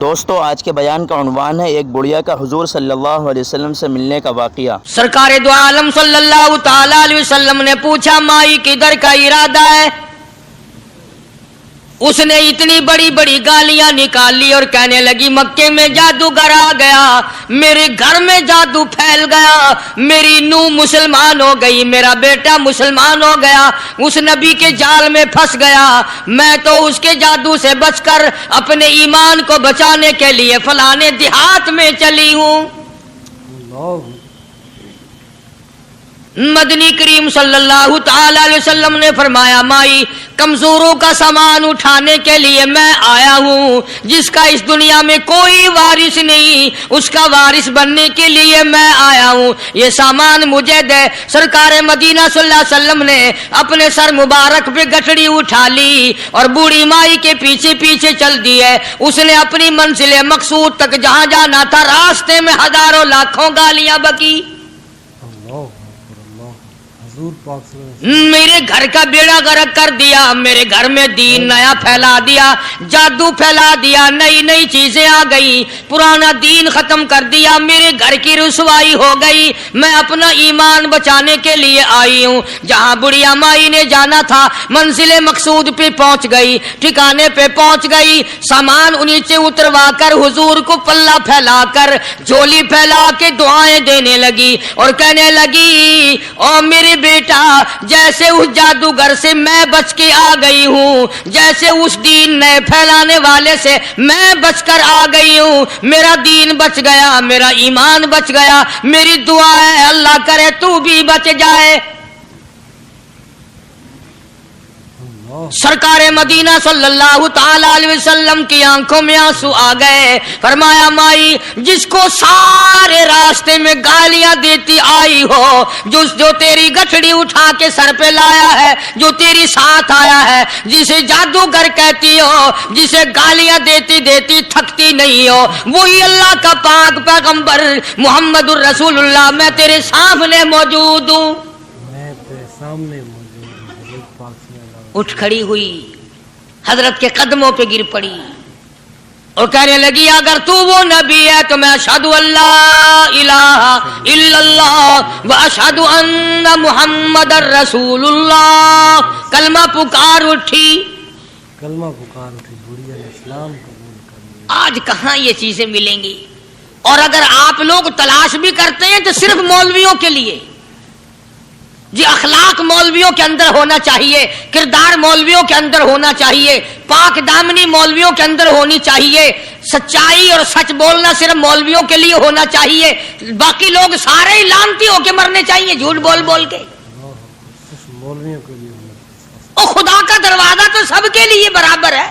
دوستو آج کے بیان کا عنوان ہے ایک بڑھیا کا حضور صلی اللہ علیہ وسلم سے ملنے کا واقعہ۔ سرکار دو عالم صلی اللہ تعالی علیہ وسلم نے پوچھا مائی کدھر کا ارادہ ہے؟ اس نے اتنی بڑی بڑی گالیاں نکال لی اور کہنے لگی مکے میں جادوگر آ گیا، میرے گھر میں جادو پھیل گیا، میری نوح مسلمان ہو گئی، میرا بیٹا مسلمان ہو گیا، اس نبی کے جال میں پھنس گیا، میں تو اس کے جادو سے بچ کر اپنے ایمان کو بچانے کے لیے فلانے دیہات میں چلی ہوں۔ مدنی کریم صلی اللہ تعالی علیہ وسلم نے فرمایا مائی کمزوروں کا سامان اٹھانے کے لیے میں آیا ہوں، جس کا اس دنیا میں کوئی وارث نہیں اس کا وارث بننے کے لیے میں آیا ہوں، یہ سامان مجھے دے۔ سرکار مدینہ صلی اللہ علیہ وسلم نے اپنے سر مبارک پہ گٹھڑی اٹھا لی اور بوڑھی مائی کے پیچھے پیچھے چل دی ہے۔ اس نے اپنی منزل مقصود تک جہاں جانا تھا راستے میں ہزاروں لاکھوں گالیاں بکی، میرے گھر کا بیڑا غرق کر دیا، میرے گھر میں دین نیا پھیلا دیا، جادو پھیلا دیا، نئی نئی چیزیں آ گئی، پرانا دین ختم کر دیا، میرے گھر کی رسوائی ہو گئی، میں اپنا ایمان بچانے کے لیے آئی ہوں۔ جہاں بڑھیا مائی نے جانا تھا منزل مقصود پہ پہنچ گئی، ٹھکانے پہ پہنچ گئی، سامان نیچے اتروا کر حضور کو پلہ پھیلا کر جھولی پھیلا کے دعائیں دینے لگی اور کہنے لگی او میرے بیٹا جیسے اس جادوگر سے میں بچ کے آ گئی ہوں، جیسے اس دین نئے پھیلانے والے سے میں بچ کر آ گئی ہوں، میرا دین بچ گیا، میرا ایمان بچ گیا، میری دعا ہے اللہ کرے تو بھی بچ جائے۔ سرکار مدینہ صلی اللہ تعالی علیہ وسلم کی آنکھوں میں آنسو آ گئے، فرمایا مائی جس کو سارے راستے میں گالیاں دیتی آئی ہو، جو تیری گٹھڑی اٹھا کے سر پہ لایا ہے، جو تیری ساتھ آیا ہے، جسے جادوگر کہتی ہو، جسے گالیاں دیتی دیتی تھکتی نہیں ہو، وہی اللہ کا پاک پیغمبر محمد الرسول اللہ، میں تیرے سامنے موجود ہوں۔ اٹھ کھڑی ہوئی، حضرت کے قدموں پہ گر پڑی اور کہنے لگی اگر تو وہ نبی ہے تو میں اشہد اللہ الہ الا اللہ و اشہد ان محمد الرسول اللہ۔ کلمہ پکار اٹھی، بڑھیا اسلام قبول کر لیا۔ آج کہاں یہ چیزیں ملیں گی؟ اور اگر آپ لوگ تلاش بھی کرتے ہیں تو صرف مولویوں کے لیے، جی اخلاق مولویوں کے اندر ہونا چاہیے، کردار مولویوں کے اندر ہونا چاہیے، پاک دامنی مولویوں کے اندر ہونی چاہیے، سچائی اور سچ بولنا صرف مولویوں کے لیے ہونا چاہیے، باقی لوگ سارے ہی لانتی ہو کے مرنے چاہیے جھوٹ بول بول کے۔ مولویوں کے لیے اور خدا کا دروازہ تو سب کے لیے برابر ہے۔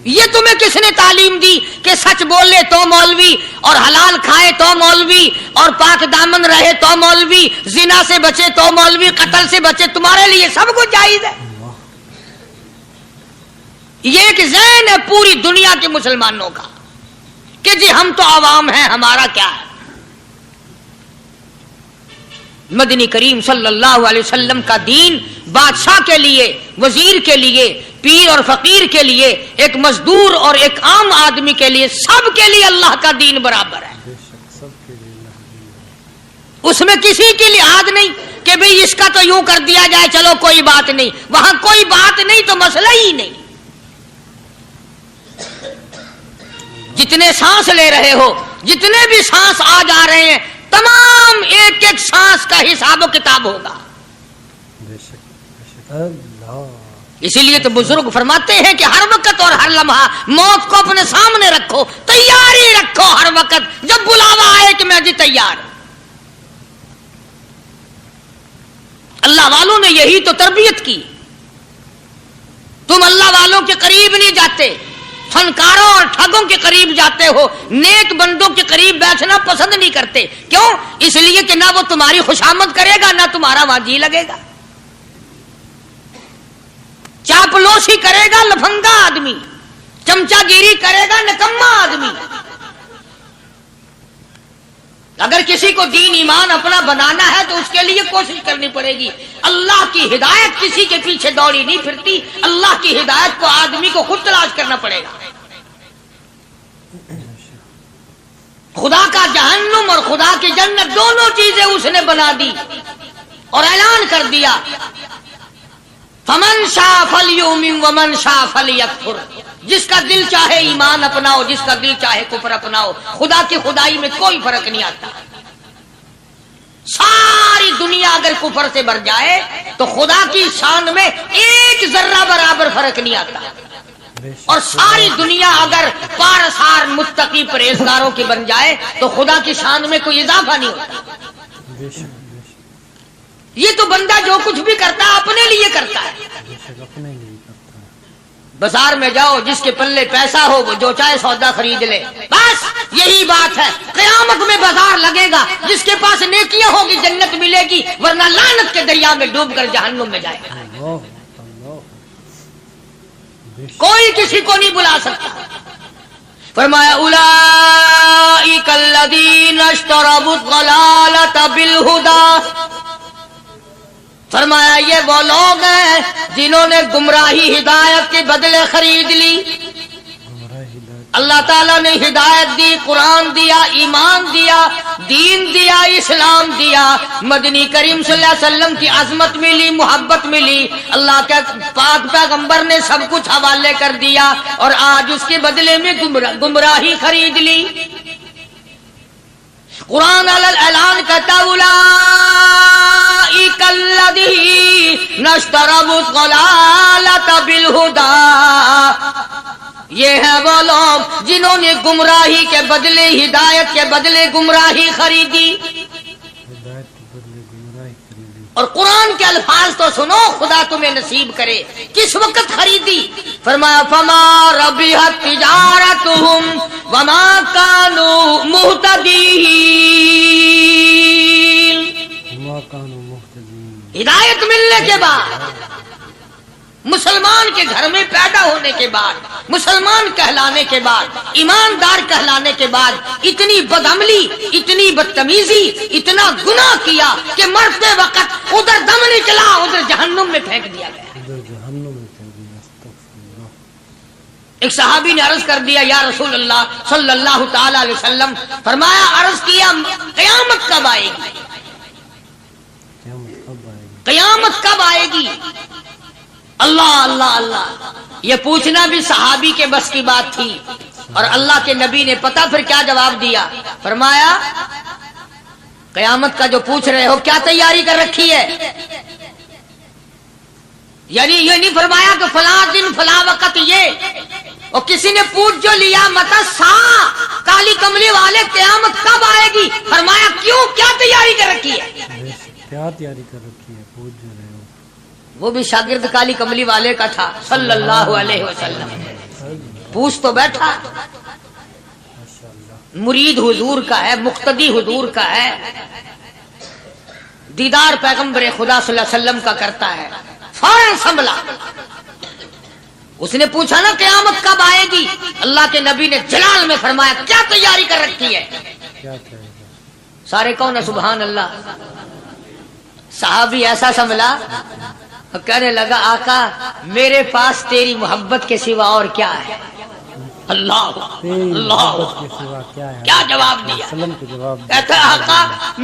یہ تمہیں کس نے تعلیم دی کہ سچ بولے تو مولوی، اور حلال کھائے تو مولوی، اور پاک دامن رہے تو مولوی، زنا سے بچے تو مولوی، قتل سے بچے، تمہارے لیے سب کچھ جائز ہے۔ یہ ایک ذہن ہے پوری دنیا کے مسلمانوں کا کہ جی ہم تو عوام ہیں، ہمارا کیا ہے۔ مدنی کریم صلی اللہ علیہ وسلم کا دین بادشاہ کے لیے، وزیر کے لیے، پیر اور فقیر کے لیے، ایک مزدور اور ایک عام آدمی کے لیے، سب کے لیے اللہ کا دین برابر ہے۔ اس میں کسی کی لحاظ نہیں کہ بھئی اس کا تو یوں کر دیا جائے چلو کوئی بات نہیں، وہاں کوئی بات نہیں تو مسئلہ ہی نہیں۔ جتنے سانس لے رہے ہو، جتنے بھی سانس آ جا رہے ہیں، تمام ایک ایک سانس کا حساب و کتاب ہوگا۔ اسی لیے تو بزرگ فرماتے ہیں کہ ہر وقت اور ہر لمحہ موت کو اپنے سامنے رکھو، تیاری رکھو ہر وقت، جب بلاوا آئے کہ میں جی تیار ہوں۔ اللہ والوں نے یہی تو تربیت کی۔ تم اللہ والوں کے قریب نہیں جاتے، فنکاروں اور ٹھگوں کے قریب جاتے ہو، نیک بندوں کے قریب بیٹھنا پسند نہیں کرتے۔ کیوں؟ اس لیے کہ نہ وہ تمہاری خوشامد کرے گا نہ تمہارا وہاں جی لگے گا، چاپلوسی کرے گا لفنگا آدمی، چمچا گیری کرے گا نکما آدمی۔ اگر کسی کو دین ایمان اپنا بنانا ہے تو اس کے لیے کوشش کرنی پڑے گی۔ اللہ کی ہدایت کسی کے پیچھے دوڑی نہیں پھرتی، اللہ کی ہدایت کو آدمی کو خود تلاش کرنا پڑے گا۔ خدا کا جہنم اور خدا کی جنت دونوں چیزیں اس نے بنا دی اور اعلان کر دیا فمن شاء فلیؤمن ومن شاء فلیکفر، جس کا دل چاہے ایمان اپناؤ، جس کا دل چاہے کفر اپناؤ، خدا کی خدائی میں کوئی فرق نہیں آتا۔ ساری دنیا اگر کفر سے بھر جائے تو خدا کی شان میں ایک ذرہ برابر فرق نہیں آتا، اور ساری دنیا اگر پارسار متقی پرہیزگاروں کی بن جائے تو خدا کی شان میں کوئی اضافہ نہیں ہوتا۔ یہ تو بندہ جو کچھ بھی کرتا ہے اپنے لیے کرتا ہے۔ اپنے لیے کرتا ہے۔ بازار میں جاؤ، جس کے پلے پیسہ ہو وہ جو چاہے سودا خرید لے، بس یہی بات ہے۔ قیامت میں بازار لگے گا، جس کے پاس نیکیاں ہوگی جنت ملے گی، ورنہ لعنت کے دریا میں ڈوب کر جہنم میں جائے گا۔ کوئی کسی کو نہیں بلا سکتا۔ فرمایا اولئک الذین اشتروا الضلالۃ بالہدی، فرمایا یہ وہ لوگ ہیں جنہوں نے گمراہی ہدایت کے بدلے خرید لی۔ اللہ تعالیٰ نے ہدایت دی، قرآن دیا، ایمان دیا، دین دیا، اسلام دیا، مدنی کریم صلی اللہ علیہ وسلم کی عظمت ملی، محبت ملی، اللہ کے پاک پیغمبر نے سب کچھ حوالے کر دیا، اور آج اس کے بدلے میں گمراہی خرید لی۔ قرآن اعلان کرتا اولئک الذین اشتروا الضلالۃ بالہدی، یہ ہے وہ لوگ جنہوں نے گمراہی کے بدلے ہدایت کے بدلے گمراہی خریدی۔ اور قرآن کے الفاظ تو سنو، خدا تمہیں نصیب کرے۔ کس وقت خریدی؟ فرمایا فما ربحت تجارتهم وما كانوا مهتدين، ہدایت ملنے کے بعد، مسلمان کے گھر میں پیدا ہونے کے بعد، مسلمان کہلانے کے بعد، ایماندار کہلانے کے بعد، اتنی بدعملی، اتنی بدتمیزی، اتنا گناہ کیا کہ مرتے وقت ادھر دم نکلا، ادھر جہنم میں پھینک دیا گیا۔ ایک صحابی نے عرض کر دیا یا رسول اللہ صلی اللہ تعالی علیہ وسلم، فرمایا عرض کیا قیامت کب آئے گی؟ قیامت کب آئے گی؟ اللہ اللہ اللہ، یہ پوچھنا بھی صحابی کے بس کی بات تھی، اور اللہ کے نبی نے پتہ پھر کیا جواب دیا؟ فرمایا قیامت کا جو پوچھ رہے ہو کیا تیاری کر رکھی ہے؟ یعنی یہ نہیں فرمایا کہ فلاں دن فلاں وقت، یہ اور کسی نے پوچھ جو لیا متا سا کالی کملی والے قیامت کب آئے گی؟ فرمایا کیوں، کیا تیاری کر رکھی ہے؟ کیا تیاری کر رکھی ہے؟ پوچھ جو رہے ہو۔ وہ بھی شاگرد کالی کملی والے کا تھا صلی اللہ علیہ وسلم، پوچھ تو بیٹھا، مرید حضور کا ہے، مقتدی حضور کا ہے، دیدار پیغمبر خدا صلی اللہ علیہ وسلم کا کرتا ہے، فوراً سنبھلا۔ اس نے پوچھا نا قیامت کب آئے گی؟ اللہ کے نبی نے جلال میں فرمایا کیا تیاری کر رکھی ہے؟ سارے کون سبحان اللہ۔ صحابی ایسا سنبھلا، کہنے لگا آقا میرے پاس تیری محبت کے سوا اور کیا ہے؟ اللہ اللہ، کیا جواب دیا؟ کہتا ہے آقا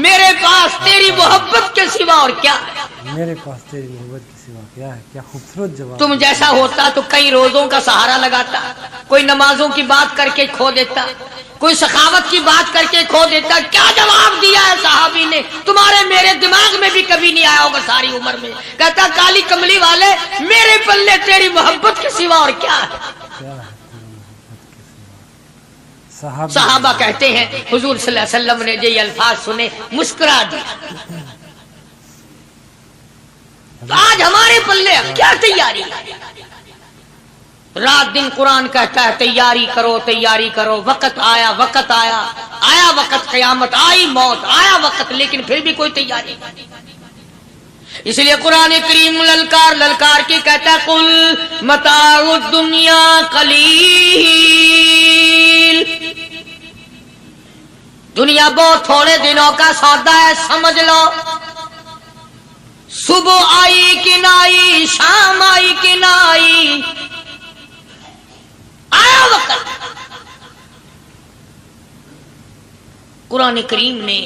میرے پاس تیری محبت کے سوا اور کیا ہے؟ میرے پاس تیری محبت کے سوا کیا ہے؟ کیا خوبصورت جواب۔ تم جیسا ہوتا تو کئی روزوں کا سہارا لگاتا، کوئی نمازوں کی بات کر کے کھو دیتا، کوئی سخاوت کی بات کر کے کھو دیتا۔ کیا جواب دیا ہے صحابی نے؟ تمہارے میرے دماغ میں بھی کبھی نہیں آیا ہوگا ساری عمر میں۔ کہتا کالی کملی والے میرے پلے تیری محبت کے سوا اور کیا ہے؟ صحابہ کہتے ہیں حضور صلی اللہ علیہ وسلم نے یہ الفاظ سنے مسکرا دیا۔ آج ہمارے پلے کیا تیاری ہے؟ رات دن قرآن کہتا ہے تیاری کرو تیاری کرو، وقت آیا وقت آیا، آیا وقت قیامت، آئی موت، آیا وقت، لیکن پھر بھی کوئی تیاری نہیں۔ اس لیے قرآن کریم للکار للکار کی کہتا ہے قل متاع الدنیا قلیل، دنیا بہت تھوڑے دنوں کا سودا ہے، سمجھ لو۔ صبح آئی کہ نہ آئی، شام آئی کہ نہ آئی، آیا وقت قرآن کریم نے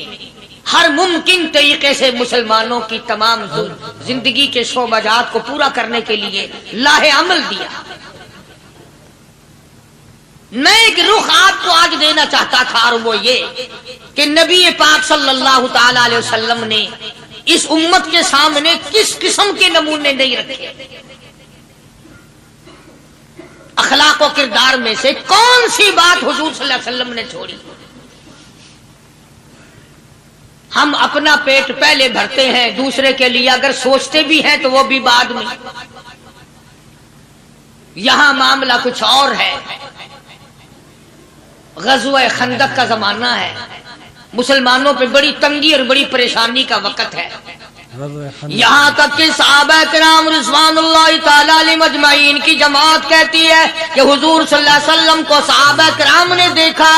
ہر ممکن طریقے سے مسلمانوں کی تمام زندگی کے شعبہ جات کو پورا کرنے کے لیے لاہ عمل دیا. میں ایک رخ آپ کو آج دینا چاہتا تھا اور وہ یہ کہ نبی پاک صلی اللہ تعالی علیہ وسلم نے اس امت کے سامنے کس قسم کے نمونے نہیں رکھے. اخلاق و کردار میں سے کون سی بات حضور صلی اللہ علیہ وسلم نے چھوڑی؟ ہم اپنا پیٹ پہلے بھرتے ہیں، دوسرے کے لیے اگر سوچتے بھی ہیں تو وہ بھی بعد میں. یہاں معاملہ کچھ اور ہے. غزوہ خندق کا زمانہ ہے، مسلمانوں پہ بڑی تنگی اور بڑی پریشانی کا وقت ہے. یہاں تک کہ صحابہ کرام رضوان اللہ تعالی علیہم اجمعین کی جماعت کہتی ہے کہ حضور صلی اللہ علیہ وسلم کو صحابہ کرام نے دیکھا.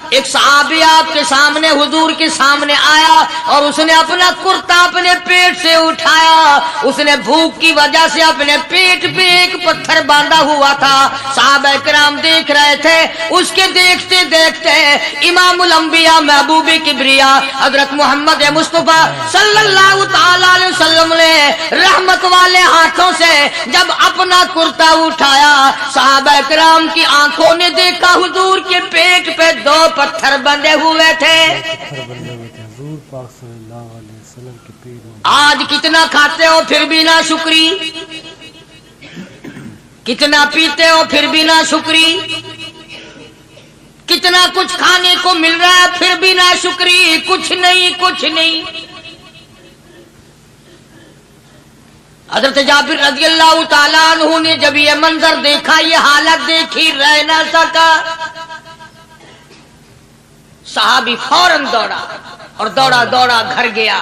ایک صحابی آپ کے سامنے حضور کے سامنے آیا اور اس نے اپنا کرتا اپنے پیٹ سے اٹھایا. اس نے بھوک کی وجہ سے اپنے پیٹ پہ ایک پتھر باندھا ہوا تھا. صحابہ کرام دیکھ رہے تھے. اس کے دیکھتے دیکھتے امام الانبیاء محبوب کبریا حضرت محمد مصطفیٰ صلی اللہ تعالی علیہ وسلم نے رحمت والے ہاتھوں سے جب اپنا کرتا اٹھایا، صحابہ کرام کی آنکھوں نے دیکھا حضور کے پیٹ پہ 2 پتھر بندھے ہوئے تھے. آج کتنا کھاتے ہو پھر بھی نہ شکری، کتنا پیتے ہو پھر بھی نہ شکری، کتنا کچھ کھانے کو مل رہا ہے پھر بھی نہ شکری. کچھ نہیں کچھ نہیں. حضرت جابر رضی اللہ تعالیٰ عنہ نے جب یہ منظر دیکھا، یہ حالت دیکھی، رہ نہ سکا. صحابی فوراً دوڑا اور دوڑا دوڑا گھر گیا.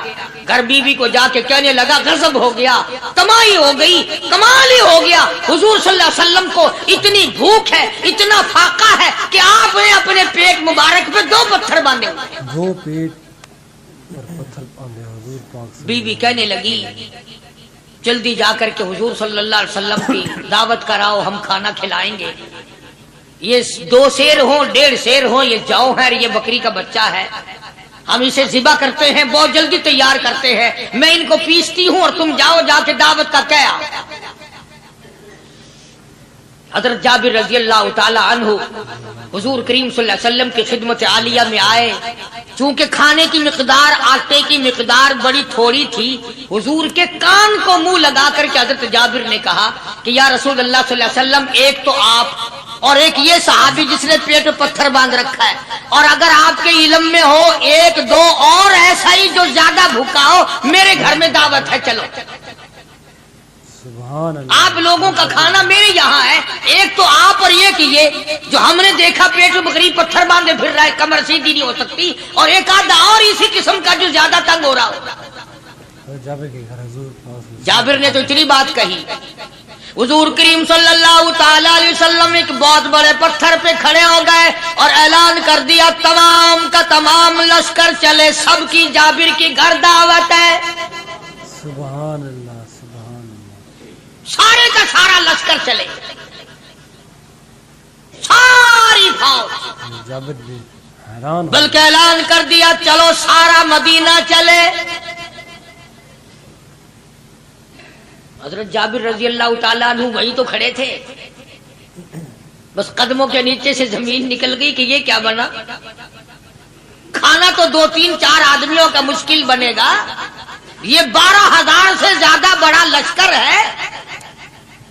گھر بیوی کو جا کے کہنے لگا غضب ہو گیا، کمائی ہو گئی، کمال ہی ہو گیا. حضور صلی اللہ علیہ وسلم کو اتنی بھوک ہے، اتنا فاقہ ہے کہ آپ نے اپنے پیٹ مبارک پہ 2 پتھر باندھے ہوئے. 2 پیٹ پر پتھر باندھے حضور پاک. بیوی کہنے لگی جلدی جا کر کے حضور صلی اللہ علیہ وسلم کی دعوت کراؤ، ہم کھانا کھلائیں گے. یہ 2 شیر ہوں 1.5 شیر ہوں، یہ جاؤ ہے، یہ بکری کا بچہ ہے، ہم اسے ذبح کرتے ہیں، بہت جلدی تیار کرتے ہیں، میں ان کو پیستی ہوں اور تم جاؤ جا کے دعوت کا کیا. حضرت جابر رضی اللہ تعالی عنہ حضور کریم صلی اللہ علیہ وسلم کی خدمت عالیہ میں آئے. چونکہ کھانے کی مقدار، آٹے کی مقدار بڑی تھوڑی تھی، حضور کے کان کو منہ لگا کر کے حضرت جابر نے کہا کہ یا رسول اللہ صلی اللہ علیہ وسلم، ایک تو آپ اور ایک یہ صحابی جس نے پیٹ پہ پتھر باندھ رکھا ہے، اور اگر آپ کے علم میں ہو 1-2 اور ایسا ہی جو زیادہ بھوکا ہو، میرے گھر میں دعوت ہے، چلو. آپ لوگوں کا کھانا میرے یہاں ہے، ایک تو آپ اور ایک یہ جو ہم نے دیکھا پیٹ میں بکری پتھر باندھے پھر رہا ہے، کمر سیدھی نہیں ہو سکتی، اور ایک آدھا اور اسی قسم کا جو زیادہ تنگ ہو رہا ہو. جابر نے تو اتنی بات کہی. حضور کریم صلی اللہ تعالی علیہ وسلم ایک بہت بڑے پتھر پہ کھڑے ہو گئے اور اعلان کر دیا تمام کا تمام لشکر چلے، سب کی جابر کی گھر دعوت ہے. سبحان اللہ سبحان اللہ. سارے کا سارا لشکر چلے، ساری فوج. جابر بھی حیران، بلکہ اعلان کر دیا چلو سارا مدینہ چلے. حضرت جابر رضی اللہ تعالیٰ عنہ وہی تو کھڑے تھے، بس قدموں کے نیچے سے زمین نکل گئی کہ یہ کیا بنا. کھانا تو 2-3-4 آدمیوں کا مشکل بنے گا، یہ 12,000 سے زیادہ بڑا لشکر ہے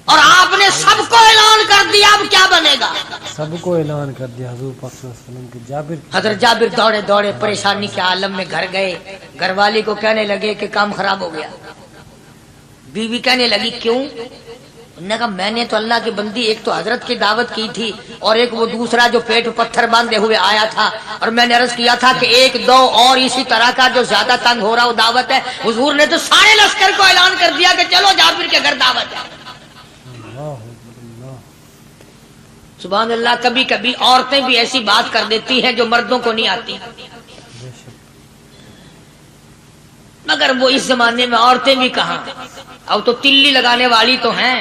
اور آپ نے سب کو اعلان کر دیا، اب کیا بنے گا. سب کو اعلان کر دیا حضور پاک صلی اللہ علیہ وسلم کے. جابر حضرت جابر دوڑے دوڑے پریشانی کے عالم میں گھر گئے. گھر والی کو کہنے لگے کہ کام خراب ہو گیا. بیوی کہنے لگی کیوں؟ انہوں نے کہا میں نے تو اللہ کی بندی ایک تو حضرت کی دعوت کی تھی اور ایک وہ دوسرا جو پیٹ پتھر باندھے ہوئے آیا تھا، اور میں نے عرض کیا تھا کہ 1-2 اور اسی طرح کا جو زیادہ تنگ ہو رہا وہ دعوت ہے. حضور نے تو سارے لشکر کو اعلان کر دیا کہ چلو جابر کے گھر دعوت ہے. سبحان اللہ. کبھی کبھی عورتیں بھی ایسی بات کر دیتی ہیں جو مردوں کو نہیں آتی، مگر وہ اس زمانے میں عورتیں بھی کہاں، اب تو تلی لگانے والی تو ہیں،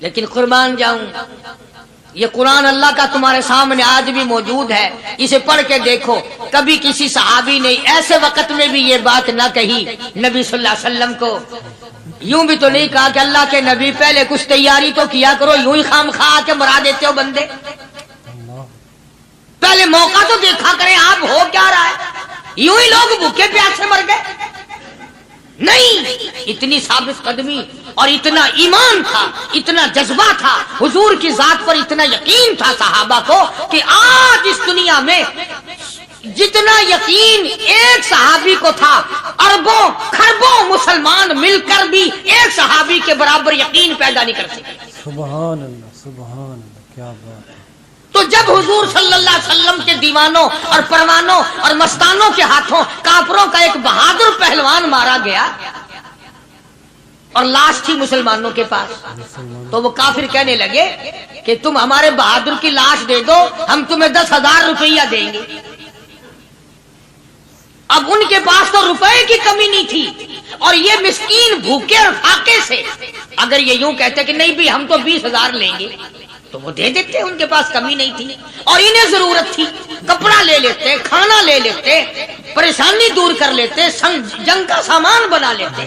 لیکن قربان جاؤں یہ قرآن اللہ کا تمہارے سامنے آج بھی موجود ہے، اسے پڑھ کے دیکھو. کبھی کسی صحابی نے ایسے وقت میں بھی یہ بات نہ کہی نبی صلی اللہ علیہ وسلم کو. یوں بھی تو نہیں کہا کہ اللہ کے نبی پہلے کچھ تیاری تو کیا کرو، یوں ہی خام خواہ کے مرا دیتے ہو بندے. پہلے موقع تو دیکھا کریں آپ ہو کیا رہا ہے. یوں ہی لوگ بھوکے پیاسے مر گئے. نہیں، اتنی ثابت قدمی اور اتنا ایمان تھا، اتنا جذبہ تھا، حضور کی ذات پر اتنا یقین تھا صحابہ کو کہ آج اس دنیا میں جتنا یقین ایک صحابی کو تھا، اربوں خربوں مسلمان مل کر بھی ایک صحابی کے برابر یقین پیدا نہیں کر سکے. سبحان اللہ، سبحان اللہ، کیا بات ہے. تو جب حضور صلی اللہ علیہ وسلم کے دیوانوں اور پروانوں اور مستانوں کے ہاتھوں کافروں کا ایک بہادر پہلوان مارا گیا اور لاش تھی مسلمانوں کے پاس، تو وہ کافر کہنے لگے کہ تم ہمارے بہادر کی لاش دے دو، ہم تمہیں 10,000 روپیہ دیں گے. اب ان کے پاس تو روپے کی کمی نہیں تھی، اور یہ مسکین بھوکے اور فاقے سے اگر یہ یوں کہتے کہ نہیں بھی ہم تو 20,000 لیں گے تو وہ دے دیتے. ان کے پاس کمی نہیں تھی اور انہیں ضرورت تھی، کپڑا لے لیتے، کھانا لے لیتے، پریشانی دور کر لیتے، جنگ کا سامان بنا لیتے.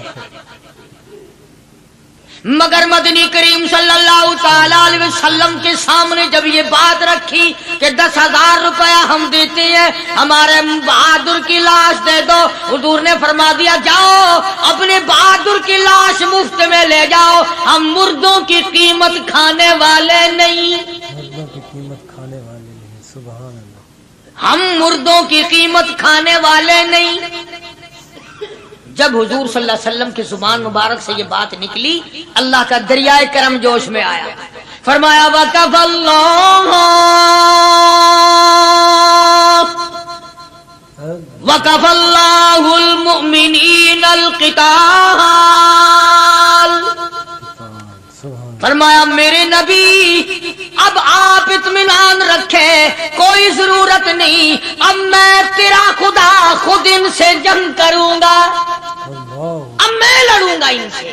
مگر مدنی کریم صلی اللہ تعالی علیہ وسلم کے سامنے جب یہ بات رکھی کہ 10,000 روپیہ ہم دیتے ہیں، ہمارے بہادر کی لاش دے دو، حضور نے فرما دیا جاؤ اپنے بہادر کی لاش مفت میں لے جاؤ، ہم مردوں کی قیمت کھانے والے نہیں. مردوں کی قیمت کھانے والے نہیں. سبحان اللہ. ہم مردوں کی قیمت کھانے والے نہیں. جب حضور صلی اللہ علیہ وسلم کی زبان مبارک سے یہ بات نکلی، اللہ کا دریائے کرم جوش میں آیا. فرمایا وَكَفَ اللَّهُ الْمُؤْمِنِينَ الْقِتَالَ. فرمایا میرے نبی اب آپ اطمینان رکھے، کوئی ضرورت نہیں، اب میں تیرا خدا خود ان سے جنگ کروں گا، اب میں لڑوں گا ان سے.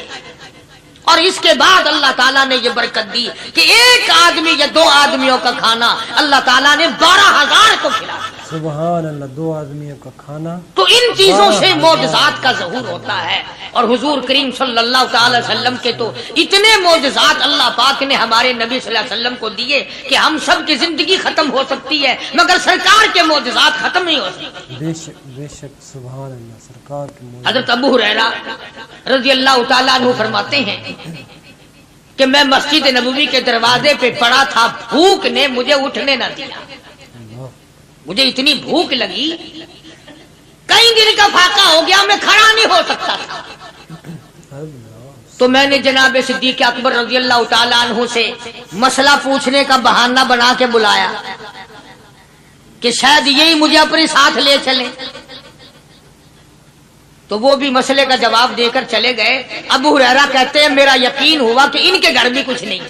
اور اس کے بعد اللہ تعالیٰ نے یہ برکت دی کہ ایک آدمی یا 2 آدمیوں کا کھانا اللہ تعالیٰ نے 12,000 کو کھلایا. سبحان اللہ. 2 آدمیوں کا کھانا. تو ان چیزوں سے معجزات کا ظہور ہوتا ہے. اور حضور کریم صلی اللہ تعالی وسلم کے تو اتنے معجزات اللہ پاک نے ہمارے نبی صلی اللہ علیہ وسلم کو دیے کہ ہم سب کی زندگی ختم ہو سکتی ہے مگر سرکار کے معجزات ختم نہیں ہو سکتے. بے شک بے شک. سبحان اللہ. سرکار کے معجزات. حضرت ابو ہریرہ رضی اللہ تعالیٰ عنہ فرماتے ہیں کہ میں مسجد نبوی کے دروازے پہ پڑا تھا، بھوک نے مجھے اٹھنے نہ دیا. مجھے اتنی بھوک لگی، کئی دن کا فاقہ ہو گیا، میں کھڑا نہیں ہو سکتا تھا. تو میں نے جناب صدیق اکبر رضی اللہ تعالیٰ عنہ سے مسئلہ پوچھنے کا بہانہ بنا کے بلایا کہ شاید یہی مجھے اپنے ساتھ لے چلے. تو وہ بھی مسئلے کا جواب دے کر چلے گئے. ابو ہریرہ کہتے ہیں میرا یقین ہوا کہ ان کے گھر بھی کچھ نہیں.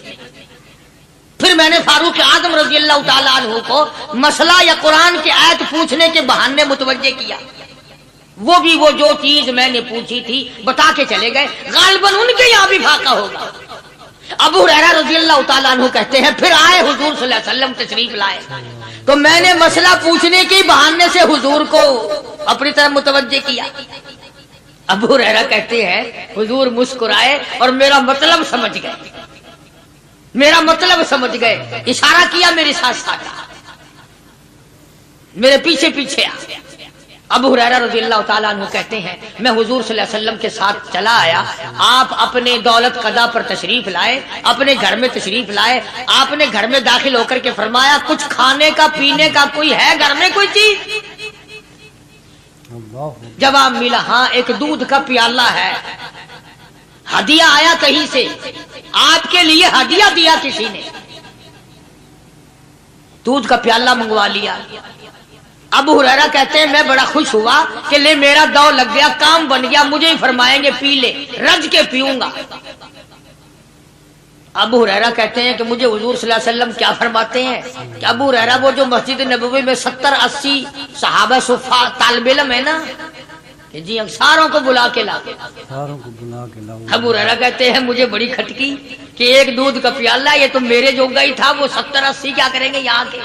پھر میں نے فاروق اعظم رضی اللہ تعالیٰ عنہ کو مسئلہ یا قرآن کی آیت پوچھنے کے بہانے متوجہ کیا. وہ بھی وہ جو چیز میں نے پوچھی تھی بتا کے چلے گئے. غالباً ان کے یہاں بھی فاقہ ہوگا. ابو ہریرہ رضی اللہ تعالیٰ عنہ کہتے ہیں پھر آئے حضور صلی اللہ علیہ وسلم تشریف لائے تو میں نے مسئلہ پوچھنے کے بہانے سے حضور کو اپنی طرف متوجہ کیا. ابو ہریرہ کہتے ہیں حضور مسکرائے اور میرا مطلب سمجھ گئے، میرا مطلب سمجھ گئے. اشارہ کیا میرے ساتھ ساتھ، میرے پیچھے پیچھے آ. ابو ہریرہ رضی اللہ تعالیٰ عنہ کہتے ہیں میں حضور صلی اللہ علیہ وسلم کے ساتھ چلا آیا. آپ اپنے دولت قضا پر تشریف لائے، اپنے گھر میں تشریف لائے. آپ نے گھر میں داخل ہو کر کے فرمایا کچھ کھانے کا پینے کا کوئی ہے گھر میں کوئی چیز؟ جواب ملا ہاں ایک دودھ کا پیالہ ہے، ہدیہ آیا کہیں سے، آپ کے لیے ہدیہ دیا کسی نے، دودھ کا پیالہ منگوا لیا. ابو ہریرہ کہتے ہیں میں بڑا خوش ہوا کہ لے میرا دو لگ گیا، کام بن گیا، مجھے ہی فرمائیں گے پی لے، رج کے پیوں گا. ابو ہریرہ کہتے ہیں کہ مجھے حضور صلی اللہ علیہ وسلم کیا فرماتے ہیں کہ ابو ہریرہ وہ جو مسجد نبوی میں 70-80 صحابہ صفا طالب علم ہے نا، کہ جی ساروں کو بلا کے لا. ساروں کو بلا کے لاؤ. ابو ہریرہ کہتے ہیں مجھے بڑی کھٹکی کہ ایک دودھ کا پیالہ یہ تو میرے جوگا ہی تھا، وہ 70-80 کیا کریں گے یہاں کے.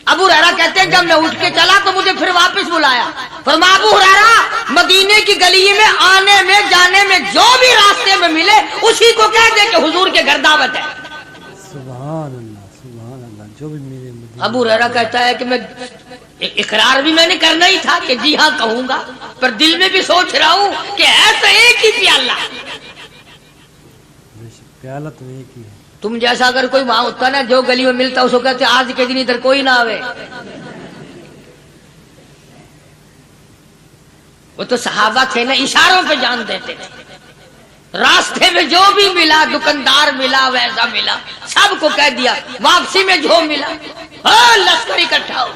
ابو ہریرہ کہتے ہیں جب میں اٹھ کے چلا تو مجھے پھر واپس بلایا. فرمایا ابو ہریرہ مدینے کی گلی میں آنے میں جانے میں جو بھی راستے میں ملے اسی کو کہہ دے کہ حضور کے گھر دعوت ہے. سبحان اللہ سبحان اللہ. جو بھی میرے مدینے. ابو ہریرہ کہتا ہے کہ میں اقرار بھی میں نے کرنا ہی تھا کہ جی ہاں کہوں گا، پر دل میں بھی سوچ رہا ہوں کہ ہے تو ایک ہی پیالہ. پیالہ تو ایک ہی ہے. تم جیسا اگر کوئی وہاں ہوتا نا جو گلی میں ملتا اس کو کہتے آج کے دن ادھر کوئی نہ آوے. وہ تو صحابہ تھے نا، اشاروں پہ جان دیتے تھے. راستے میں جو بھی ملا، دکاندار ملا ویسا ملا، سب کو کہہ دیا. واپسی میں جو ملا لشکر اکٹھا ہو.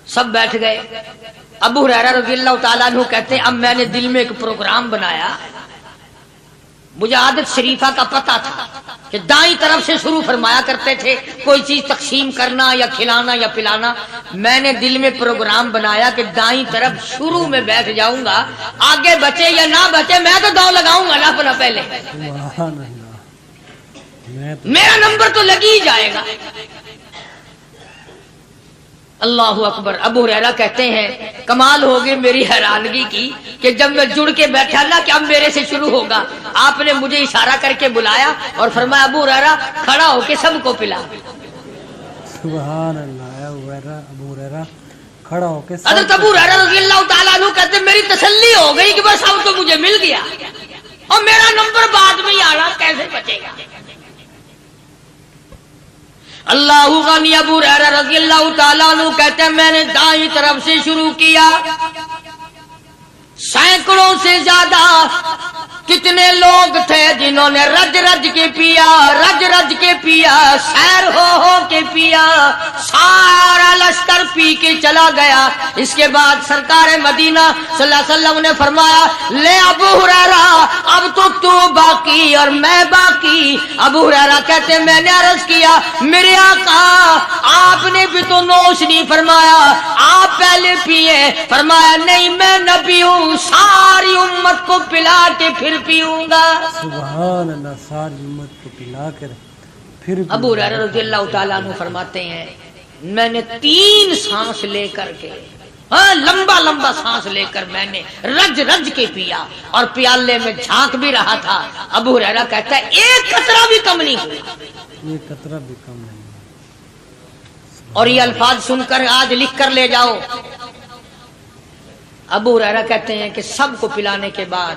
سب بیٹھ گئے. ابو ہریرہ رضی اللہ تعالیٰ عنہ کہتے ہیں اب میں نے دل میں ایک پروگرام بنایا. مجھے عادت شریفہ کا پتہ تھا کہ دائیں طرف سے شروع فرمایا کرتے تھے کوئی چیز تقسیم کرنا یا کھلانا یا پلانا. میں نے دل میں پروگرام بنایا کہ دائیں طرف شروع میں بیٹھ جاؤں گا، آگے بچے یا نہ بچے میں تو داؤ لگاؤں گا نا اپنا پہلے. سبحان اللہ. میرا نمبر تو لگ ہی جائے گا. اللہ اکبر. ابو ہریرہ کہتے ہیں کمال ہو گئی میری حیرانگی کی کہ جب میں جڑ کے بیٹھا نا کہ اب میرے سے شروع ہوگا، آپ نے مجھے اشارہ کر کے بلایا اور فرمایا ابو ہریرہ کھڑا ہو کے سب کو پلا. سبحان اللہ. ابو ہریرہ کھڑا ہو کے. حضرت ابو ہریرہ رضی اللہ تعالیٰ عنہ کہتے ہیں میری تسلی ہو گئی کہ بس اب تو مجھے مل گیا اور میرا نمبر بعد میں ہی آ رہا، کیسے بچے گا. اللہ غنی. ابو ہریرہ رضی اللہ تعالیٰ عنہ کہتے ہیں میں نے دائیں طرف سے شروع کیا. سینکڑوں سے زیادہ کتنے لوگ تھے جنہوں نے رج رج کے پیا، رج رج کے پیا، سیر ہو کے پیا. سارا لشکر پی کے چلا گیا. اس کے بعد سرکار مدینہ صلی اللہ علیہ وسلم نے فرمایا لے ابو ہریرہ اب تو باقی اور میں باقی. ابو ہریرہ کہتے میں نے عرض کیا میرے آقا آپ نے بھی تو نوش نہیں فرمایا، آپ پہلے پیے. فرمایا نہیں میں نبی ہوں، ساری امت کو پلا کے پھر پیوں گا. سبحان اللہ. ساری امت کو پلا کر پھر. ابو ہریرہ رضی اللہ تعالیٰ عنہ فرماتے ہیں میں نے 3 سانس لے کر کے لمبا لمبا سانس لے کر میں نے رج رج کے پیا اور پیالے میں جھانک بھی رہا تھا. ابو ہریرہ کہتا ہے ایک قطرہ بھی کم نہیں ہوا. ایک قطرہ بھی کم نہیں. اور یہ الفاظ سن کر آج لکھ کر لے جاؤ. ابو ہریرہ کہتے ہیں کہ سب کو پلانے کے بعد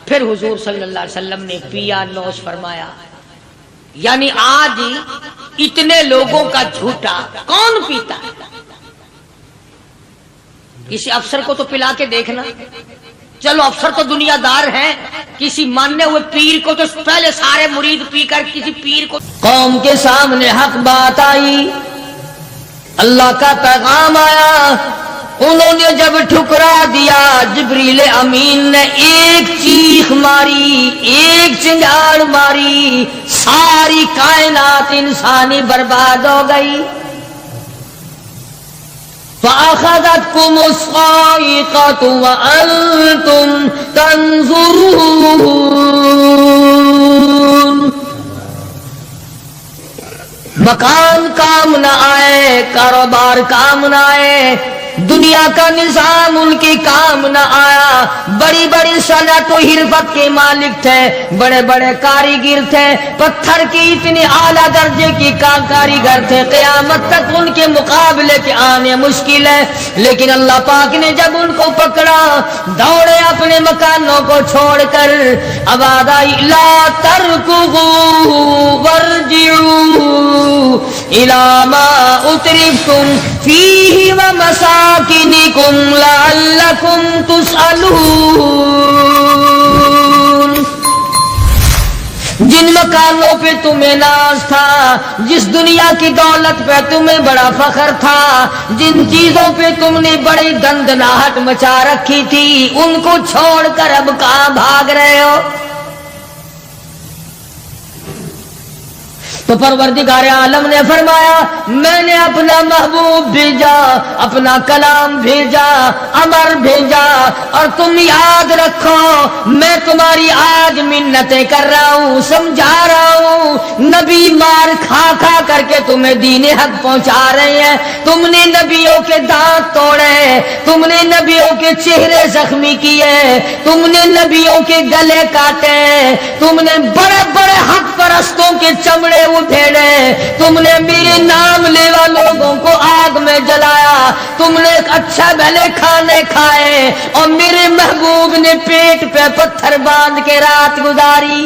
پھر حضور صلی اللہ علیہ وسلم نے پیا، نوش فرمایا. یعنی آج اتنے لوگوں کا جھوٹا کون پیتا ہے؟ کسی افسر کو تو پلا کے دیکھنا. چلو افسر تو دنیا دار ہیں، کسی ماننے ہوئے پیر کو تو پہلے سارے مرید پی کر کسی پیر کو. قوم کے سامنے حق بات آئی، اللہ کا پیغام آیا، انہوں نے جب ٹھکرا دیا جبریل امین نے ایک چیخ ماری، ایک چنگاڑ ماری، ساری کائنات انسانی برباد ہو گئی. فَأَخَذَتْكُمُ الصَّاعِقَةُ وَأَنْتُمْ تَنْظُرُونَ. مکان کام نہ آئے، کاروبار کام نہ آئے، دنیا کا نظام ان کے کام نہ آیا. بڑی بڑی صنعت و حرفت کے مالک تھے، بڑے بڑے کاریگر تھے، پتھر کی اتنے اعلیٰ درجے کی کاریگر تھے، قیامت تک ان کے مقابلے کے آنے مشکل ہے. لیکن اللہ پاک نے جب ان کو پکڑا دوڑے اپنے مکانوں کو چھوڑ کر. آواز آئی لا ترکضوا وارجعوا الی ما اترفتم فیہ ومساکنکم لعلکم تسألون. جن مکانوں پہ تمہیں ناز تھا، جس دنیا کی دولت پہ تمہیں بڑا فخر تھا، جن چیزوں پہ تم نے بڑی گندناہٹ مچا رکھی تھی، ان کو چھوڑ کر اب کہاں بھاگ رہے ہو؟ تو پروردگار عالم نے فرمایا میں نے اپنا محبوب بھیجا، اپنا کلام بھیجا، امر بھیجا، اور تم یاد رکھو میں تمہاری آج منتیں کر رہا ہوں، سمجھا رہا ہوں۔ نبی مار کھا کھا کر کے تمہیں دین حق پہنچا رہے ہیں، تم نے نبیوں کے دانت توڑے، تم نے نبیوں کے چہرے زخمی کیے، تم نے نبیوں کے گلے کاٹے، تم نے بڑے بڑے حق پرستوں کے چمڑے اٹھیڑے، تم نے میرے نام لیوا لوگوں کو آگ میں جلایا، تم نے اچھا بھلے کھانے کھائے، اور میرے محبوب نے پیٹ پہ پتھر باندھ کے رات گزاری۔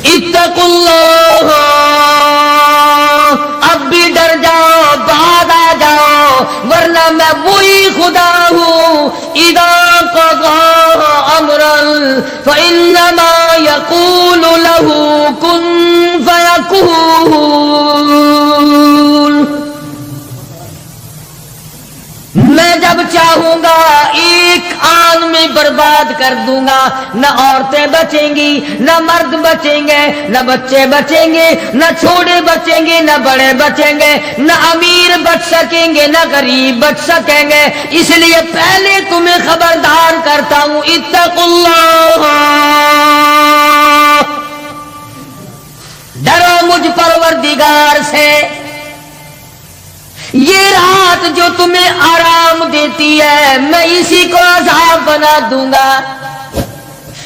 اتقوا اللہ، اب بھی ڈر جاؤ، بعد آ جاؤ، ورنہ میں وہی خدا ہوں، اذا قضى امرا فانما يقول له كن فيكون۔ میں جب چاہوں گا ایک آن میں برباد کر دوں گا، نہ عورتیں بچیں گی، نہ مرد بچیں گے، نہ بچے بچیں گے، نہ چھوٹے بچیں گے، نہ بڑے بچیں گے، نہ امیر بچ سکیں گے، نہ غریب بچ سکیں گے۔ اس لیے پہلے تمہیں خبردار کرتا ہوں، اتقوا اللہ، ڈرو مجھ پروردگار سے۔ یہ رات جو تمہیں آرام دیتی ہے میں اسی کو عذاب بنا دوں گا،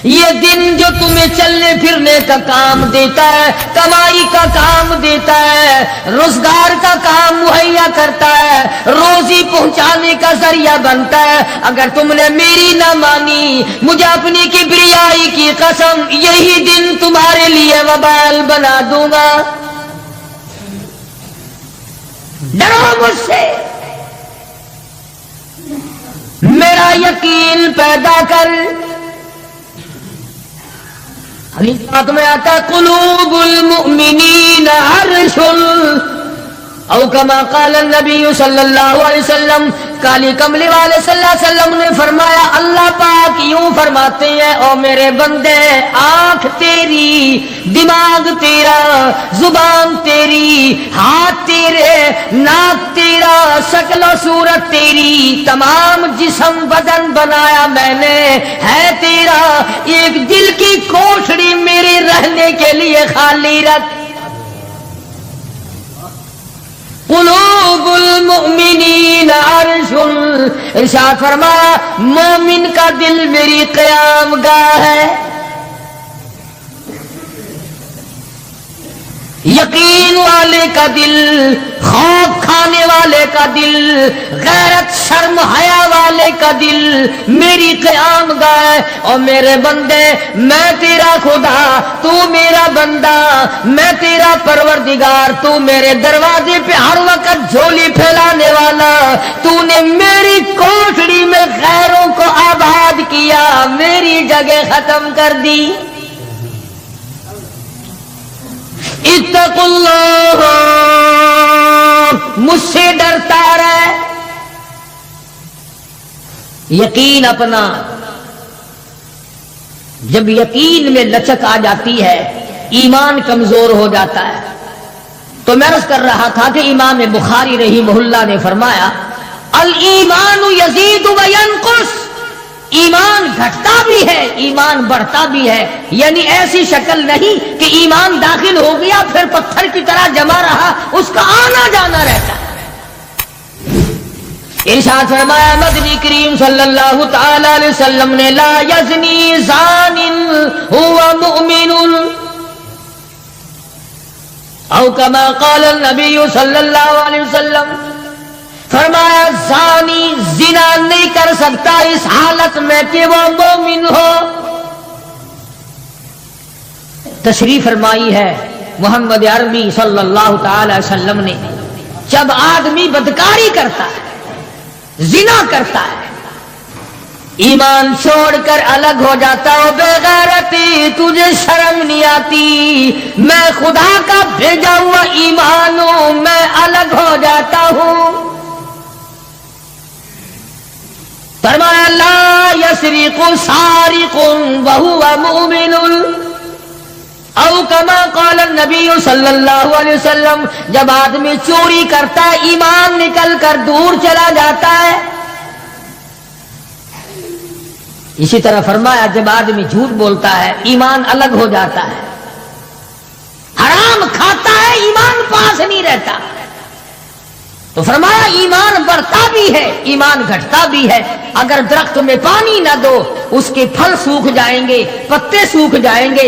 یہ دن جو تمہیں چلنے پھرنے کا کام دیتا ہے، کمائی کا کام دیتا ہے، روزگار کا کام مہیا کرتا ہے، روزی پہنچانے کا ذریعہ بنتا ہے، اگر تم نے میری نہ مانی، مجھے اپنی کبریائی کی قسم یہی دن تمہارے لیے وبال بنا دوں گا۔ ڈرو مجھ سے، میرا یقین پیدا کر۔ حدیث پاک میں آتا قلوب المؤمنین عرش، او کما قال النبی صلی اللہ علیہ وسلم، کالی کملی والے صلی اللہ علیہ وسلم نے فرمایا، اللہ پاک یوں فرماتے ہیں، او میرے بندے، آنکھ تیری، دماغ تیرا، زبان تیری، ہاتھ تیرے، ناک تیرا، شکل و صورت تیری، تمام جسم بدن بنایا میں نے ہے تیرا، ایک دل کی کوٹھڑی میرے رہنے کے لیے خالی رکھ۔ قلوب المؤمنین عرش، ارشاد فرمایا مومن کا دل میری قیام گاہ ہے، یقین والے کا دل، خوف کھانے والے کا دل، غیرت شرم حیا والے کا دل میری قیام گاہ۔ اور میرے بندے، میں تیرا خدا، تو میرا بندہ، میں تیرا پروردگار، تو میرے دروازے پہ ہر وقت جھولی پھیلانے والا، تو نے میری کوٹھڑی میں غیروں کو آباد کیا، میری جگہ ختم کر دی۔ اتقوا اللہ، مجھ سے ڈرتا رہے۔ یقین اپنا، جب یقین میں لچک آ جاتی ہے ایمان کمزور ہو جاتا ہے۔ تو میں عرض کر رہا تھا کہ امام بخاری رحمہ اللہ نے فرمایا الایمان یزید و ینقص، ایمان گھٹتا بھی ہے ایمان بڑھتا بھی ہے، یعنی ایسی شکل نہیں کہ ایمان داخل ہو گیا پھر پتھر کی طرح جمع رہا، اس کا آنا جانا رہتا ہے۔ ارشاد فرمایا مدنی کریم صلی اللہ تعالی علیہ وسلم نے، لا یزنی زان هو مؤمن، او کما قال النبی صلی اللہ علیہ وسلم، فرمایا زانی زنا نہیں کر سکتا اس حالت میں کہ وہ مومن ہو۔ تشریف فرمائی ہے محمد عربی صلی اللہ تعالی وسلم نے، جب آدمی بدکاری کرتا ہے، زنا کرتا ہے، ایمان چھوڑ کر الگ ہو جاتا ہو، بے غیرتی تجھے شرم نہیں آتی، میں خدا کا بھیجا ہوا ایمان ہوں، میں الگ ہو جاتا ہوں۔ فرمایا لا یسرق سارق وهو مؤمن او کما قال النبی صلی اللہ علیہ وسلم، جب آدمی چوری کرتا ہے ایمان نکل کر دور چلا جاتا ہے. اسی طرح فرمایا جب آدمی جھوٹ بولتا ہے ایمان الگ ہو جاتا ہے، حرام کھاتا ہے ایمان پاس نہیں رہتا. تو فرمایا ایمان بڑھتا بھی ہے ایمان گھٹتا بھی ہے. اگر درخت میں پانی نہ دو اس کے پھل سوکھ جائیں گے، پتے سوکھ جائیں گے،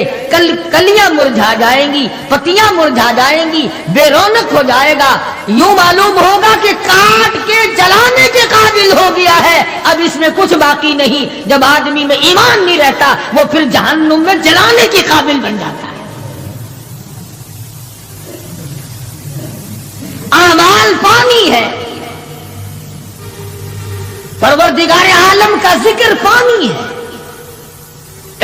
کلیاں مرجھا جائیں گی، پتیاں مرجھا جائیں گی، بے رونق ہو جائے گا. یوں معلوم ہوگا کہ کاٹ کے جلانے کے قابل ہو گیا ہے، اب اس میں کچھ باقی نہیں. جب آدمی میں ایمان نہیں رہتا وہ پھر جہنم میں جلانے کے قابل بن جاتا ہے. اعمال پانی ہے، پروردگار عالم کا ذکر پانی ہے،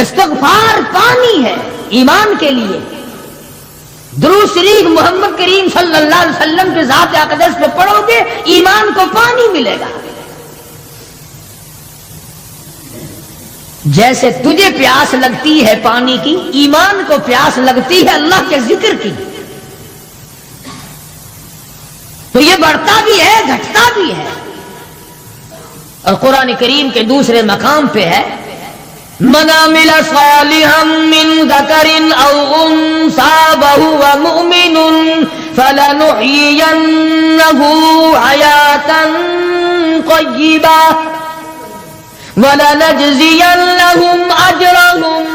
استغفار پانی ہے ایمان کے لیے. درود شریف محمد کریم صلی اللہ علیہ وسلم کے ذات اقدس پہ پڑھو گے ایمان کو پانی ملے گا. جیسے تجھے پیاس لگتی ہے پانی کی، ایمان کو پیاس لگتی ہے اللہ کے ذکر کی. تو یہ بڑھتا بھی ہے گھٹتا بھی ہے. اور قرآن کریم کے دوسرے مقام پہ ہے من عمل صالحا من ذکر او انثى وهو مؤمن فلنحيينه حياة طيبة ولنجزينهم اجرهم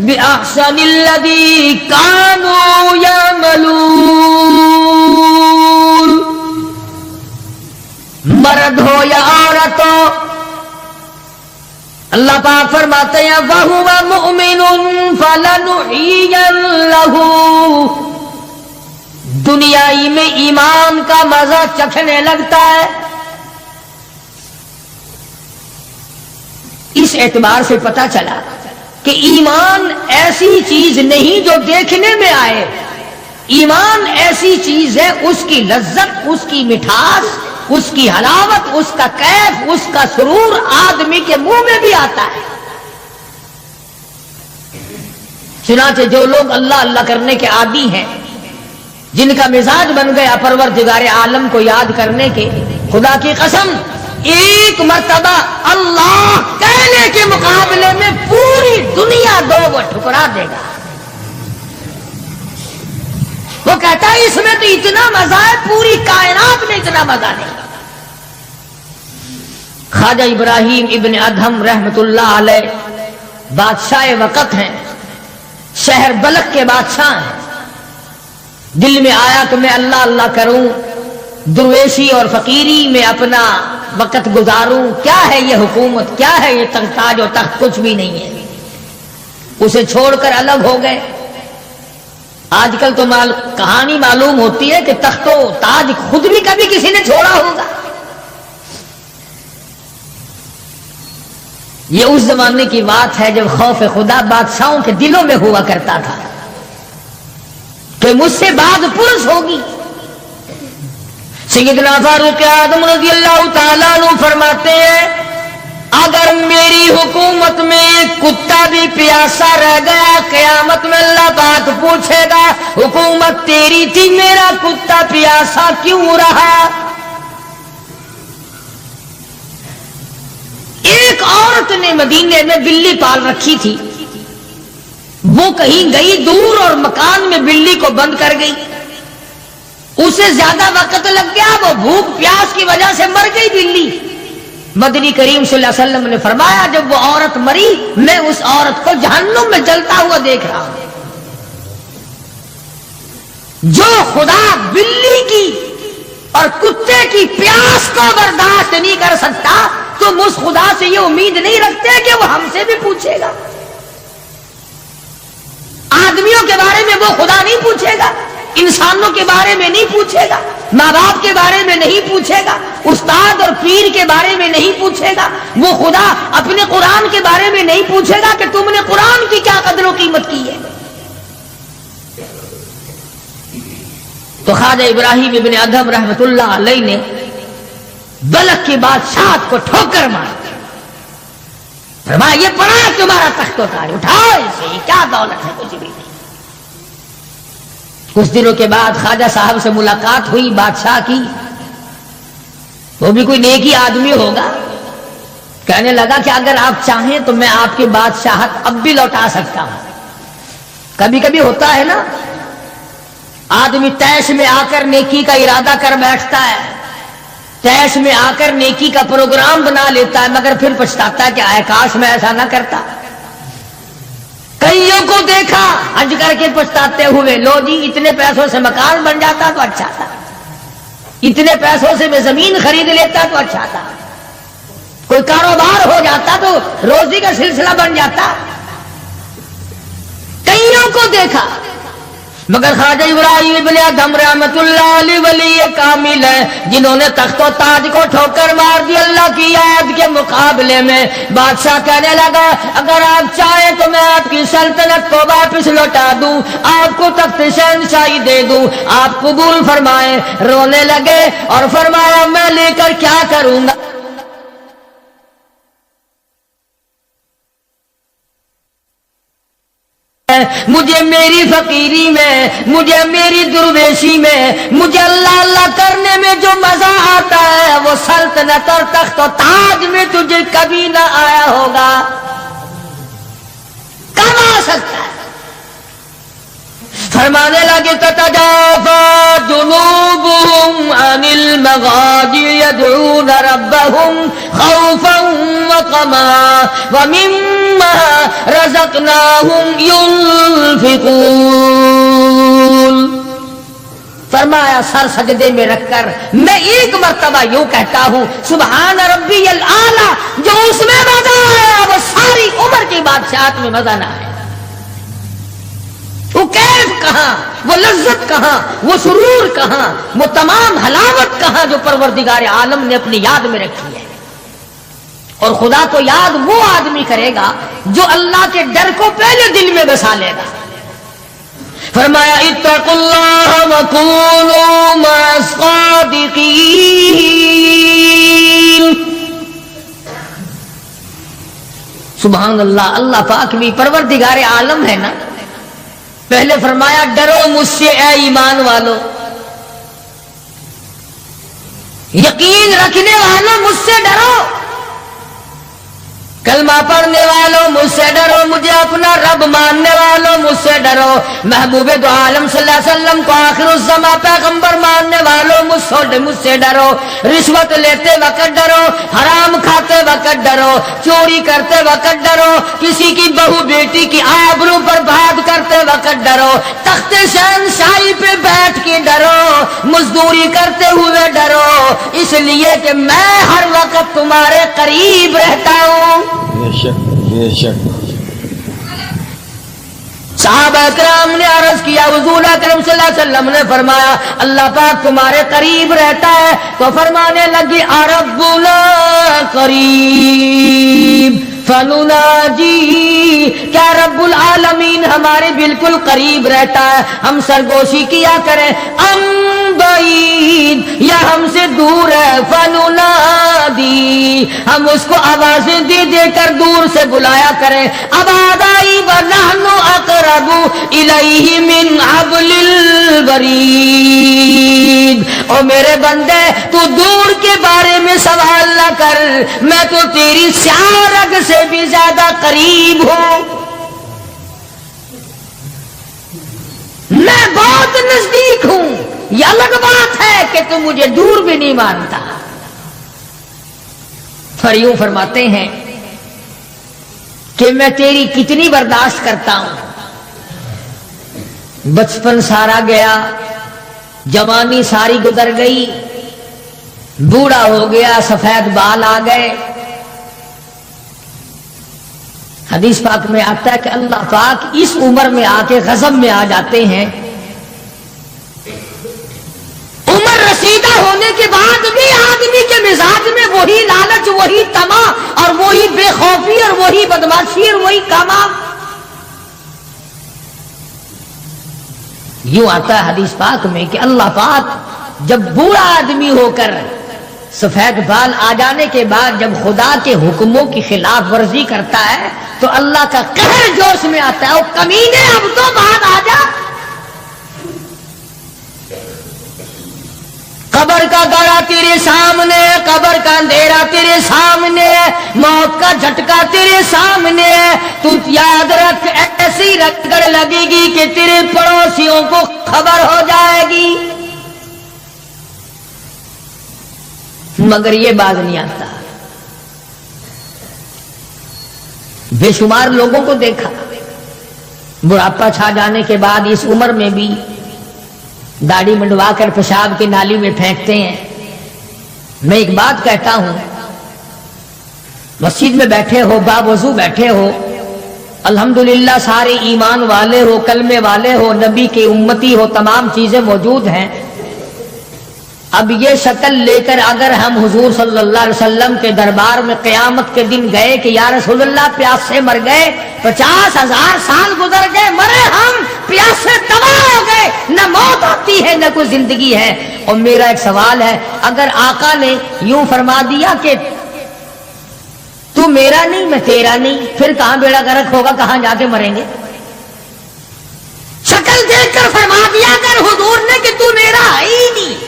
باحسن الذي كانوا يعملون. مرد ہو یا عورت ہو، اللہ پاک فرماتے ہیں وَهُوَ مُؤْمِنٌ فَلَنُحْيِيَنَّهُ، دنیائی میں ایمان کا مزہ چکھنے لگتا ہے. اس اعتبار سے پتہ چلا کہ ایمان ایسی چیز نہیں جو دیکھنے میں آئے. ایمان ایسی چیز ہے اس کی لذت، اس کی مٹھاس، اس کی حلاوت، اس کا کیف، اس کا سرور آدمی کے منہ میں بھی آتا ہے. چنانچہ جو لوگ اللہ اللہ کرنے کے عادی ہیں، جن کا مزاج بن گیا پروردگار عالم کو یاد کرنے کے، خدا کی قسم ایک مرتبہ اللہ کہنے کے مقابلے میں پوری دنیا دو وہ ٹھکرا دے گا. وہ کہتا ہے اس میں تو اتنا مزہ ہے، پوری کائنات میں اتنا مزہ نہیں. خواجہ ابراہیم ابن ادہم رحمت اللہ علیہ بادشاہ وقت ہیں، شہر بلخ کے بادشاہ ہیں. دل میں آیا کہ میں اللہ اللہ کروں، درویشی اور فقیری میں اپنا وقت گزاروں. کیا ہے یہ حکومت، کیا ہے یہ تاج و تخت، کچھ بھی نہیں ہے. اسے چھوڑ کر الگ ہو گئے. آج کل تو کہانی معلوم ہوتی ہے کہ تخت و تاج خود بھی کبھی کسی نے چھوڑا ہوگا. یہ اس زمانے کی بات ہے جب خوف خدا بادشاہوں کے دلوں میں ہوا کرتا تھا کہ مجھ سے بعد پرس ہوگی. سیدنا فاروق اعظم رضی اللہ تعالیٰ عنہ فرماتے ہیں اگر میری حکومت میں ایک کتا بھی پیاسا رہ گیا قیامت میں اللہ پاک پوچھے گا حکومت تیری تھی، میرا کتا پیاسا کیوں رہا. ایک عورت نے مدینے میں بلی پال رکھی تھی، وہ کہیں گئی دور اور مکان میں بلی کو بند کر گئی. اسے زیادہ وقت لگ گیا، وہ بھوک پیاس کی وجہ سے مر گئی بلی. مدنی کریم صلی اللہ علیہ وسلم نے فرمایا جب وہ عورت مری میں اس عورت کو جہنم میں جلتا ہوا دیکھ رہا ہوں. جو خدا بلی کی اور کتے کی پیاس کو برداشت نہیں کر سکتا تم اس خدا سے یہ امید نہیں رکھتے کہ وہ ہم سے بھی پوچھے گا. آدمیوں کے بارے میں وہ خدا نہیں پوچھے گا، انسانوں کے بارے میں نہیں پوچھے گا، ماں باپ کے بارے میں نہیں پوچھے گا، استاد اور پیر کے بارے میں نہیں پوچھے گا. وہ خدا اپنے قرآن کے بارے میں نہیں پوچھے گا کہ تم نے قرآن کی کیا قدر و قیمت کی ہے. تو خواجہ ابراہیم ابن ادہم رحمت اللہ علیہ نے بلخ کی بادشاہت کو ٹھوکر مار فرمایا یہ پڑا تمہارا تخت و تاج، اٹھاؤ اسے، یہ کیا دولت ہے، کچھ بھی نہیں۔ کچھ دنوں کے بعد خواجہ صاحب سے ملاقات ہوئی بادشاہ کی، وہ بھی کوئی نیکی آدمی ہوگا، کہنے لگا کہ اگر آپ چاہیں تو میں آپ کی بادشاہت اب بھی لوٹا سکتا ہوں۔ کبھی کبھی ہوتا ہے نا، آدمی تیش میں آ کر نیکی کا ارادہ کر بیٹھتا ہے، تیش میں آ کر نیکی کا پروگرام بنا لیتا ہے، مگر پھر پچھتاتا ہے کہ اے کاش میں ایسا نہ کرتا۔ کئیوں کو دیکھا حج کر کے پچھتاتے ہوئے، لو جی اتنے پیسوں سے مکان بن جاتا تو اچھا تھا، اتنے پیسوں سے میں زمین خرید لیتا تو اچھا تھا، کوئی کاروبار ہو جاتا تو روزی کا سلسلہ بن جاتا۔ کئیوں کو دیکھا، مگر خواجہ ابراہیم ابن ادھم رحمت اللہ علیہ ولی کامل ہے، جنہوں نے تخت و تاج کو ٹھوکر مار دی اللہ کی یاد کے مقابلے میں۔ بادشاہ کہنے لگا اگر آپ چاہیں تو میں آپ کی سلطنت کو واپس لوٹا دوں، آپ کو تخت شہنشاہی دے دوں، آپ قبول فرمائیں۔ رونے لگے اور فرمایا میں لے کر کیا کروں گا، مجھے میری فقیری میں، مجھے میری درویشی میں، مجھے اللہ اللہ کرنے میں جو مزہ آتا ہے وہ سلطنت اور تخت و تاج میں تجھے کبھی نہ آیا ہوگا، کب آ سکتا ہے؟ فرمانے لگے تتجافى جنوبهم عن المضاجع يدعون ربهم خوفا وطمعا ومما رزقناهم ينفقون۔ فرمایا سر سجدے میں رکھ کر میں ایک مرتبہ یوں کہتا ہوں سبحان ربی الاعلی، جو اس میں مزہ آیا وہ ساری عمر کی بادشاہت میں مزہ نہ آیا۔ وہ کیف کہاں، وہ لذت کہاں، وہ سرور کہاں، وہ تمام حلاوت کہاں جو پروردگار عالم نے اپنی یاد میں رکھی ہے۔ اور خدا کو یاد وہ آدمی کرے گا جو اللہ کے ڈر کو پہلے دل میں بسا لے گا۔ فرمایا اتقوا اللہ وکونوا مع الصادقین۔ سبحان اللہ، اللہ پاک بھی پروردگار عالم ہے نا۔ پہلے فرمایا ڈرو مجھ سے اے ایمان والو، یقین رکھنے والوں مجھ سے ڈرو، کلمہ پڑھنے والوں مجھ سے ڈرو، مجھے اپنا رب ماننے والوں مجھ سے ڈرو، محبوب دو عالم صلی اللہ علیہ وسلم کو آخر الزمان پیغمبر ماننے والوں مجھ سے ڈرو، رشوت لیتے وقت ڈرو، حرام کھاتے وقت ڈرو، چوری کرتے وقت ڈرو، کسی کی بہو بیٹی کی آبرو پر بات کرتے وقت ڈرو، تخت شہنشاہی پہ بیٹھ کے ڈرو، مزدوری کرتے ہوئے ڈرو، اس لیے کہ میں ہر وقت تمہارے قریب رہتا ہوں۔ بے شک بے شک۔ صحابہ کرام نے عرض کیا حضور اکرم صلی اللہ علیہ وسلم نے فرمایا اللہ پاک تمہارے قریب رہتا ہے، تو فرمانے لگی ربنا قریب فنناجی، کیا رب العالمین ہمارے بالکل قریب رہتا ہے، ہم سرگوشی کیا کریں، ام بعید یا ہم سے دور ہے، فننادی ہم اس کو آوازیں دے دے کر دور سے بلایا کریں، ابادائی ونحن اقرب الیہ من حبل الورید۔ او میرے بندے تو دور کے بارے میں سوال نہ کر، میں تو تیری سیاہ رگ سے بھی زیادہ قریب ہوں، میں بہت نزدیک ہوں۔ یہ الگ بات ہے کہ تم مجھے دور بھی نہیں مانتا۔ پر یوں فرماتے ہیں کہ میں تیری کتنی برداشت کرتا ہوں، بچپن سارا گیا، جوانی ساری گزر گئی، بوڑھا ہو گیا، سفید بال آ گئے۔ حدیث پاک میں آتا ہے کہ اللہ پاک اس عمر میں آ کے غضب میں آ جاتے ہیں، عمر رسیدہ ہونے کے بعد بھی آدمی کے مزاج میں وہی لالچ، وہی طمع اور وہی بے خوفی اور وہی بدماشی اور وہی کاما۔ یوں آتا ہے حدیث پاک میں کہ اللہ پاک جب بوڑھا آدمی ہو کر سفید بال آ جانے کے بعد جب خدا کے حکموں کی خلاف ورزی کرتا ہے تو اللہ کا قہر جوش میں آتا ہے، او کمینے اب تو بعد آ جا۔ قبر کا گڑا تیرے سامنے، قبر کا اندھیرا تیرے سامنے، موت کا جھٹکا تیرے سامنے، تو یاد رکھ ایسی رگڑ لگے گی کہ تیرے پڑوسیوں کو خبر ہو جائے گی، مگر یہ باز نہیں آتا۔ بے شمار لوگوں کو دیکھا بڑھاپا چھا جانے کے بعد اس عمر میں بھی داڑھی منڈوا کر پیشاب کی نالی میں پھینکتے ہیں۔ میں ایک بات کہتا ہوں، مسجد میں بیٹھے ہو، باوضو بیٹھے ہو، الحمدللہ سارے ایمان والے ہو، کلمے والے ہو، نبی کے امتی ہو، تمام چیزیں موجود ہیں۔ اب یہ شکل لے کر اگر ہم حضور صلی اللہ علیہ وسلم کے دربار میں قیامت کے دن گئے کہ یا رسول اللہ پیاس سے مر گئے، 50,000 سال گزر گئے، مرے ہم پیاس سے تباہ ہو گئے، نہ موت آتی ہے نہ کوئی زندگی ہے۔ اور میرا ایک سوال ہے، اگر آقا نے یوں فرما دیا کہ تو میرا نہیں میں تیرا نہیں، پھر کہاں بیڑا غرق ہوگا، کہاں جا کے مریں گے؟ شکل دیکھ کر فرما دیا اگر حضور نے کہ تو میرا ہے ہی نہیں،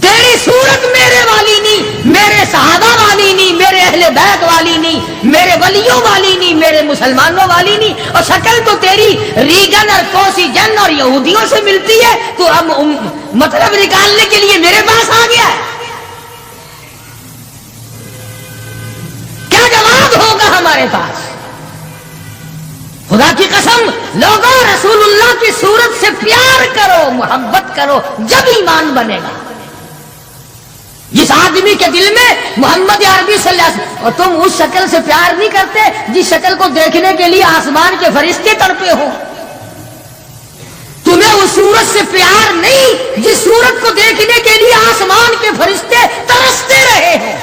تیری صورت میرے والی نہیں، میرے صحابہ والی نہیں، میرے اہل بیت والی نہیں، میرے ولیوں والی نہیں، میرے مسلمانوں والی نہیں، اور شکل تو تیری ریگن اور کوسی جن اور یہودیوں سے ملتی ہے، تو اب مطلب نکالنے کے لیے میرے پاس آ گیا ہے۔ کیا جواب ہوگا ہمارے پاس؟ خدا کی قسم لوگوں، رسول اللہ کی صورت سے پیار کرو، محبت کرو، جب ایمان بنے گا۔ جس آدمی کے دل میں محمد عربی صلی اللہ علیہ وسلم، اور تم اس شکل سے پیار نہیں کرتے جس شکل کو دیکھنے کے لیے آسمان کے فرشتے تڑپے ہو، تمہیں اس صورت سے پیار نہیں جس صورت کو دیکھنے کے لیے آسمان کے فرشتے ترستے رہے ہیں،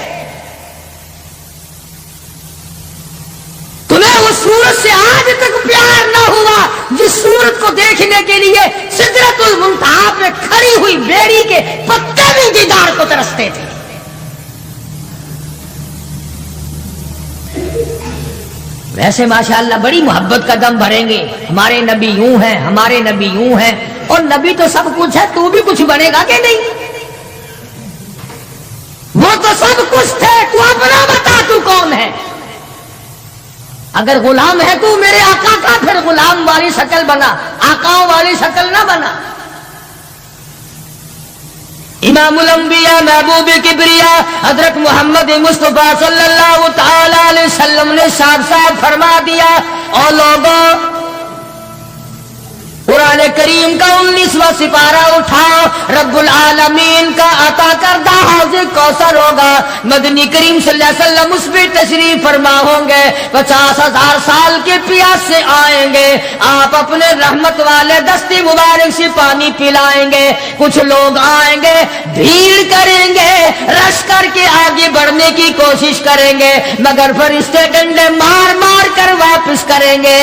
تمہیں اس صورت سے آج تک پیار نہ ہوا جس صورت کو دیکھنے کے لیے سدرۃ المنتہا پہ کھڑی ہوئی بیری کے پتے بھی دیدار کو ترستے تھے۔ ویسے ماشاءاللہ بڑی محبت کا دم بھریں گے، ہمارے نبی یوں ہیں، ہمارے نبی یوں ہیں، اور نبی تو سب کچھ ہے، تو بھی کچھ بنے گا کہ نہیں؟ وہ تو سب کچھ تھے، تو اپنا بتا تو کون ہے؟ اگر غلام ہے تو میرے آقا کا، پھر غلام والی شکل بنا، آقاؤں والی شکل نہ بنا۔ امام الانبیاء محبوب کبریا حضرت محمد مصطفیٰ صلی اللہ تعالی علیہ وسلم نے صاف صاف فرما دیا، اور لوگوں قرآن کریم کا 19واں سپارہ اٹھاؤ، رب العالمین کا عطا کردہ حوض کوثر ہوگا، مدنی کریم صلی اللہ علیہ وسلم اس پہ تشریف فرما ہوں گے، 50,000 سال کے پیاس سے آئیں گے، آپ اپنے رحمت والے دستی مبارک سے پانی پلائیں گے، کچھ لوگ آئیں گے، بھیڑ کریں گے، رش کر کے آگے بڑھنے کی کوشش کریں گے، مگر فرشتے ڈنڈے مار مار کر واپس کریں گے۔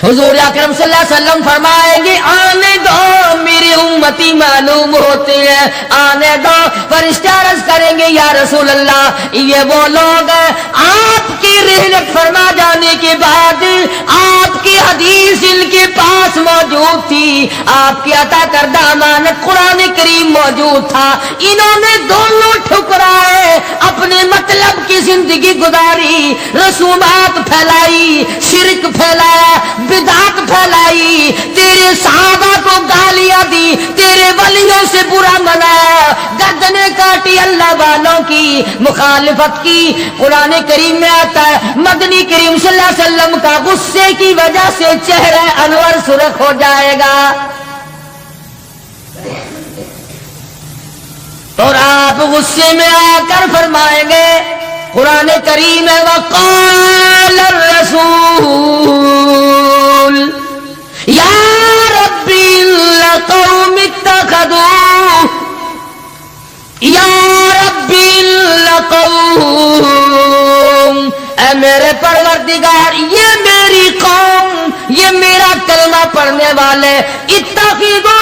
حضور اکرم صلی اللہ علیہ وسلم فرمائیں گے آنے دو میری امتی معلوم ہوتے ہیں، آنے دو۔ فرشتے عرض کریں گے یا رسول اللہ یہ وہ لوگ ہیں آپ کی رحلت فرما جانے کے بعد آپ کی حدیث ان کے پاس موجود تھی، آپ کی عطا کردہ امانت قرآن کریم موجود تھا، انہوں نے دونوں ٹھکرائے، اپنے مطلب کی زندگی گزاری، رسومات پھیلائی، شرک پھیلایا، بدعت پھیلائی، تیرے صحابہ کو گالیاں دی، تیرے ولیوں سے برا منایا، گردنیں کاٹی اللہ والوں کی، مخالفت کی۔ قرآن کریم میں آتا ہے مدنی کریم صلی اللہ علیہ وسلم کا غصے کی وجہ سے چہرہ انور سرخ ہو جائے گا، اور آپ غصے میں آ کر فرمائیں گے، قرآن کریم ہے وقال الرسول یا ربی لقوم اتخذوا یا ربی لقوم، اے میرے پروردگار یہ میری قوم، یہ میرا کلمہ پڑھنے والے، اتخذوا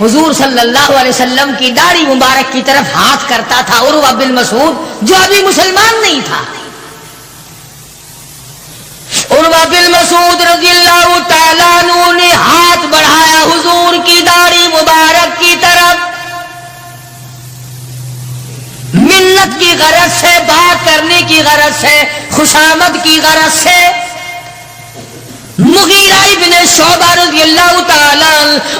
حضور صلی اللہ علیہ وسلم کی داڑھی مبارک کی طرف ہاتھ کرتا تھا عروہ بن مسعود جو ابھی مسلمان نہیں تھا. عروہ بن مسعود رضی اللہ تعالیٰ عنہ نے ہاتھ بڑھایا حضور کی داڑھی مبارک کی طرف، منت کی غرض سے، بات کرنے کی غرض سے، خوشامد کی غرض سے. مغیرہ ابن شعبہ رضی اللہ تعالیٰ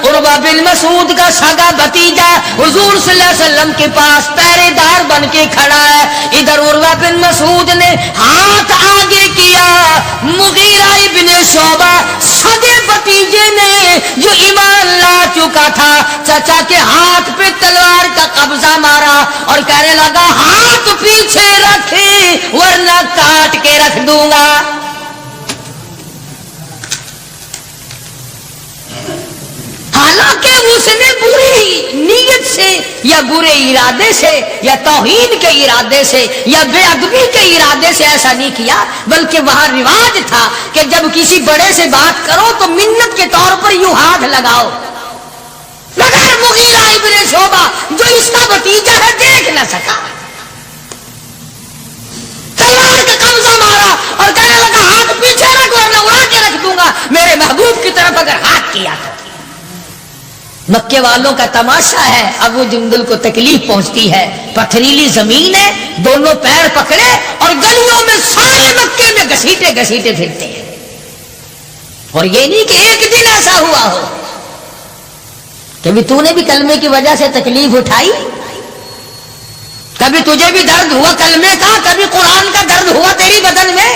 عروہ بن مسعود کا سگا بھتیجا حضور صلی اللہ علیہ وسلم کے پاس پہرے دار بن کے کھڑا ہے. ادھر عروہ بن مسعود نے ہاتھ آگے کیا، مغیرہ ابن شعبہ سگے بھتیجے نے جو ایمان لا چکا تھا چچا کے ہاتھ پہ تلوار کا قبضہ مارا اور کہنے لگا ہاتھ پیچھے رکھے ورنہ کاٹ کے رکھ دوں گا. حالانکہ اس نے بری نیت سے یا برے ارادے سے یا توہین کے ارادے سے یا بے ادبی کے ارادے سے ایسا نہیں کیا، بلکہ وہاں رواج تھا کہ جب کسی بڑے سے بات کرو تو منت کے طور پر یوں ہاتھ لگاؤ. مگر مغیرہ ابن شعبہ جو اس کا بھتیجا ہے دیکھ نہ سکا، تلوار کا قبضہ مارا اور کہنے لگا ہاتھ پیچھے رکھ ورنہ اڑا کے رکھ دوں گا میرے محبوب کی طرف اگر ہاتھ کیا تو. مکے والوں کا تماشا ہے، ابو جندل کو تکلیف پہنچتی ہے، پتھریلی زمین ہے، دونوں پیر پکڑے اور گلیوں میں سارے مکے میں گھسیٹے گھسیٹے پھرتے ہیں. اور یہ نہیں کہ ایک دن ایسا ہوا ہو کبھی تو نے بھی کلمے کی وجہ سے تکلیف اٹھائی، کبھی تجھے بھی درد ہوا کلمے کا، کبھی قرآن کا درد ہوا تیری بدن میں،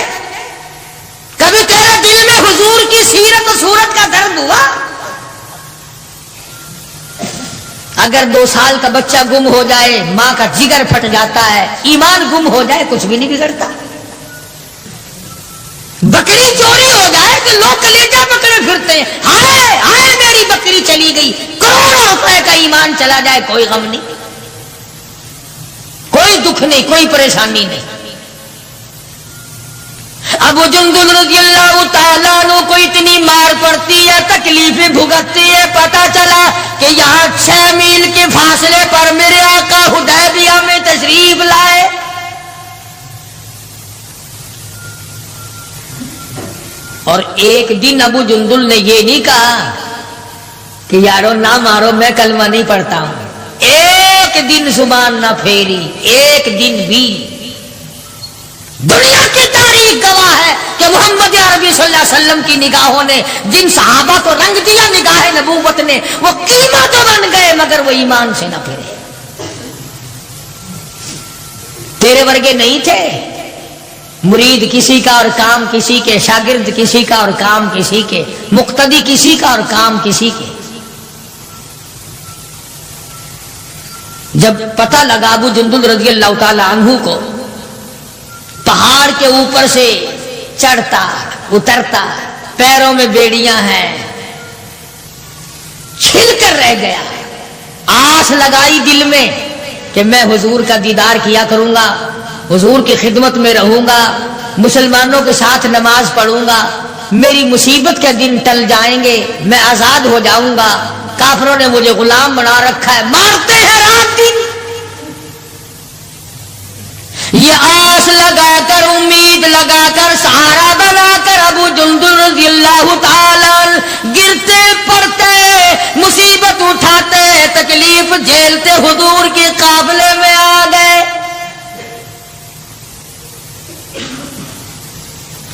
کبھی تیرے دل میں حضور کی سیرت و صورت کا درد ہوا. اگر 2 سال کا بچہ گم ہو جائے ماں کا جگر پھٹ جاتا ہے، ایمان گم ہو جائے کچھ بھی نہیں بگڑتا. بکری چوری ہو جائے تو لوگ کلیجہ پکڑے پھرتے ہیں، ہائے ہائے میری بکری چلی گئی. کروڑوں روپے کا ایمان چلا جائے کوئی غم نہیں، کوئی دکھ نہیں، کوئی پریشانی نہیں. ابو جندل رضی اللہ تعالیٰ عنہ کو اتنی مار پڑتی ہے، تکلیفیں بھگتتی ہے، پتا چلا کہ یہاں 6 میل کے فاصلے پر میرے آقا حدیبیہ میں تشریف لائے. اور ایک دن ابو جندل نے یہ نہیں کہا کہ یارو نہ مارو میں کلمہ نہیں پڑھتا ہوں، ایک دن زبان نہ پھیری، ایک دن بھی. دنیا کی تاریخ گواہ ہے کہ محمد عربی صلی اللہ علیہ وسلم کی نگاہوں نے جن صحابہ کو رنگ دیا نگاہ نبوت نے، وہ قیمہ تو بن گئے مگر وہ ایمان سے نہ پھرے. تیرے ورگے نہیں تھے، مرید کسی کا اور کام کسی کے، شاگرد کسی کا اور کام کسی کے، مقتدی کسی کا اور کام کسی کے. جب پتہ لگا ابو جندل رضی اللہ تعالی عنہ کو پہاڑ کے اوپر سے چڑھتا اترتا، پیروں میں بیڑیاں ہیں، چھل کر رہ گیا. آس لگائی دل میں کہ میں حضور کا دیدار کیا کروں گا، حضور کی خدمت میں رہوں گا، مسلمانوں کے ساتھ نماز پڑھوں گا، میری مصیبت کے دن ٹل جائیں گے، میں آزاد ہو جاؤں گا. کافروں نے مجھے غلام بنا رکھا ہے، مارتے ہیں رات دن. یہ آس لگا کر، امید لگا کر، سہارا بنا کر ابو جندل رضی اللہ تعالی گرتے پڑتے، مصیبت اٹھاتے، تکلیف جھیلتے حضور کے قافلے میں آ گئے.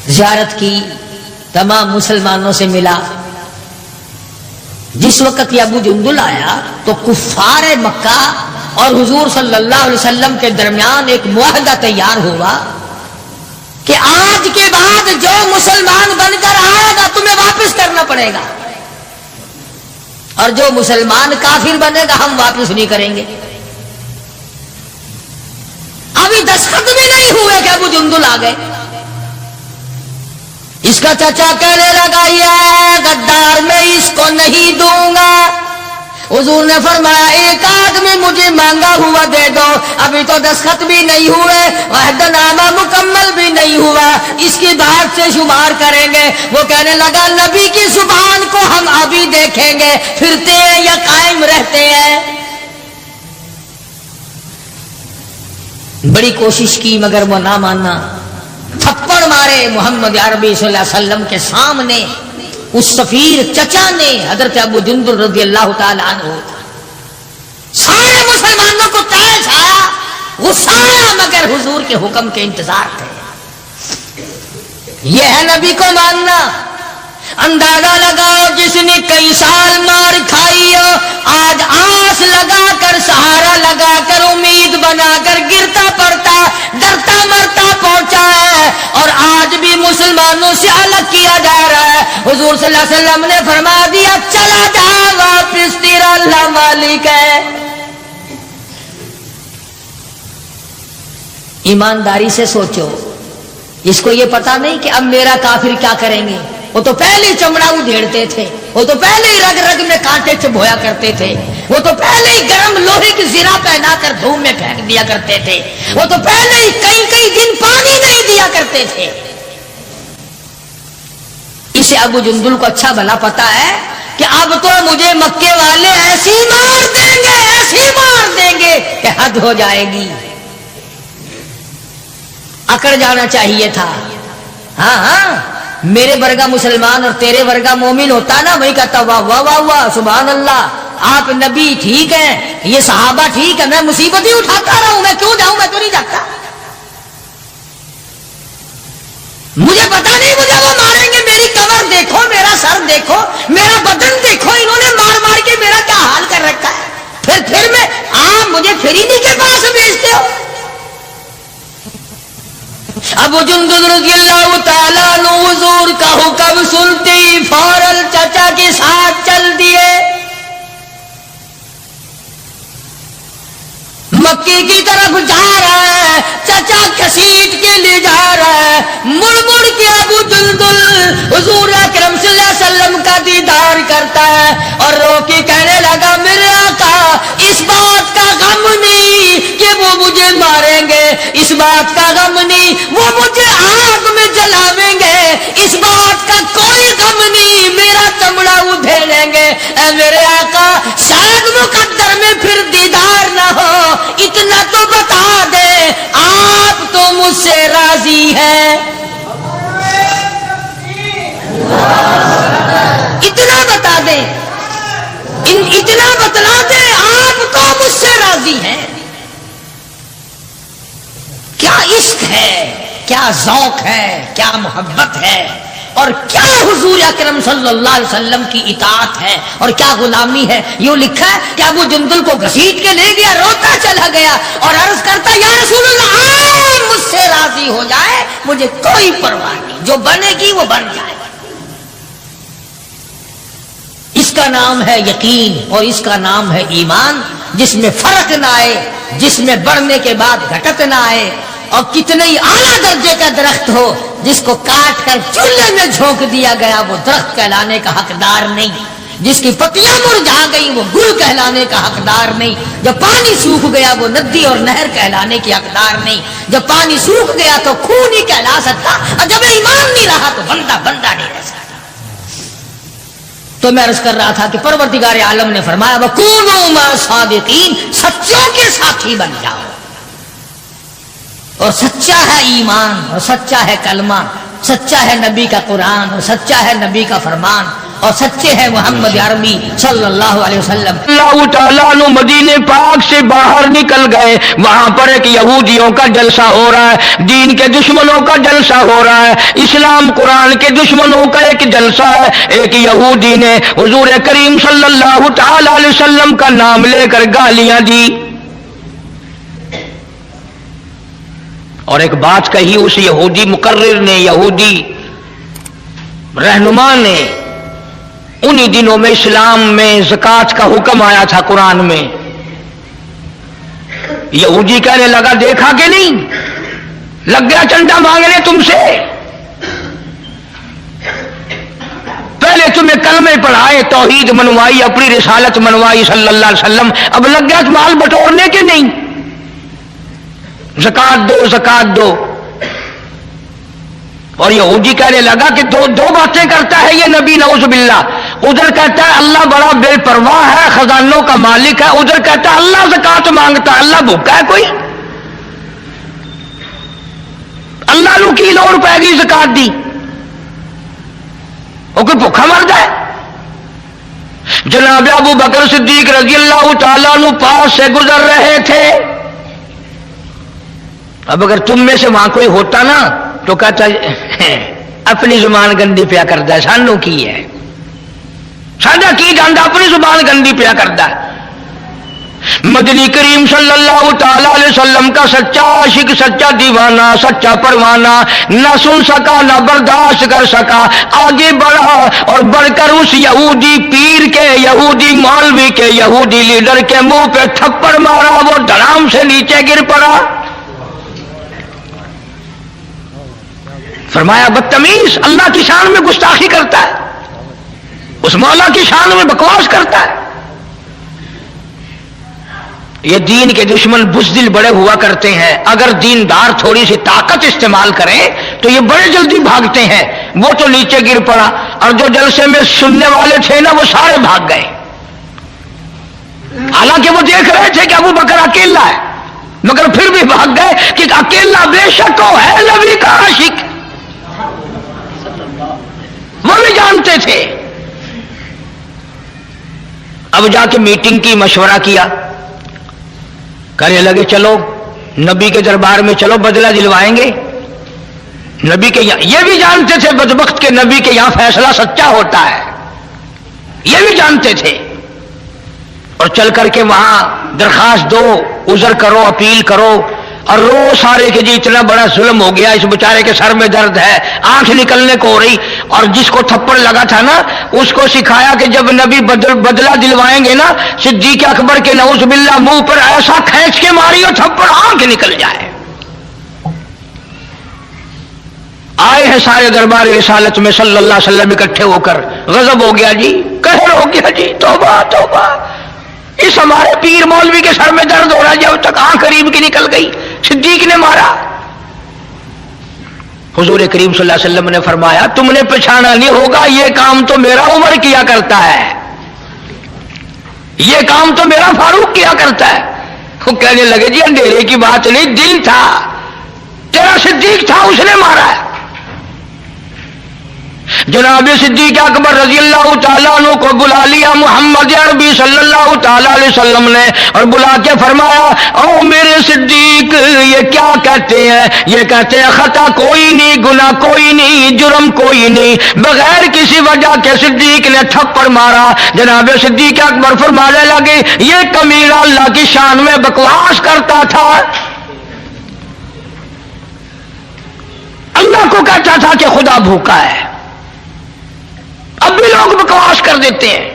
زیارت کی، تمام مسلمانوں سے ملا. جس وقت یہ ابو جندل آیا تو کفار مکہ اور حضور صلی اللہ علیہ وسلم کے درمیان ایک معاہدہ تیار ہوا کہ آج کے بعد جو مسلمان بن کر آئے گا تمہیں واپس کرنا پڑے گا، اور جو مسلمان کافر بنے گا ہم واپس نہیں کریں گے. ابھی دستخط بھی نہیں ہوئے کہ ابو جندل آ گئے. اس کا چچا کہنے لگا یا غدار میں اس کو نہیں دوں گا، حضور نے فرمایا ایک آدمی مجھے مانگا ہوا دے دو، ابھی تو دستخط بھی نہیں ہوئے، عہد نامہ مکمل بھی نہیں ہوا، اس کی بات سے شمار کریں گے۔ وہ کہنے لگا نبی کی زبان کو ہم ابھی دیکھیں گے پھرتے ہیں یا قائم رہتے ہیں۔ بڑی کوشش کی مگر وہ نہ مانا، تھپڑ مارے محمد عربی صلی اللہ علیہ وسلم کے سامنے۔ اس سفیر چچا نے حضرت ابو جندل رضی اللہ تعالی عنہ، سارے مسلمانوں کو تیش آیا، غصہ آیا، مگر حضور کے حکم کے انتظار تھے۔ یہ ہے نبی کو ماننا۔ اندازہ لگاؤ جس نے کئی سال مار کھائی ہو، آج آس لگا کر، سہارا لگا کر، امید بنا کر گرتا پڑتا ڈرتا مرتا پہنچا ہے، اور آج بھی مسلمانوں سے الگ کیا جا رہا ہے۔ حضور صلی اللہ علیہ وسلم نے فرما دیا چلا جا واپس، تیرا اللہ مالک ہے۔ ایمانداری سے سوچو، اس کو یہ پتا نہیں کہ اب میرا کافر کیا کریں گے۔ وہ تو پہلے ہی چمڑا ادھیڑتے تھے، وہ تو پہلے ہی رگ رگ میں کانٹے چبھویا کرتے تھے، وہ تو پہلے ہی گرم لوہے کی زرہ پہنا کر دھوم میں پھینک دیا کرتے تھے، وہ تو پہلے ہی کئی کئی دن پانی نہیں دیا کرتے تھے۔ اسے ابو جندل کو اچھا بھلا پتا ہے کہ اب تو مجھے مکے والے ایسی مار دیں گے، ایسی مار دیں گے کہ حد ہو جائے گی۔ اکڑ جانا چاہیے تھا۔ ہاں ہاں، میرے ورگا مسلمان اور تیرے ورگا مومن ہوتا نا، وہی کہتا واہ واہ واہ واہ سبحان اللہ، آپ نبی ٹھیک ہیں، یہ صحابہ ٹھیک ہے، میں مصیبت ہی اٹھاتا رہا ہوں، میں کیوں جاؤں، میں تو نہیں جاتا۔ مجھے پتا نہیں مجھے وہ ماریں گے، میری کمر دیکھو، میرا سر دیکھو، میرا بدن دیکھو، انہوں نے مار مار کے میرا کیا حال کر رکھا ہے، پھر میں آپ مجھے فریدی کے پاس بھیجتے ہو۔ ابو جندل رضی اللہ تعالیٰ عنہ حضور کا حکم سنتے ہی فوراً چچا کے ساتھ چل دیے، مکے کی طرف جا رہا ہے، چچا گھسیٹ کے لے جا رہا ہے، مڑ مڑ کے ابو جندل حضور اکرم صلی اللہ علیہ وسلم کا دیدار کرتا ہے اور رو کے کہنے لگا میرے آقا اس بات کا غم نہیں کہ وہ مجھے ماریں گے، اس بات کا غم نہیں وہ مجھے آگ میں جلاویں گے، اس بات کا کوئی غم نہیں میرا چمڑا ادھیڑیں گے۔ اے میرے آقا شاید مقدر میں پھر دیدار نہ ہو، اتنا تو بتا دے آپ تو مجھ سے راضی ہیں، اتنا بتا دیں، اتنا بتلا دیں آپ تو مجھ سے راضی ہیں۔ کیا عشق ہے، کیا ذوق ہے، کیا محبت ہے، اور کیا حضور اکرم صلی اللہ علیہ وسلم کی اطاعت ہے اور کیا غلامی ہے۔ یوں لکھا ہے کہ ابو جندل کو گھسیٹ کے لے گیا، روتا چلا گیا اور عرض کرتا یا رسول اللہ آپ مجھ سے راضی ہو جائے، مجھے کوئی پرواہ نہیں، جو بنے گی وہ بن جائے۔ اس کا نام ہے یقین اور اس کا نام ہے ایمان، جس میں فرق نہ آئے، جس میں بڑھنے کے بعد گھٹت نہ آئے، اور کتنے ہی اعلیٰ درجے کا درخت ہو جس کو کاٹ کر چولہے میں جھونک دیا گیا وہ درخت کہلانے کا حقدار نہیں، جس کی پتیاں مرجھا گئی وہ گل کہلانے کا حقدار نہیں، جب پانی سوکھ گیا وہ ندی اور نہر کہلانے کی حقدار نہیں، جب پانی سوکھ گیا تو خون ہی کہلا سکتا، اور جب ایمان نہیں رہا تو بندہ بندہ نہیں رہ سکتا۔ تو میں عرض کر رہا تھا کہ پروردگار عالم نے فرمایا وَكُونُوا مَعَ الصَّادِقِينَ، سچوں کے ساتھی بن جاؤ، اور سچا ہے ایمان اور سچا ہے کلمہ، سچا ہے نبی کا قرآن اور سچا ہے نبی کا فرمان، اور سچے ہیں محمد عربی صلی اللہ علیہ وسلم۔ اللہ تعالیٰ عنہ مدینے پاک سے باہر نکل گئے، وہاں پر ایک یہودیوں کا جلسہ ہو رہا ہے، دین کے دشمنوں کا جلسہ ہو رہا ہے، اسلام قرآن کے دشمنوں کا ایک جلسہ ہے۔ ایک یہودی نے حضور کریم صلی اللہ تعالیٰ علیہ وسلم کا نام لے کر گالیاں دی اور ایک بات کہی اس یہودی مقرر نے، یہودی رہنما نے۔ انہی دنوں میں اسلام میں زکوٰۃ کا حکم آیا تھا قرآن میں۔ یہودی کہنے لگا دیکھا کہ نہیں، لگ گیا چندہ مانگنے تم سے، پہلے تمہیں کلمہ کلمے پڑھائے، توحید منوائی، اپنی رسالت منوائی صلی اللہ علیہ وسلم، اب لگ گیا مال بٹورنے کے نہیں، زکات دو زکات دو. اور یہودی کہنے لگا کہ دو باتیں کرتا ہے یہ نبی نعوذ باللہ، ادھر کہتا ہے اللہ بڑا بے پرواہ ہے، خزانوں کا مالک ہے، ادھر کہتا ہے اللہ زکات مانگتا ہے، اللہ بھوکا ہے کوئی؟ اللہ نو کی لوڑ پے گی زکات دی؟ وہ کوئی بھوکا مرد ہے؟ جناب ابو بکر صدیق رضی اللہ تعالیٰ عنہ پاس سے گزر رہے تھے. اب اگر تم میں سے وہاں کوئی ہوتا نا تو کہتا اپنی زبان گندی پیا کرتا ہے، سانو کی ہے، ساڈا کی جاندا، اپنی زبان گندی پیا کرتا ہے. مدنی کریم صلی اللہ تعالی علیہ وسلم کا سچا عاشق، سچا دیوانہ، سچا پروانہ نہ سن سکا نہ برداشت کر سکا، آگے بڑھا اور بڑھ کر اس یہودی پیر کے، یہودی مولوی کے، یہودی لیڈر کے منہ پہ تھپڑ مارا، وہ دھڑام سے نیچے گر پڑا. فرمایا بدتمیز، اللہ کی شان میں گستاخی کرتا ہے، اس مولا کی شان میں بکواس کرتا ہے. یہ دین کے دشمن بزدل بڑے ہوا کرتے ہیں، اگر دیندار تھوڑی سی طاقت استعمال کریں تو یہ بڑے جلدی بھاگتے ہیں. وہ تو نیچے گر پڑا اور جو جلسے میں سننے والے تھے نا وہ سارے بھاگ گئے، حالانکہ وہ دیکھ رہے تھے کہ ابو بکر اکیلا ہے، مگر پھر بھی بھاگ گئے کہ اکیلا بے شک وہ ہے نبی کا عاشق، وہ بھی جانتے تھے. اب جا کے میٹنگ کی، مشورہ کیا، کہنے لگے چلو نبی کے دربار میں چلو، بدلہ دلوائیں گے. نبی کے یہاں، یہ بھی جانتے تھے بدبخت کے نبی کے یہاں فیصلہ سچا ہوتا ہے، یہ بھی جانتے تھے. اور چل کر کے وہاں درخواست دو، عذر کرو، اپیل کرو اور رو سارے کہ جی اتنا بڑا ظلم ہو گیا، اس بیچارے کے سر میں درد ہے، آنکھ نکلنے کو ہو رہی. اور جس کو تھپڑ لگا تھا نا اس کو سکھایا کہ جب نبی بدلہ دلوائیں گے نا صدیق اکبر کے نعوذ باللہ منہ پر ایسا کھینچ کے ماری اور تھپڑ آنکھ نکل جائے. آئے ہیں سارے دربار رسالت میں صلی اللہ علیہ وسلم اکٹھے ہو کر، غضب ہو گیا جی، قہر ہو گیا جی، توبہ توبہ، اس ہمارے پیر مولوی کے سر میں درد ہو رہا ہے، جب تک آنکھ قریب کی نکل گئی، صدیق نے مارا. حضور کریم صلی اللہ علیہ وسلم نے فرمایا تم نے پہچانا نہیں ہوگا، یہ کام تو میرا عمر کیا کرتا ہے، یہ کام تو میرا فاروق کیا کرتا ہے. وہ کہنے لگے جی اندھیرے کی بات نہیں، دل تھا، تیرا صدیق تھا، اس نے مارا ہے. جناب صدیق اکبر رضی اللہ تعالیٰ عنہ کو بلا لیا محمد عربی صلی اللہ تعالیٰ علیہ وسلم نے اور بلا کے فرمایا او میرے صدیق، یہ کیا کہتے ہیں؟ یہ کہتے ہیں خطا کوئی نہیں، گناہ کوئی نہیں، جرم کوئی نہیں، بغیر کسی وجہ کے صدیق نے تھپڑ مارا. جناب صدیق اکبر فرمانے لگے یہ کمینہ اللہ کی شان میں بکواس کرتا تھا، اللہ کو کہتا تھا کہ خدا بھوکا ہے. اب بھی لوگ بکواس کر دیتے ہیں.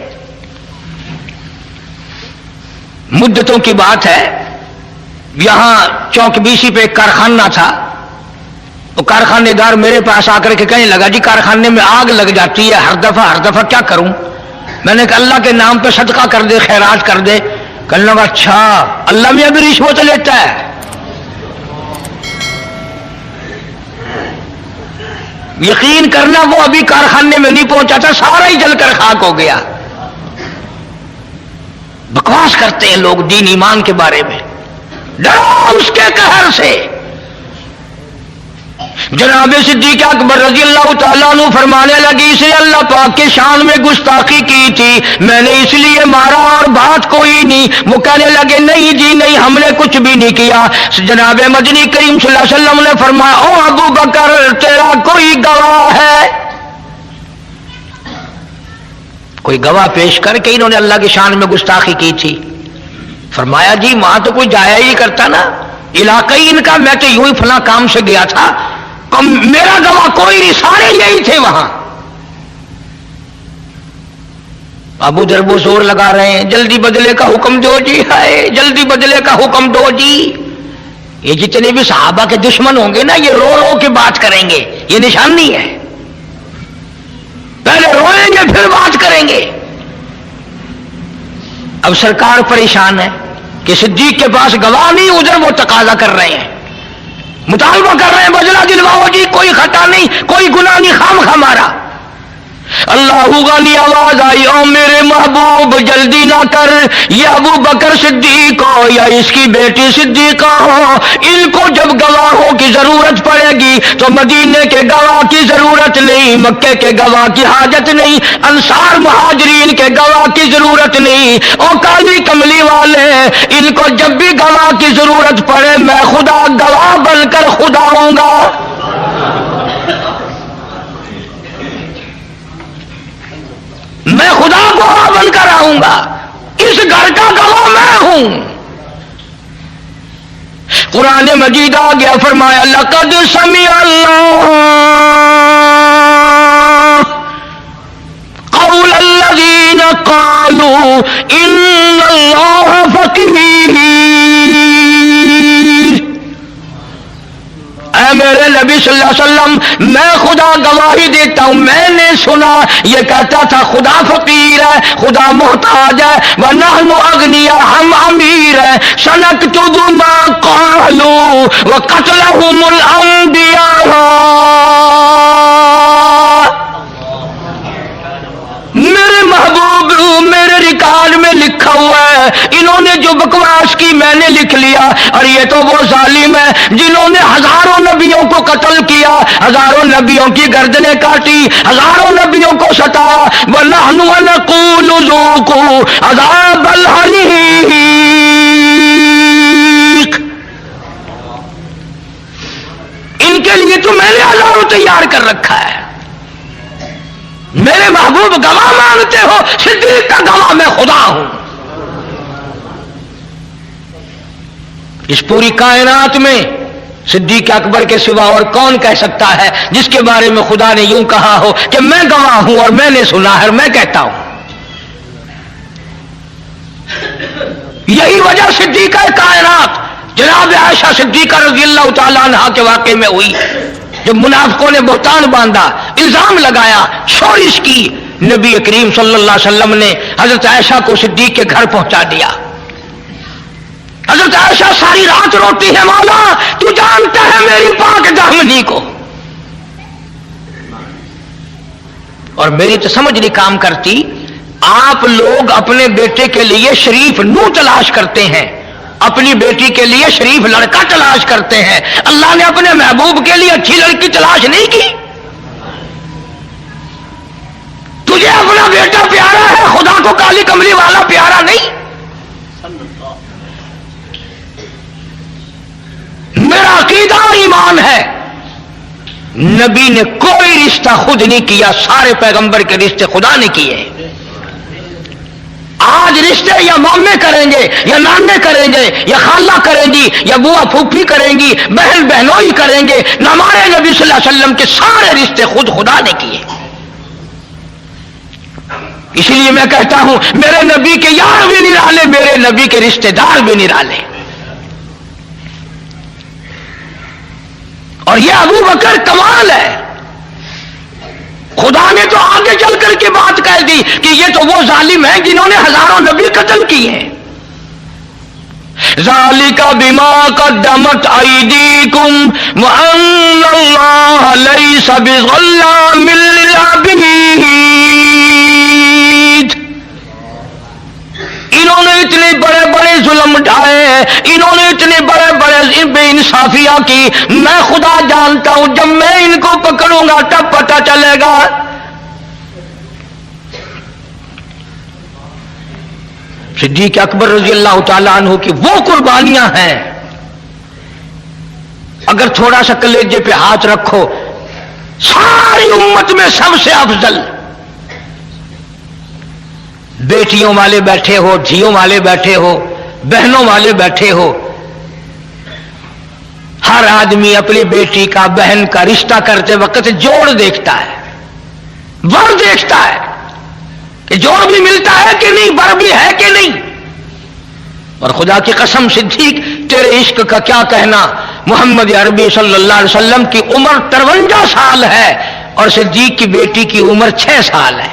مدتوں کی بات ہے، یہاں چوک بیسی پہ ایک کارخانہ تھا. وہ کارخانے دار میرے پاس آ کر کے کہنے لگا جی کارخانے میں آگ لگ جاتی ہے ہر دفعہ کیا کروں؟ میں نے کہا اللہ کے نام پہ صدقہ کر دے، خیرات کر دے. کہنے لگا اچھا اللہ میں ابھی رشوت لیتا ہے؟ یقین کرنا وہ ابھی کارخانے میں نہیں پہنچا تھا، سارا ہی جل کر خاک ہو گیا. بکواس کرتے ہیں لوگ دین ایمان کے بارے میں، ڈرو اس کے قہر سے. جناب صدیق اکبر رضی اللہ تعالیٰ عنہ فرمانے لگی اسے اللہ پاک کے شان میں گستاخی کی تھی، میں نے اس لیے مارا اور بات کوئی نہیں. وہ کہنے لگے نہیں جی نہیں، ہم نے کچھ بھی نہیں کیا. جناب مدنی کریم صلی اللہ علیہ وسلم نے فرمایا او ابو بکر تیرا کوئی گواہ ہے؟ کوئی گواہ پیش کر کے انہوں نے اللہ کی شان میں گستاخی کی تھی. فرمایا جی وہاں تو کوئی جایا ہی کرتا نا، علاقائی ان کا، میں تو یوں ہی فلاں کام سے گیا تھا، میرا گواہ کوئی نہیں، سارے یہی تھے وہاں. ابو دربو زور لگا رہے ہیں جلدی بدلے کا حکم دو جی، ہائے جلدی بدلے کا حکم دو جی. یہ جتنے بھی صحابہ کے دشمن ہوں گے نا یہ رو رو کے بات کریں گے، یہ نشانی ہے، پہلے روئیں گے پھر بات کریں کریں گے؟ اب سرکار پریشان ہے کہ صدیق کے پاس گواہ نہیں، ادھر وہ تقاضا کر رہے ہیں، مطالبہ کر رہے ہیں بدلہ دلواؤ جی، کوئی خطا نہیں، کوئی گناہ نہیں، خام ہمارا۔ اللہ غنی آواز آئی، او میرے محبوب جلدی نہ کر، یہ ابو بکر صدیق ہو یا اس کی بیٹی صدیقہ ہو، ان کو جب گواہوں کی ضرورت پڑے گی تو مدینے کے گواہ کی ضرورت نہیں، مکے کے گواہ کی حاجت نہیں، انصار مہاجرین کے گواہ کی ضرورت نہیں، او کالی کملی والے، ان کو جب بھی گواہ کی ضرورت پڑے میں خدا گواہ بن کر خدا ہوں گا۔ میں خدا گواہ بن کر آؤں گا، اس گھر کا گواہ میں ہوں۔ قرآن مجید آ گیا، فرمایا لقد سمع اللہ قول الذین قالوا ان اللہ فقیر۔ اے میرے نبی صلی اللہ علیہ وسلم، میں خدا گواہی دیتا ہوں، میں نے سنا یہ کہتا تھا خدا فقیر ہے، خدا محتاج ہے، وَنَحْنُ أَغْنِيَاءُ، ہم امیر ہیں، سَنَكْتُبُ مَا قَالُوا وَقَتْلَهُمُ الْأَنْبِيَاءَ۔ میرے محبوب میرے ریکارڈ میں لکھا ہوا ہے، انہوں نے جو بکواس کی میں نے لکھ لیا، اور یہ تو وہ ظالم ہے جنہوں نے ہزاروں نبیوں کو قتل کیا، ہزاروں نبیوں کی گردنیں کاٹی، ہزاروں نبیوں کو ستایا۔ وَنَحْنُ وَنَقُولُ ذُوقُوا عَذَابَ الْحَرِيقِ۔ ان کے لیے تو میں نے ہزاروں تیار کر رکھا ہے۔ میرے محبوب گواہ مانتے ہو، صدیق کا گواہ میں خدا ہوں۔ اس پوری کائنات میں صدیق اکبر کے سوا اور کون کہہ سکتا ہے جس کے بارے میں خدا نے یوں کہا ہو کہ میں گواہ ہوں اور میں نے سنا ہے اور میں کہتا ہوں۔ یہی وجہ صدیقہ کائنات جناب عائشہ صدیقہ رضی اللہ تعالیٰ عنہا کے واقعے میں ہوئی، جب منافقوں نے بہتان باندھا، الزام لگایا، شورش کی، نبی کریم صلی اللہ علیہ وسلم نے حضرت عائشہ کو صدیق کے گھر پہنچا دیا۔ حضرت عائشہ ساری رات روتی ہے، مولا تو جانتا ہے میری پاک دامنی کو، اور میری تو سمجھ نہیں کام کرتی، آپ لوگ اپنے بیٹے کے لیے شریف نو تلاش کرتے ہیں، اپنی بیٹی کے لیے شریف لڑکا تلاش کرتے ہیں، اللہ نے اپنے محبوب کے لیے اچھی لڑکی تلاش نہیں کی؟ تجھے اپنا بیٹا پیارا ہے، خدا کو کالی کملی والا پیارا نہیں؟ میرا عقیدہ اور ایمان ہے، نبی نے کوئی رشتہ خود نہیں کیا، سارے پیغمبر کے رشتے خدا نے کیے۔ آج رشتے یا مامے کریں گے یا نانے کریں گے یا خالہ کریں گی یا بوا پھوپھی کریں گی، بہن بہنوئی کریں گے، نہ ہمارے نبی صلی اللہ علیہ وسلم کے سارے رشتے خود خدا نے کیے۔ اس لیے میں کہتا ہوں میرے نبی کے یار بھی نرالے، میرے نبی کے رشتے دار بھی نرالے۔ اور یہ ابو بکر کمال ہے، خدا نے تو آگے چل کر کے بات کہہ دی کہ یہ تو وہ ظالم ہیں جنہوں نے ہزاروں نبی قتل کیے ہیں۔ ذالک بما قدمت ایدیکم وان اللہ لیس بظلام للعبید۔ انہوں نے اتنے بڑے بڑے ظلم ڈھائے، انہوں نے اتنے بڑے بڑے بے انصافیاں کی، میں خدا جانتا ہوں جب میں ان کو پکڑوں گا تب پتہ چلے گا۔ صدیق اکبر رضی اللہ تعالیٰ عنہ کی وہ قربانیاں ہیں، اگر تھوڑا سا کلیجے پہ ہاتھ رکھو، ساری امت میں سب سے افضل۔ بیٹیوں والے بیٹھے ہو، دھیوں والے بیٹھے ہو، بہنوں والے بیٹھے ہو، ہر آدمی اپنی بیٹی کا بہن کا رشتہ کرتے وقت جوڑ دیکھتا ہے، ور دیکھتا ہے کہ جوڑ بھی ملتا ہے کہ نہیں، بر بھی ہے کہ نہیں۔ اور خدا کی قسم صدیق تیرے عشق کا کیا کہنا، محمد عربی صلی اللہ علیہ وسلم کی عمر 53 سال ہے اور صدیق کی بیٹی کی عمر 6 سال ہے۔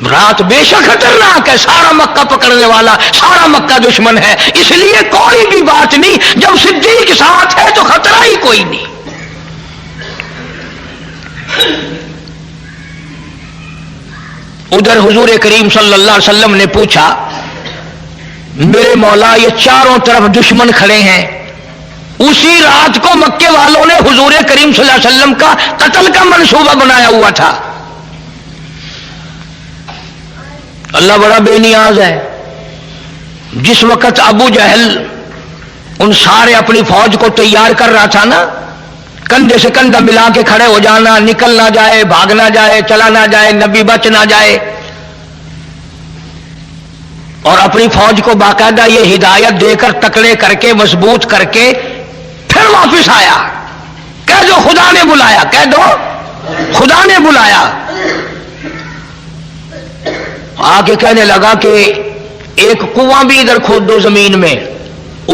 رات بے شک خطرناک ہے، سارا مکہ پکڑنے والا، سارا مکہ دشمن ہے، اس لیے کوئی بھی بات نہیں، جب صدیق ساتھ ہے تو خطرہ ہی کوئی نہیں۔ ادھر حضور کریم صلی اللہ علیہ وسلم نے پوچھا میرے مولا یہ چاروں طرف دشمن کھڑے ہیں، اسی رات کو مکے والوں نے حضور کریم صلی اللہ علیہ وسلم کا قتل کا منصوبہ بنایا ہوا تھا۔ اللہ بڑا بے نیاز ہے، جس وقت ابو جہل ان سارے اپنی فوج کو تیار کر رہا تھا نا، کندھے سے کندھا ملا کے کھڑے ہو جانا، نکل نہ جائے، بھاگ نہ جائے، چلا نہ جائے، نبی بچ نہ جائے، اور اپنی فوج کو باقاعدہ یہ ہدایت دے کر تکڑے کر کے مضبوط کر کے پھر واپس آیا، کہہ دو خدا نے بلایا، کہہ دو خدا نے بلایا۔ آ کے کہنے لگا کہ ایک کنواں بھی ادھر کھود دو زمین میں،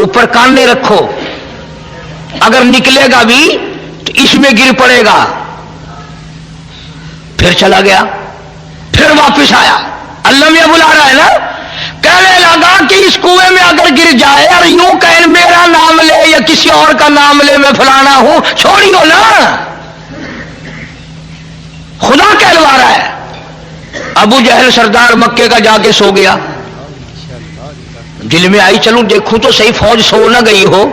اوپر کانے رکھو، اگر نکلے گا بھی تو اس میں گر پڑے گا۔ پھر چلا گیا، پھر واپس آیا، اللہ میں بلا رہا ہے نا، کہنے لگا کہ اس کنویں میں اگر گر جائے اور یوں کہیں میرا نام لے یا کسی اور کا نام لے میں فلانا ہوں، چھوڑیو نا، خدا کہلوا رہا ہے۔ ابو جہل سردار مکے کا جا کے سو گیا، دل میں آئی چلوں دیکھوں تو صحیح فوج سو نہ گئی ہو۔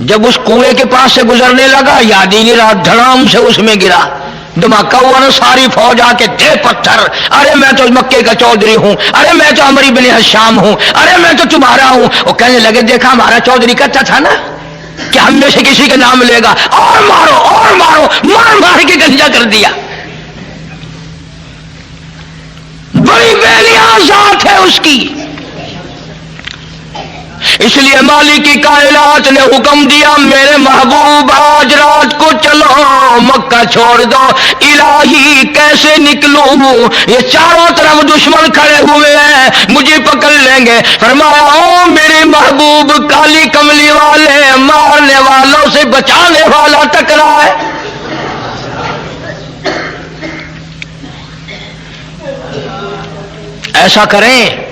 جب اس کنویں کے پاس سے گزرنے لگا یاد ہی نہیں رہا، دھڑام سے اس میں گرا، دھماکہ ہوا نا، ساری فوج آ کے دے پتھر، ارے میں تو مکے کا چودھری ہوں، ارے میں تو عمری بن حشام ہوں، ارے میں تو تمہارا ہوں۔ وہ کہنے لگے دیکھا ہمارا چودھری کہتا تھا نا کہ ہم میں سے کسی کا نام لے گا، اور مارو اور مارو، مار مار کے گنجا کر دیا۔ بڑی بے نیاز ذات ہے اس کی، اس لیے مالک کی کائنات نے حکم دیا میرے محبوب آج رات کو چلو مکہ چھوڑ دو۔ الہی کیسے نکلوں، یہ چاروں طرف دشمن کھڑے ہوئے ہیں، مجھے پکڑ لیں گے۔ فرمایا او میرے محبوب، کالی کملی والے مارنے والوں سے بچانے والا ٹکرا ہے۔ ایسا کریں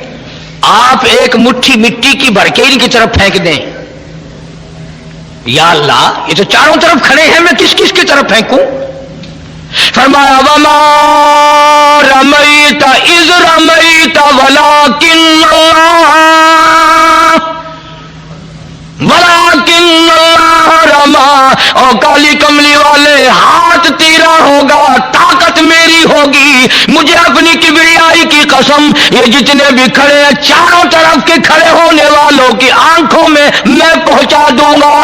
آپ ایک مٹھی مٹی کی بھر کے ان کی طرف پھینک دیں، یا اللہ یہ تو چاروں طرف کھڑے ہیں، میں کس کس کی طرف پھینکوں؟ فرمایا وما رمیت اذ رمیت ولکن اللہ رما۔ اور کالی کملی والے ہاتھ تیرا ہوگا، طاقت میری ہوگی، مجھے اپنی کبریائی کی قسم، یہ جتنے بھی کھڑے ہیں چاروں طرف کے کھڑے ہونے والوں کی آنکھوں میں میں پہنچا دوں گا۔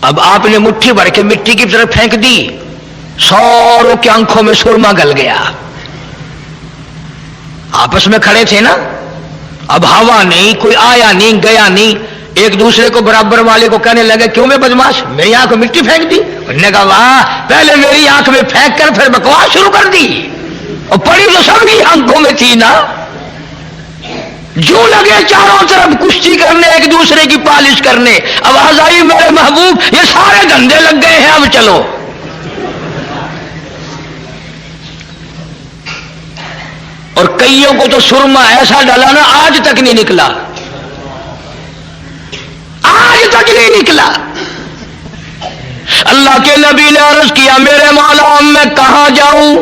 اب آپ نے مٹھی بھر کے مٹی کی طرف پھینک دی، سوروں کی آنکھوں میں سرما گل گیا۔ آپس میں کھڑے تھے نا، اب ہوا نہیں، کوئی آیا نہیں گیا نہیں، ایک دوسرے کو برابر والے کو کہنے لگے کیوں میں بدماش میری آنکھ میں مٹی پھینک دی؟ انہوں نے کہا واہ، پہلے میری آنکھ میں پھینک کر پھر بکواس شروع کر دی، اور پڑی تو سب کی آنکھوں میں تھی نا۔ جو لگے چاروں طرف کشتی کرنے، ایک دوسرے کی پالش کرنے، آواز آئی میرے محبوب یہ سارے دھندے لگ گئے ہیں، اب چلو۔ اور کئیوں کو تو سرما ایسا ڈالا نا آج تک نہیں نکلا، آج تک نہیں نکلا۔ اللہ کے نبی نے عرض کیا میرے مولا میں کہاں جاؤں،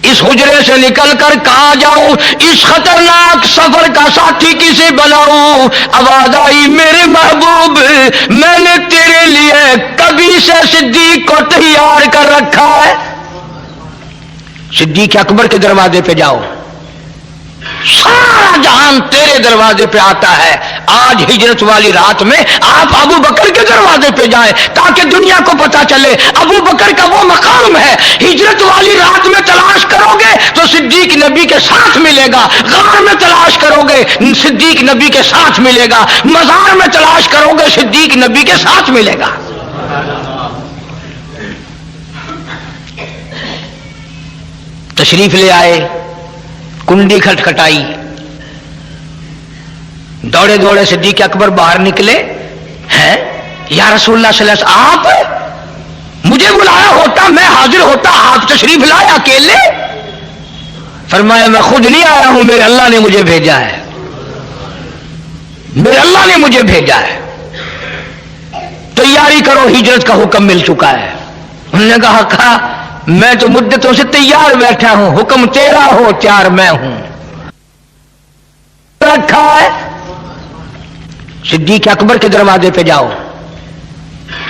اس حجرے سے نکل کر کہاں جاؤں، اس خطرناک سفر کا ساتھی کسے بناؤں؟ آواز آئی میرے محبوب میں نے تیرے لیے کبھی سے صدیق کو تیار کر رکھا ہے، صدیق اکبر کے دروازے پہ جاؤ، سارا جہان تیرے دروازے پہ آتا ہے۔ آج ہجرت والی رات میں آپ ابو بکر کے دروازے پہ جائیں تاکہ دنیا کو پتا چلے ابو بکر کا وہ مقام ہے۔ ہجرت والی رات میں تلاش کرو گے تو صدیق نبی کے ساتھ ملے گا، غار میں تلاش کرو گے صدیق نبی کے ساتھ ملے گا، مزار میں تلاش کرو گے صدیق نبی کے ساتھ ملے گا۔ تشریف لے آئے، کنڈی کھٹکھٹائی، دوڑے دوڑے صدیق اکبر باہر نکلے ہیں، یا رسول اللہ صلی اللہ علیہ وسلم آپ؟ مجھے بلایا ہوتا میں حاضر ہوتا، آپ تشریف لائے اکیلے؟ فرمایا میں خود نہیں آیا ہوں، میرے اللہ نے مجھے بھیجا ہے، میرے اللہ نے مجھے بھیجا ہے، تیاری کرو، ہجرت کا حکم مل چکا ہے۔ انہوں نے کہا میں تو مدتوں سے تیار بیٹھا ہوں، حکم تیرا ہو تیار میں ہوں۔ رکھا ہے صدیق اکبر کے دروازے پہ جاؤ،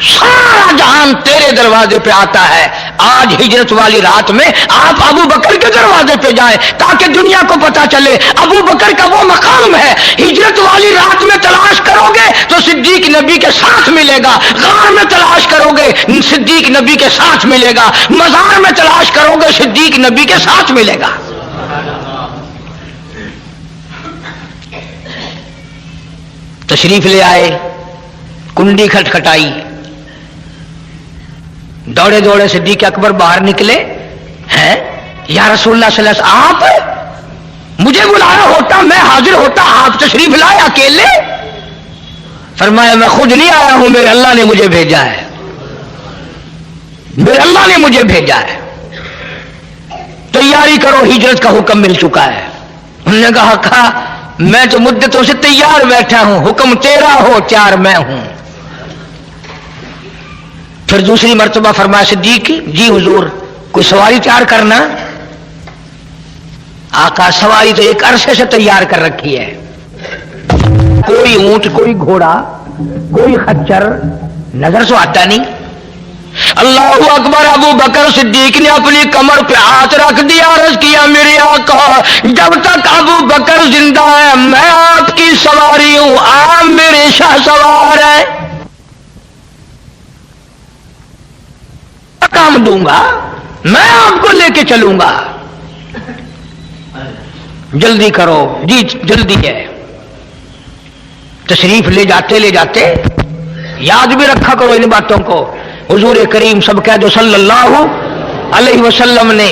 سارا جہان تیرے دروازے پہ آتا ہے، آج ہجرت والی رات میں آپ ابو بکر کے دروازے پہ جائیں تاکہ دنیا کو پتا چلے ابو بکر کا وہ مقام ہے۔ ہجرت والی رات میں تلاش کرو گے تو صدیق نبی کے ساتھ ملے گا، غار میں تلاش کرو گے صدیق نبی کے ساتھ ملے گا، مزار میں تلاش کرو گے صدیق نبی کے ساتھ ملے گا۔ تشریف لے آئے، کنڈی کھٹکھٹائی، دوڑے دوڑے صدیق اکبر باہر نکلے، ہیں یا رسول اللہ صلی اللہ علیہ وسلم آپ مجھے بلایا ہوتا میں حاضر ہوتا، آپ تشریف لائے اکیلے؟ فرمایا میں خود نہیں آیا ہوں، میرے اللہ نے مجھے بھیجا ہے، میرے اللہ نے مجھے بھیجا ہے، تیاری کرو، ہجرت کا حکم مل چکا ہے۔ انہوں نے کہا میں تو مدتوں سے تیار بیٹھا ہوں، حکم تیرا ہو تیار میں ہوں۔ پھر دوسری مرتبہ فرمایا صدیق جی حضور کوئی سواری تیار کرنا؟ آقا سواری تو ایک عرصے سے تیار کر رکھی ہے، کوئی اونٹ کوئی گھوڑا کوئی خچر نظر سے آتا نہیں۔ اللہ اکبر، ابو بکر صدیق نے اپنی کمر پہ ہاتھ رکھ دیا، عرض کیا میرے آقا جب تک ابو بکر زندہ ہے میں آپ کی سواری ہوں، آپ میرے شاہ سوار ہیں، کام دوں گا، میں آپ کو لے کے چلوں گا، جلدی کرو جی جلدی ہے۔ تشریف لے جاتے یاد بھی رکھا کرو ان باتوں کو، حضور کریم سب کہہ دو صلی اللہ علیہ وسلم نے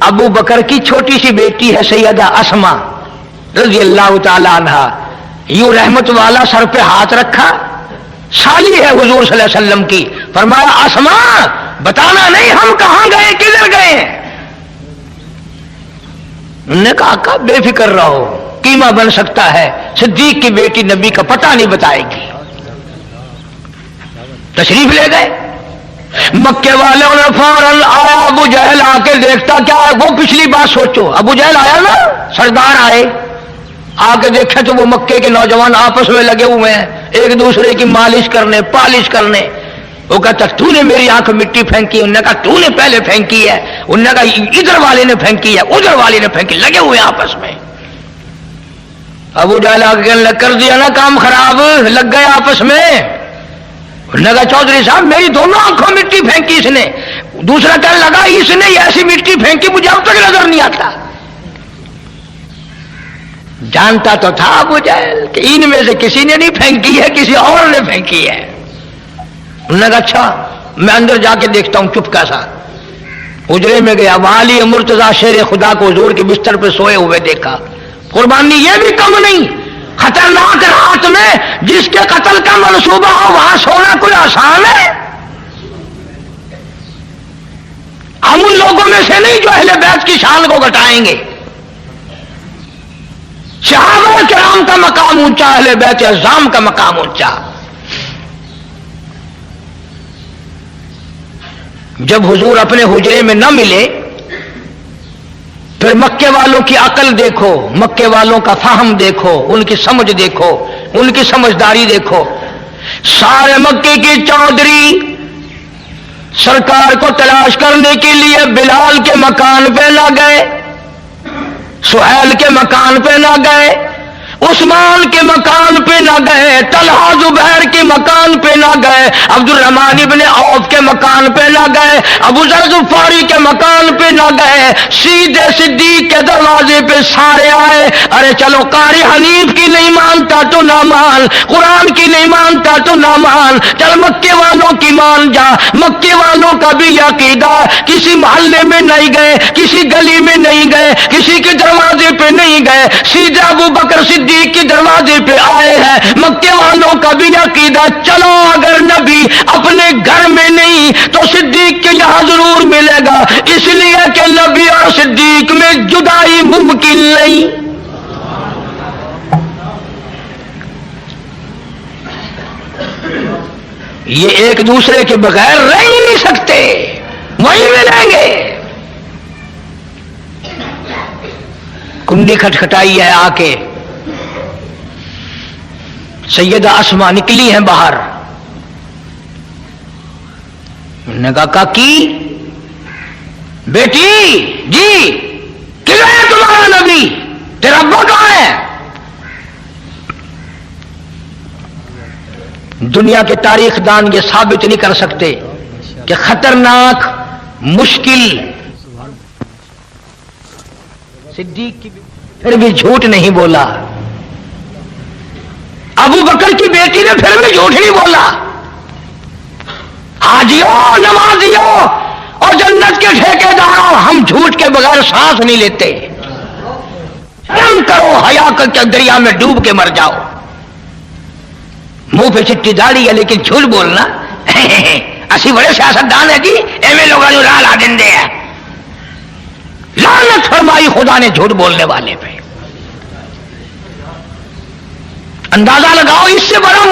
ابو بکر کی چھوٹی سی بیٹی ہے سیدہ اسماء رضی اللہ تعالی عنہا، یوں رحمت والا سر پہ ہاتھ رکھا، سالی ہے حضور صلی اللہ علیہ وسلم کی، فرمایا اسماء بتانا نہیں ہم کہاں گئے کدھر گئے ہیں؟ انہوں نے کہا آقا بے فکر رہو، قیمہ بن سکتا ہے، صدیق کی بیٹی نبی کا پتہ نہیں بتائے گی۔ تشریف لے گئے، مکے والوں نے فوراً آیا، ابو جہل آ کے دیکھتا کیا وہ پچھلی بات سوچو، ابو جہل آیا نا، سردار آئے، آ کے دیکھا تو وہ مکے کے نوجوان آپس میں لگے ہوئے ہیں ایک دوسرے کی مالش کرنے پالش کرنے۔ وہ کہتا تو نے میری آنکھ مٹی پھینکی، انہوں نے کہا تو نے پہلے پھینکی ہے، انہوں نے کہا ادھر والے نے پھینکی ہے ادھر والے نے پھینکی، لگے ہوئے آپس میں۔ ابو جہل آ کے کر دیا نا کام خراب، لگ گئے آپس میں۔ انہوں نے کہا چودھری صاحب میری دونوں آنکھوں مٹی پھینکی اس نے، دوسرا کہنے لگا اس نے ایسی مٹی پھینکی مجھے اب تک نظر نہیں آتا۔ جانتا تو تھا ابو جہل کہ ان میں سے کسی نے نہیں پھینکی ہے، کسی اور نے پھینکی ہے۔ انہوں نے کہا اچھا میں اندر جا کے دیکھتا ہوں، چپ کیسا حجرے میں گیا، والی مرتضی شیر خدا کو حضور کے بستر پہ سوئے ہوئے دیکھا، قربانی یہ بھی کم نہیں، خطرناک رات میں جس کے قتل کا منصوبہ ہو وہاں سونا کوئی آسان ہے؟ ہم ان لوگوں میں سے نہیں جو اہل بیت کی شان کو گھٹائیں گے، صحابہ کرام کا مقام اونچا، اہل بیت اعظام کا مقام اونچا۔ جب حضور اپنے حجرے میں نہ ملے پھر مکے والوں کی عقل دیکھو، مکے والوں کا فہم دیکھو، ان کی سمجھ دیکھو، ان کی سمجھداری دیکھو۔ سارے مکے کی چودھری سرکار کو تلاش کرنے کے لیے بلال کے مکان پہ نہ گئے، سہیل کے مکان پہ نہ گئے، عثمان کے مکان پہ نہ گئے، طلحہ زبیر کے مکان پہ نہ گئے، عبد الرحمن ابن عوف کے مکان پہ نہ گئے، ابو ذر غفاری کے مکان پہ نہ گئے، سیدھے صدیق کے دروازے پہ سارے آئے۔ ارے چلو قاری حنیف کی نہیں مانتا تو نہ مان، قرآن کی نہیں مانتا تو نہ مان، چل مکے والوں کی مان جا۔ مکے والوں کا بھی عقیدہ، کسی محلے میں نہیں گئے، کسی گلی میں نہیں گئے، کسی کے دروازے پہ نہیں گئے، سیدھے ابو بکر صدیق کے دروازے پہ آئے ہیں۔ مکے والوں کا بھی عقیدہ، چلو اگر نبی اپنے گھر میں نہیں تو صدیق ملے گا، اس لیے کہ نبی اور صدیق میں جدائی ممکن نہیں۔ یہ ایک دوسرے کے بغیر رہ ہی نہیں سکتے، وہی ملیں گے۔ کنڈی کھٹکھٹائی ہے، آ کے سیدہ اسما نکلی ہیں باہر، نے کہا کاکی بیٹی جی کدھر ہے تمہارا نبی، تیرا ابا کہاں ہے؟ دنیا کے تاریخ دان یہ ثابت نہیں کر سکتے کہ خطرناک مشکل صدیق کی پھر بھی جھوٹ نہیں بولا، ابو بکر کی بیٹی نے پھر بھی جھوٹ نہیں بولا۔ حاجیوں نمازیوں اور جنت کے ٹھیکیداروں، ہم جھوٹ کے بغیر سانس نہیں لیتے۔ شرم کرو، حیا کر کے دریا میں ڈوب کے مر جاؤ۔ منہ پہ چٹی داڑھی ہے لیکن جھوٹ بولنا اسی بڑے سیاستدان ہیں جی، ایویں لوگوں نے راہ لا دیں ہیں۔ لعنت فرمائی خدا نے جھوٹ بولنے والے پہ۔ اندازہ لگاؤ اس سے بڑا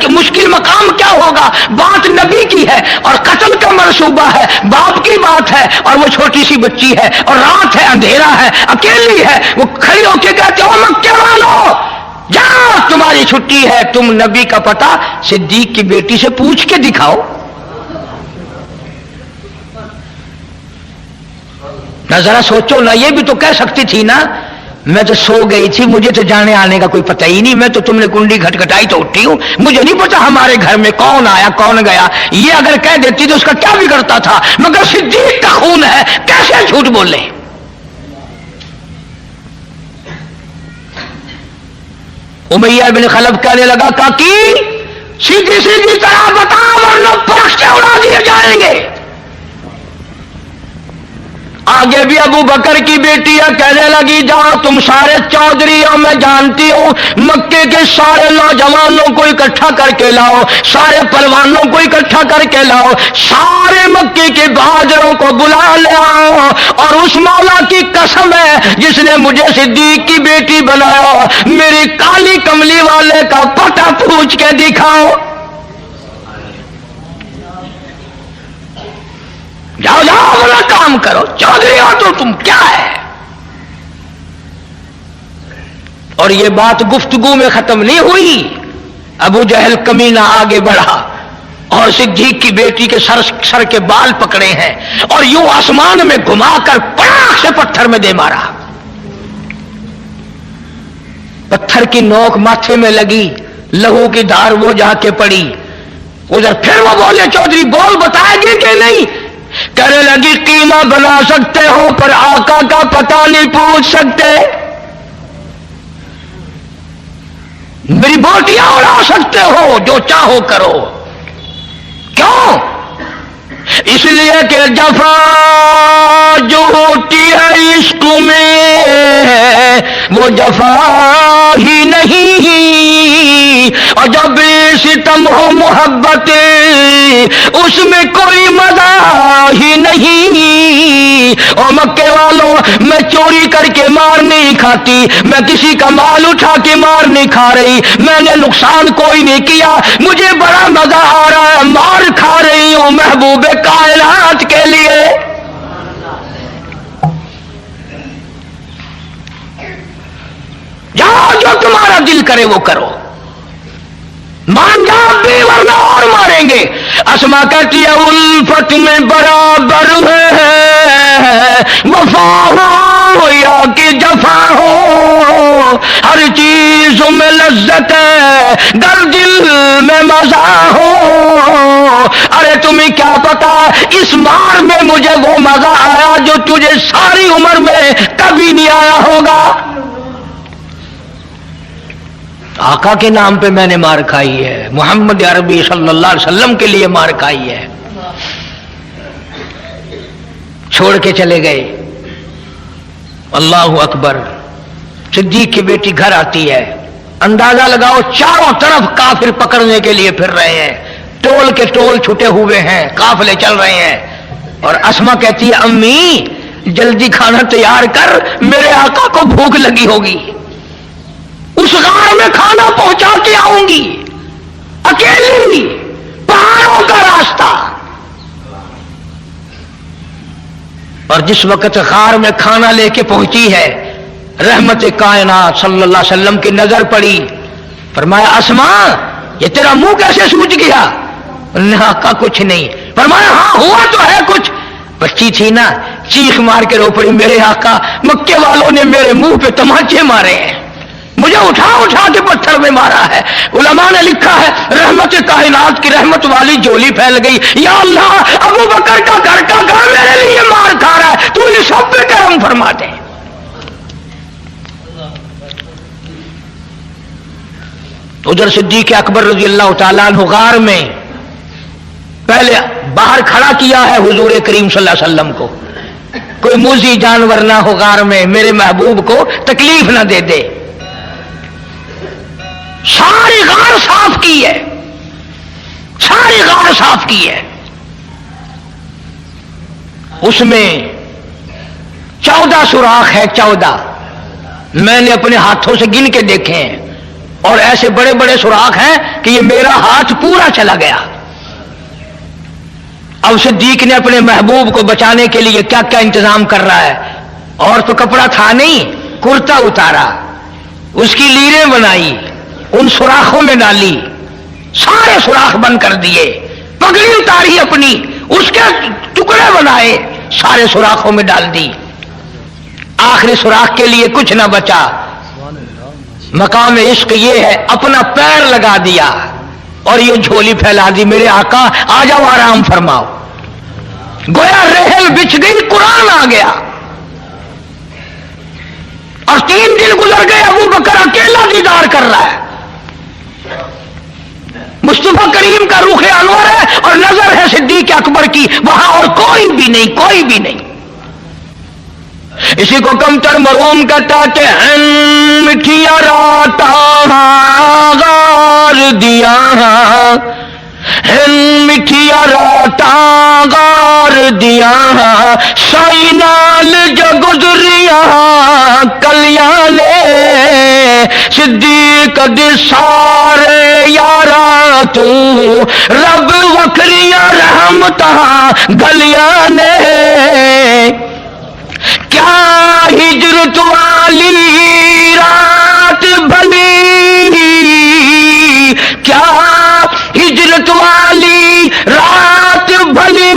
مشکل مقام کیا ہوگا۔ بات نبی کی ہے اور قتل کا منصوبہ ہے، باپ کی بات ہے اور وہ چھوٹی سی بچی ہے اور رات ہے، اندھیرا ہے، اکیلی ہے، وہ کھڑی ہو کے کہتے ہو مکے والو جاؤ تمہاری چھٹی ہے، تم نبی کا پتہ صدیق کی بیٹی سے پوچھ کے دکھاؤ۔ نہ ذرا سوچو نا، یہ بھی تو کہہ سکتی تھی نا میں تو سو گئی تھی، مجھے تو جانے آنے کا کوئی پتہ ہی نہیں، میں تو تم نے کنڈی کھٹکھٹائی تو اٹھی ہوں، مجھے نہیں پتا ہمارے گھر میں کون آیا کون گیا۔ یہ اگر کہہ دیتی تو اس کا کیا بگڑتا تھا، مگر صدیق کا خون ہے، کیسے جھوٹ بولے۔ امیہ بن خلف کہنے لگا کاکی سیدھی سیدھی طرح بتا ورنہ پرکھ سے اڑا دیے جائیں گے۔ آگے بھی ابو بکر کی بیٹیاں کہنے لگی جاؤ تم سارے چودھری ہو، میں جانتی ہوں، مکے کے سارے نوجوانوں کو اکٹھا کر کے لاؤ، سارے پہلوانوں کو اکٹھا کر کے لاؤ، سارے مکے کے بہادروں کو بلا لے آؤ، اور اس مولا کی قسم ہے جس نے مجھے صدیق کی بیٹی بنایا، میری کالی کملی والے کا پتہ پوچھ کے دکھاؤ۔ جاؤ جاؤ بڑا کام کرو، چودھری ہو تو تم کیا ہے۔ اور یہ بات گفتگو میں ختم نہیں ہوئی، ابو جہل کمینہ آگے بڑھا اور صدیق کی بیٹی کے سر کے بال پکڑے ہیں اور یوں آسمان میں گھما کر پڑاخ سے پتھر میں دے مارا۔ پتھر کی نوک ماتھے میں لگی، لہو کی دھار وہ جا کے پڑی۔ ادھر پھر وہ بولے چودھری بول بتائے گی کہ نہیں؟ کہنے لگی قیمہ بنا سکتے ہو پر آقا کا پتہ نہیں پوچھ سکتے، میری بوٹیاں اڑا سکتے ہو، جو چاہو کرو۔ کیوں؟ اس لیے کہ جفا جو ہوتی ہے عشق میں وہ جفا ہی نہیں، اور جب ستم ہو محبت اس میں کوئی مزہ ہی نہیں۔ اور مکے والوں میں چوری کر کے مار نہیں کھاتی، میں کسی کا مال اٹھا کے مار نہیں کھا رہی، میں نے نقصان کوئی نہیں کیا، مجھے بڑا مزہ آ رہا ہے، مار کھا رہی ہوں محبوب کائنات کے لیے۔ جاؤ جو تمہارا دل کرے وہ کرو، مان جاؤ بھی ورنہ اور ماریں گے۔ اسما کہتی ہے الفت میں برابر ہے وفا ہو یا کہ جفا ہو، ہر چیز میں لذت ہے گر دل میں مزہ ہو۔ ارے تمہیں کیا پتا اس مار میں مجھے وہ مزہ آیا جو تجھے ساری عمر میں کبھی نہیں آیا ہوگا۔ آقا کے نام پہ میں نے مار کھائی ہے، محمد عربی صلی اللہ علیہ وسلم کے لیے مار کھائی ہے۔ چھوڑ کے چلے گئے۔ اللہ اکبر۔ صدیق کی بیٹی گھر آتی ہے، اندازہ لگاؤ چاروں طرف کافر پکڑنے کے لیے پھر رہے ہیں، ٹول کے ٹول چھٹے ہوئے ہیں، قافلے چل رہے ہیں۔ اور اسما کہتی ہے امی جلدی کھانا تیار کر، میرے آقا کو بھوک لگی ہوگی، اس غار میں کھانا پہنچا کے آؤں گی، اکیلی، پہاڑوں کا راستہ۔ اور جس وقت غار میں کھانا لے کے پہنچی ہے، رحمت کائنات صلی اللہ علیہ وسلم کی نظر پڑی، فرمایا اسما یہ تیرا منہ کیسے سوج گیا؟ آقا کچھ نہیں۔ فرمایا ہاں ہوا تو ہے کچھ، بچی تھی نا، چیخ مار کے رو پڑی، میرے آقا مکے والوں نے میرے منہ پہ تماچے مارے ہیں، مجھے اٹھا اٹھا کے پتھر میں مارا ہے۔ علماء نے لکھا ہے رحمت کائنات کی رحمت والی جھولی پھیل گئی، یا اللہ ابو بکر کا گھر میرے لیے مار کھا رہا ہے، تو انہیں سب پہ کرم فرما دے۔ ادھر صدیق اکبر رضی اللہ تعالیٰ عنہ غار میں پہلے باہر کھڑا کیا ہے حضور کریم صلی اللہ علیہ وسلم کو، کوئی موذی جانور نہ ہو غار میں، میرے محبوب کو تکلیف نہ دے دے۔ ساری غار صاف کی ہے، ساری غار صاف کی ہے، اس میں 14 سوراخ ہے، 14 میں نے اپنے ہاتھوں سے گن کے دیکھے ہیں، اور ایسے بڑے بڑے سوراخ ہیں کہ یہ میرا ہاتھ پورا چلا گیا۔ اب صدیق نے اپنے محبوب کو بچانے کے لیے کیا کیا انتظام کر رہا ہے، اور تو کپڑا تھا نہیں، کرتا اتارا، اس کی لیریں بنائی، ان سوراخوں میں ڈالی، سارے سوراخ بند کر دیے، پگڑی اتاری اپنی، اس کے ٹکڑے بنائے، سارے سوراخوں میں ڈال دی، آخری سوراخ کے لیے کچھ نہ بچا۔ مقام عشق یہ ہے اپنا پیر لگا دیا اور یہ جھولی پھیلا دی، میرے آقا آ جاؤ آرام فرماؤ۔ گویا رحل بچھ گئی، قرآن آ گیا، اور 3 دن گزر گئے، ابو بکر اکیلا دیدار کر رہا ہے، مصطفیٰ کریم کا روح انور ہے اور نظر ہے صدیق اکبر کی، وہاں اور کوئی بھی نہیں، کوئی بھی نہیں۔ اسی کو کمتر مرحوم کہتا کہ مٹھیا راتا غار دیا، مٹھیا راتا غار دیا، سائی نال جو گزریا کلیاں لے، صدیق دے سارے یارا تو رب وکھریاں رحمتاں گلیاں نے، کیا ہجرت والی رات بھلی، کیا ہجرت والی رات بھلی،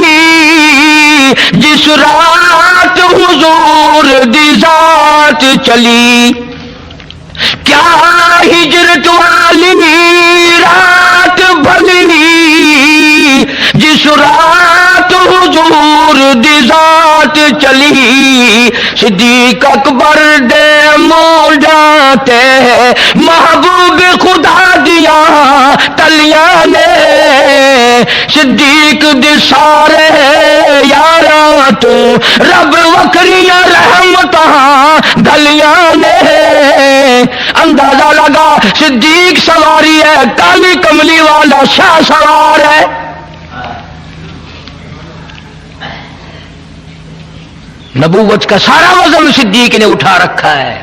جس رات حضور دی ذات چلی، کیا ہجرت والی رات بھلی، جس رات حضور دی ذات چلی، صدیق اکبر دے مولا تے محبوب خدا دیا تلیاں نے، صدیق دے سارے یاراں تو رب وکھریاں رحمتاں گلیاں نے۔ اندازہ لگا صدیق سواری ہے، کالی کملی والا شاہ سوار ہے، نبوت کا سارا وزن صدیق نے اٹھا رکھا ہے،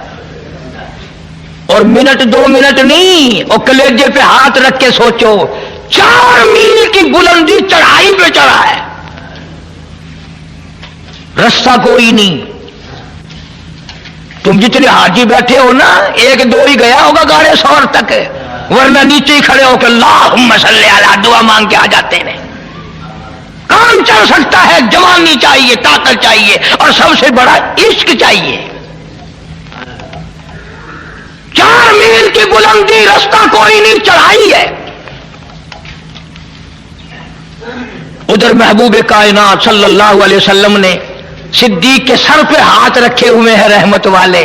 اور منٹ 2 منٹ نہیں، اور کلیجے پہ ہاتھ رکھ کے سوچو 4 میل کی بلندی چڑھائی پہ چڑھا ہے، رستہ کوئی نہیں۔ تم جتنے حاجی بیٹھے ہو نا، 1-2 ہی گیا ہوگا گاڑے سور تک، ورنہ نیچے ہی کھڑے ہو کے اللہم صلی علی دعا مانگ کے آ جاتے ہیں۔ کام چل سکتا ہے، جوانی چاہیے، طاقت چاہیے، اور سب سے بڑا عشق چاہیے۔ 4 میل کی بلندی، رستہ کوئی نہیں، چڑھائی ہے۔ ادھر محبوب کائنات صلی اللہ علیہ وسلم نے صدیق کے سر پہ ہاتھ رکھے ہوئے ہیں رحمت والے،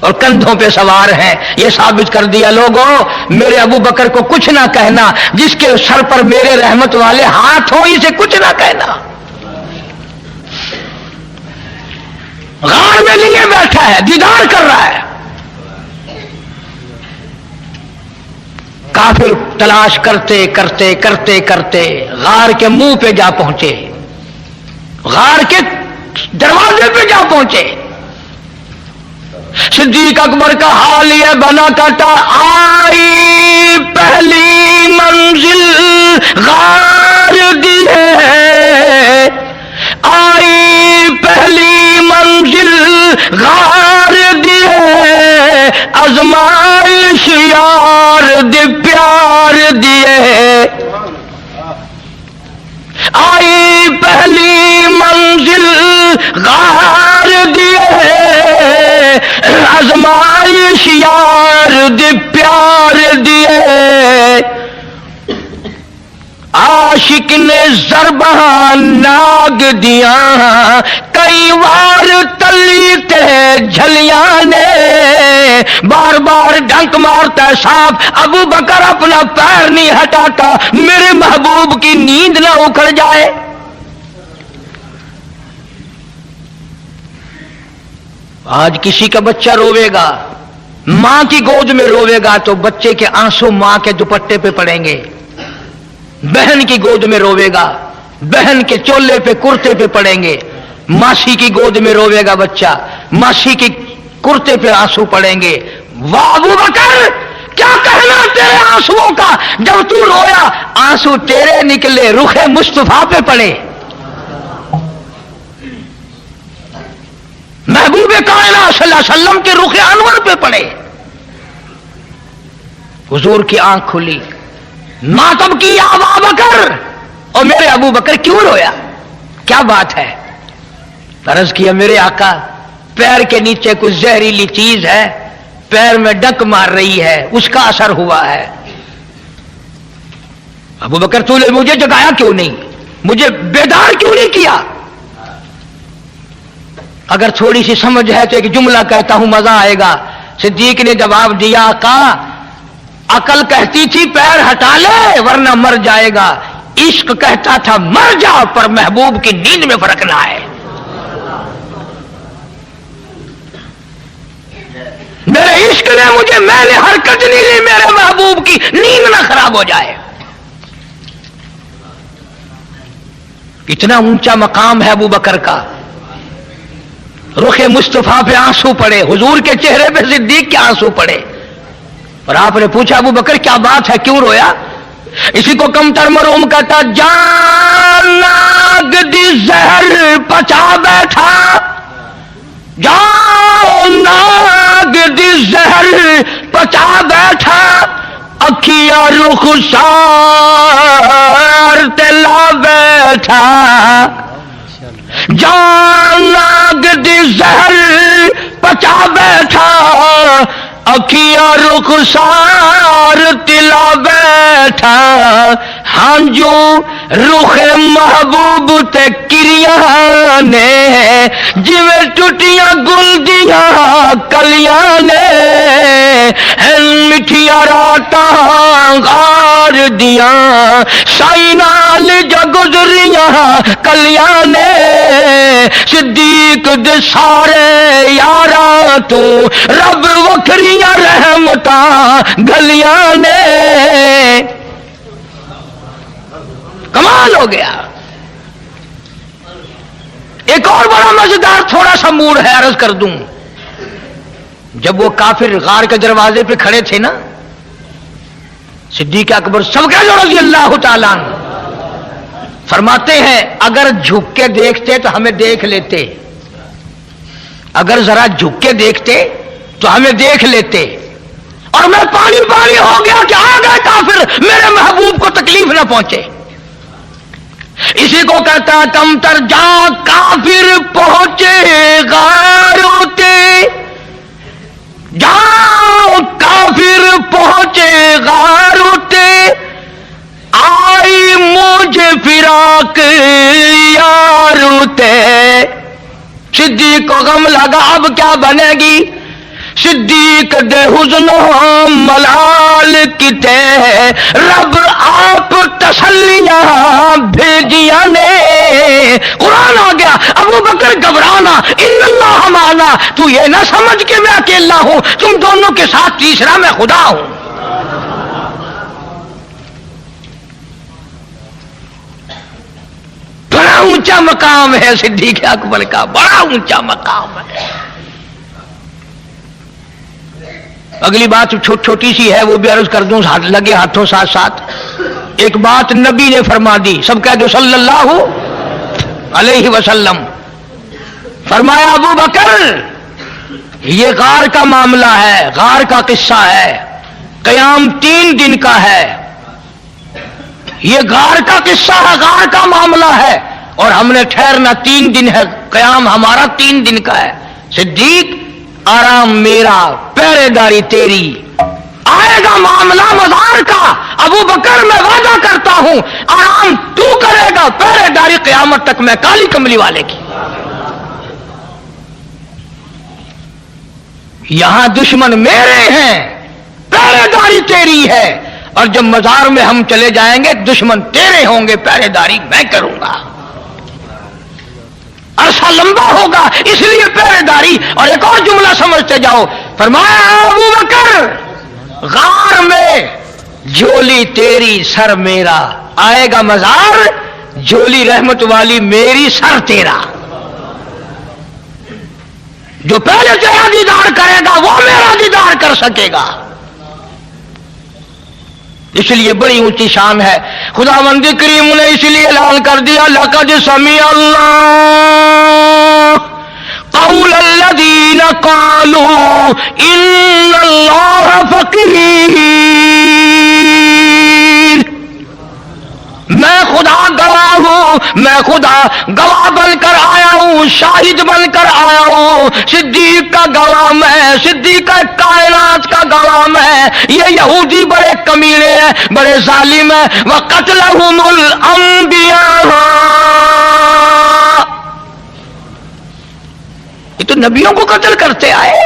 اور کندھوں پہ سوار ہیں، یہ ثابت کر دیا لوگوں میرے ابو بکر کو کچھ نہ کہنا، جس کے سر پر میرے رحمت والے ہاتھ ہو اسے کچھ نہ کہنا۔ غار میں لیے بیٹھا ہے، دیدار کر رہا ہے، کافر تلاش کرتے کرتے کرتے کرتے غار کے منہ پہ جا پہنچے، غار کے دروازے پہ جا پہنچے. صدیق اکبر کا حال یہ بنا کرتا، آئی پہلی منزل غار دی ہے، آئی پہلی منزل غار دی ہے، آزمائش یار دی پیار دیے. آئی پہلی منزل غار دیے، آزمائش یار دی پیار دیے. عاشق نے ضربہ ناگ دیا، کئی بار تلی تے جھلیاں نے، بار بار ڈنک مارتا ہے سانپ. ابو بکر اپنا پیر نہیں ہٹاتا، میرے محبوب کی نیند نہ اکھڑ جائے. آج کسی کا بچہ روے گا، ماں کی گود میں روے گا تو بچے کے آنسو ماں کے دوپٹے پہ پڑیں گے. بہن کی گود میں روے گا، بہن کے چولے پہ کرتے پہ پڑیں گے. ماسی کی گود میں روے گا بچہ، ماسی کی کرتے پہ آنسو پڑیں گے. واہ ابو بکر، کیا کہنا تیرے آنسوؤں کا؟ جب تو رویا آنسو تیرے نکلے، رخ مصطفیٰ پہ پڑے، محبوب کائنات صلی اللہ علیہ وسلم کے رخ انور پہ پڑے. حضور کی آنکھ کھلی، ماتم کی یا ابا بکر، اور میرے ابو بکر کیوں رویا؟ کیا بات ہے؟ عرض کیا میرے آقا پیر کے نیچے کچھ زہریلی چیز ہے، پیر میں ڈک مار رہی ہے، اس کا اثر ہوا ہے. ابو بکر تو نے مجھے جگایا کیوں نہیں، مجھے بیدار کیوں نہیں کیا؟ اگر تھوڑی سی سمجھ ہے تو ایک جملہ کہتا ہوں مزہ آئے گا. صدیق نے جواب دیا، آقا عقل کہتی تھی پیر ہٹا لے ورنہ مر جائے گا، عشق کہتا تھا مر جا پر محبوب کی نیند میں فرق نہ ہے. میرے عشق نے مجھے، میں نے حرکت نہیں لی میرے محبوب کی نیند نہ خراب ہو جائے. اتنا اونچا مقام ہے ابو بکر کا. رخ مصطفیٰ پہ آنسو پڑے، حضور کے چہرے پہ صدیق کے آنسو پڑے. اور آپ نے پوچھا ابو بکر کیا بات ہے، کیوں رویا؟ اسی کو کمتر مرحوم کہتا، جان ناگ دی زہر پچا بیٹھا، جان ناگ دی زہر پچا بیٹھا، اکھیا رخ سار تلا بیٹھا. جان ناگ دی زہر پچا بیٹھا، اکھیا رخ سار تلا بیٹھا. ہاں جو رخ محبوب تے کریاں نے، جویں ٹوٹیاں گل دیاں کلیاں نے، مٹھیاں راتاں غار دیاں سائی نال جو گزریاں کلیاں نے. صدیق دے سارے یاراں تو رب وکھریاں رحمتاں گلیاں نے. کمال ہو گیا. ایک اور بڑا مزیدار تھوڑا سا موڑ ہے، عرض کر دوں. جب وہ کافر غار کے دروازے پہ کھڑے تھے نا، صدیق اکبر سب کے رضی اللہ تعالیٰ عنہ فرماتے ہیں اگر جھک کے دیکھتے تو ہمیں دیکھ لیتے، اگر ذرا جھک کے دیکھتے تو ہمیں دیکھ لیتے. اور میں پانی پانی ہو گیا کہ آ گئے کافر، میرے محبوب کو تکلیف نہ پہنچے. اسی کو کہتا تم تر جا کافر پہنچے غاروتے، جاؤ کافر پہنچے غاروتے، آئی مجھے فراق یاروتے. صدیق کو غم لگا اب کیا بنے گی. صدیق دے حزن و ملال کتے، رب آپ تسلیاں بھیجیاں نے. قرآن آ گیا ابو بکر گھبرانا، ان اللہ معنا، تو یہ نہ سمجھ کہ میں اکیلا ہوں، تم دونوں کے ساتھ تیسرا میں خدا ہوں. بڑا اونچا مقام ہے صدیق اکبر کا، بڑا اونچا مقام ہے۔ اگلی بات چھوٹی سی ہے، وہ بھی عرض کر دوں لگے ہاتھوں ساتھ ساتھ۔ ایک بات نبی نے فرما دی، سب کہہ دو صلی اللہ علیہ وسلم۔ فرمایا ابو بکر یہ غار کا معاملہ ہے، غار کا قصہ ہے، قیام 3 دن کا ہے، یہ غار کا قصہ ہے، غار کا معاملہ ہے، اور ہم نے ٹھہرنا 3 دن ہے، قیام ہمارا 3 دن کا ہے۔ صدیق آرام میرا، پہرے داری تیری، آئے گا معاملہ مزار کا، ابو بکر میں وعدہ کرتا ہوں آرام تو کرے گا، پہرے داری قیامت تک میں کالی کملی والے کی۔ یہاں دشمن میرے ہیں، پہرے داری تیری ہے، اور جب مزار میں ہم چلے جائیں گے دشمن تیرے ہوں گے، پہرے داری میں کروں گا۔ عرصہ لمبا ہوگا اس لیے پہرے داری۔ اور ایک اور جملہ سمجھتے جاؤ، فرمایا ابو بکر غار میں جھولی تیری سر میرا، آئے گا مزار جھولی رحمت والی میری سر تیرا، جو پہلے تیرا دیدار کرے گا وہ میرا دیدار کر سکے گا۔ اس لیے بڑی اونچی شان ہے۔ خداوند کریم نے اس لیے اعلان کر دیا لقد سمع اللہ قول الذین قالوا ان اللہ فقیر، میں خدا گواہ ہوں، میں خدا گواہ بن کر آیا ہوں، شاہد بن کر آیا ہوں، صدیق کا گواہ میں، صدیق کا کائنات کا گواہ میں، یہ یہودی بڑے کمینے ہیں، بڑے ظالم ہیں، وَقَتْلَهُمُ الْأَنْبِيَاءُ، یہ تو نبیوں کو قتل کرتے آئے۔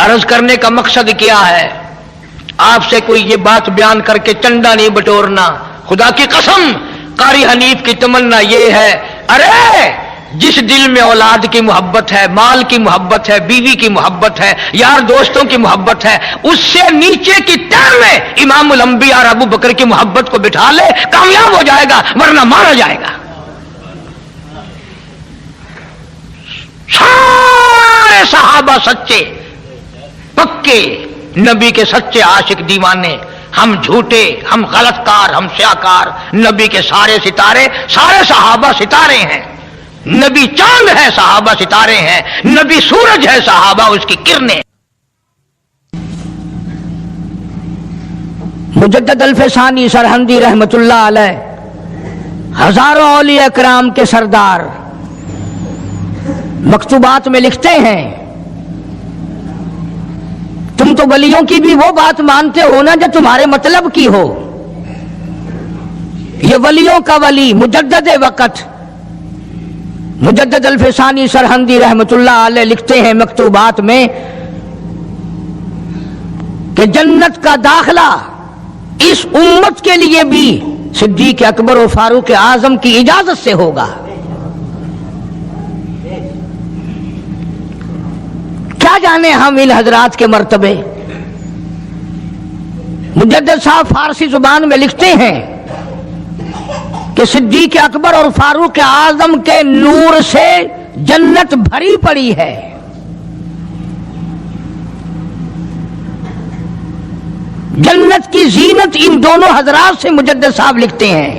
عرض کرنے کا مقصد کیا ہے؟ آپ سے کوئی یہ بات بیان کر کے چندہ نہیں بٹورنا، خدا کی قسم قاری حنیف کی تمنا یہ ہے، ارے جس دل میں اولاد کی محبت ہے، مال کی محبت ہے، بیوی کی محبت ہے، یار دوستوں کی محبت ہے، اس سے نیچے کی تہ میں امام الانبیاء اور ابو بکر کی محبت کو بٹھا لے، کامیاب ہو جائے گا، ورنہ مارا جائے گا۔ سارے صحابہ سچے پکے، نبی کے سچے عاشق دیوانے، ہم جھوٹے، ہم غلط کار، ہم سیاکار، نبی کے سارے ستارے، سارے صحابہ ستارے ہیں، نبی چاند ہے، صحابہ ستارے ہیں، نبی سورج ہے، صحابہ اس کی کرنیں۔ مجدد الفسانی سرہندی رحمت اللہ علیہ ہزاروں اولیاء کرام کے سردار مکتوبات میں لکھتے ہیں، تم تو ولیوں کی بھی وہ بات مانتے ہو نا جو تمہارے مطلب کی ہو۔ یہ ولیوں کا ولی مجدد وقت مجدد الفسانی سرہندی رحمت اللہ علیہ لکھتے ہیں مکتوبات میں کہ جنت کا داخلہ اس امت کے لیے بھی صدیق اکبر و فاروق اعظم کی اجازت سے ہوگا۔ کیا جانے ہم ان حضرات کے مرتبے۔ مجدد صاحب فارسی زبان میں لکھتے ہیں کہ صدیق اکبر اور فاروق اعظم کے نور سے جنت بھری پڑی ہے۔ جنت کی زینت ان دونوں حضرات سے مجدد صاحب لکھتے ہیں۔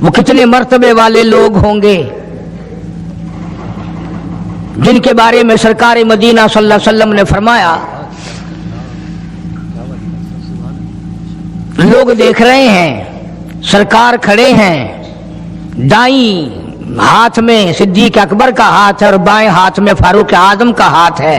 وہ کتنے مرتبے والے لوگ ہوں گے جن کے بارے میں سرکار مدینہ صلی اللہ علیہ وسلم نے فرمایا، لوگ دیکھ رہے ہیں، سرکار کھڑے ہیں، دائیں ہاتھ میں صدیق اکبر کا ہاتھ ہے اور بائیں ہاتھ میں فاروق اعظم کا ہاتھ ہے۔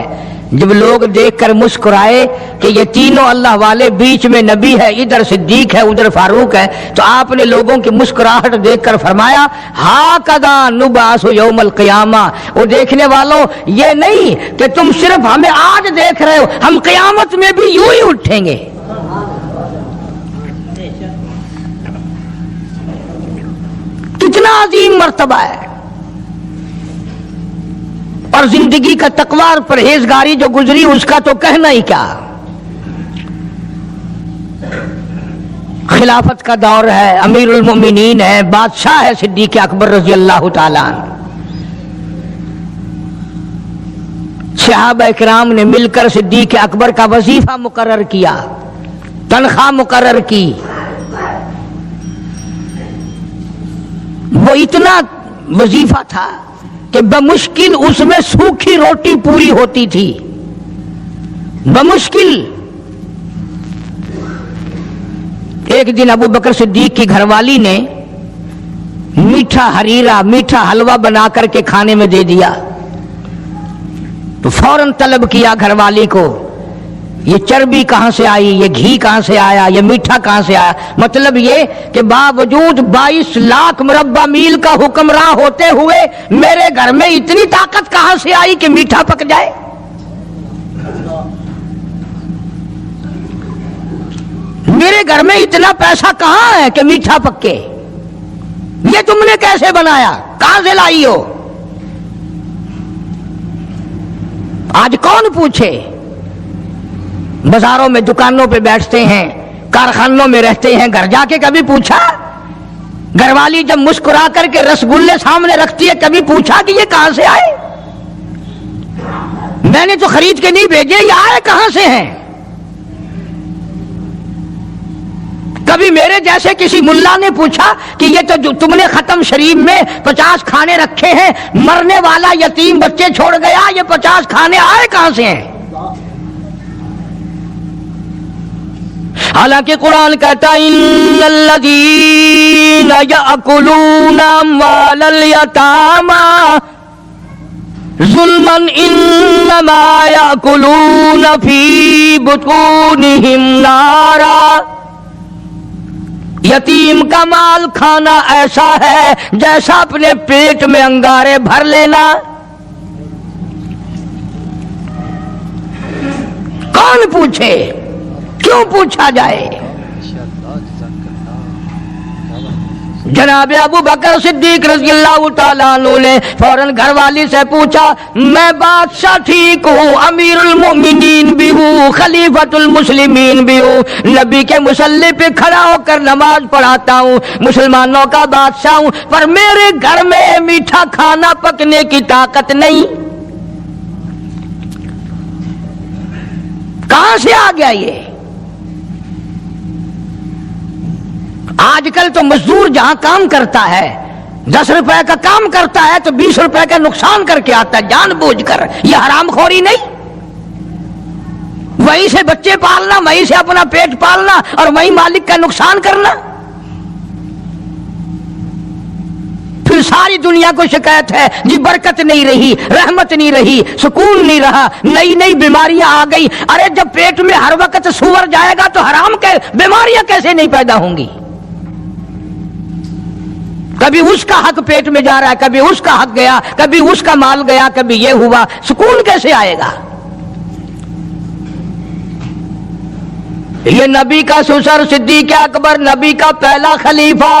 جب لوگ دیکھ کر مسکرائے کہ یہ تینوں اللہ والے، بیچ میں نبی ہے، ادھر صدیق ہے، ادھر فاروق ہے، تو آپ نے لوگوں کی مسکراہٹ دیکھ کر فرمایا ہاکذا نبعث یوم القیامہ، وہ دیکھنے والوں یہ نہیں کہ تم صرف ہمیں آج دیکھ رہے ہو، ہم قیامت میں بھی یوں ہی اٹھیں گے۔ کتنا عظیم مرتبہ ہے، اور زندگی کا تقوی اور پرہیزگاری جو گزری اس کا تو کہنا ہی کیا۔ خلافت کا دور ہے، امیر المومنین ہے، بادشاہ ہے صدیق اکبر رضی اللہ تعالیٰ عنہ۔ صحابہ کرام نے مل کر صدیق اکبر کا وظیفہ مقرر کیا، تنخواہ مقرر کی۔ وہ اتنا وظیفہ تھا کہ بمشکل اس میں سوکھی روٹی پوری ہوتی تھی، بمشکل۔ ایک دن ابو بکر صدیق کی گھر والی نے میٹھا ہریرا، میٹھا حلوہ بنا کر کے کھانے میں دے دیا تو فوراً طلب کیا گھر والی کو، یہ چربی کہاں سے آئی، یہ گھی کہاں سے آیا، یہ میٹھا کہاں سے آیا؟ مطلب یہ کہ باوجود 22 لاکھ مربع میل کا حکمراں ہوتے ہوئے میرے گھر میں اتنی طاقت کہاں سے آئی کہ میٹھا پک جائے؟ میرے گھر میں اتنا پیسہ کہاں ہے کہ میٹھا پکے؟ یہ تم نے کیسے بنایا، کہاں سے لائی ہو؟ آج کون پوچھے؟ بازاروں میں دکانوں پہ بیٹھتے ہیں، کارخانوں میں رہتے ہیں، گھر جا کے کبھی پوچھا؟ گھر والی جب مسکرا کر کے رسگلے سامنے رکھتی ہے کبھی پوچھا کہ یہ کہاں سے آئے؟ میں نے تو خرید کے نہیں بھیجے، یہ آئے کہاں سے ہیں؟ کبھی میرے جیسے کسی ملا نے پوچھا کہ یہ تو جو تم نے ختم شریف میں 50 کھانے رکھے ہیں، مرنے والا یتیم بچے چھوڑ گیا، یہ 50 کھانے آئے کہاں سے ہیں؟ حالانکہ قرآن کہتا ہے ان الذین یأکلون اموال الیتامی ظلما انما یأکلون فی بطونہم نارا۔ یتیم کا مال کھانا ایسا ہے جیسا اپنے پیٹ میں انگارے بھر لینا۔ کون پوچھے؟ کیوں پوچھا جائے؟ جناب ابو بکر صدیق رضی اللہ تعالیٰ عنہ نے فوراً گھر والی سے پوچھا، میں بادشاہ ٹھیک ہوں، امیر المومنین بھی ہوں، خلیفۃ المسلمین بھی ہوں، نبی کے مصلی پہ کھڑا ہو کر نماز پڑھاتا ہوں، مسلمانوں کا بادشاہ ہوں، پر میرے گھر میں میٹھا کھانا پکنے کی طاقت نہیں، کہاں سے آ گیا یہ؟ آج کل تو مزدور جہاں کام کرتا ہے 10 روپے کا کام کرتا ہے تو 20 روپے کا نقصان کر کے آتا ہے جان بوجھ کر۔ یہ حرام خوری نہیں؟ وہیں سے بچے پالنا، وہیں سے اپنا پیٹ پالنا اور وہیں مالک کا نقصان کرنا۔ پھر ساری دنیا کو شکایت ہے جی برکت نہیں رہی، رحمت نہیں رہی، سکون نہیں رہا، نئی نئی بیماریاں آ گئی۔ ارے جب پیٹ میں ہر وقت سور جائے گا تو حرام کے بیماریاں کیسے نہیں پیدا ہوں گی؟ کبھی اس کا حق پیٹ میں جا رہا ہے، کبھی اس کا حق گیا، کبھی اس کا مال گیا، کبھی یہ ہوا، سکون کیسے آئے گا؟ یہ نبی کا سسر صدیق اکبر، نبی کا پہلا خلیفہ،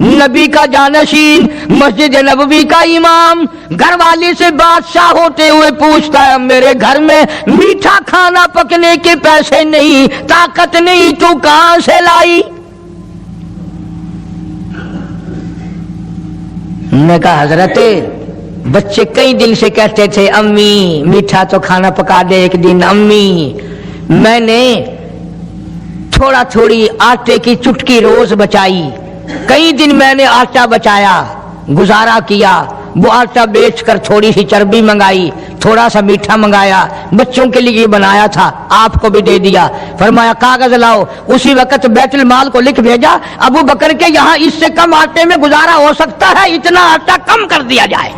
نبی کا جانشین، مسجد نبوی کا امام، گھر والی سے بادشاہ ہوتے ہوئے پوچھتا ہے میرے گھر میں میٹھا کھانا پکنے کے پیسے نہیں، طاقت نہیں، تو کہاں سے لائی؟ نے کہا حضرت بچے کئی دن سے کہتے تھے امی میٹھا تو کھانا پکا دے ایک دن، امی میں نے تھوڑا تھوڑی آٹے کی چٹکی روز بچائی، کئی دن میں نے آٹا بچایا، گزارا کیا، وہ آٹا بیچ کر تھوڑی سی چربی منگائی، تھوڑا سا میٹھا منگایا، بچوں کے لیے بنایا تھا، آپ کو بھی دے دیا۔ فرمایا کاغذ لاؤ، اسی وقت بیت المال کو لکھ بھیجا ابو بکر کے یہاں اس سے کم آٹے میں گزارا ہو سکتا ہے، اتنا آٹا کم کر دیا جائے۔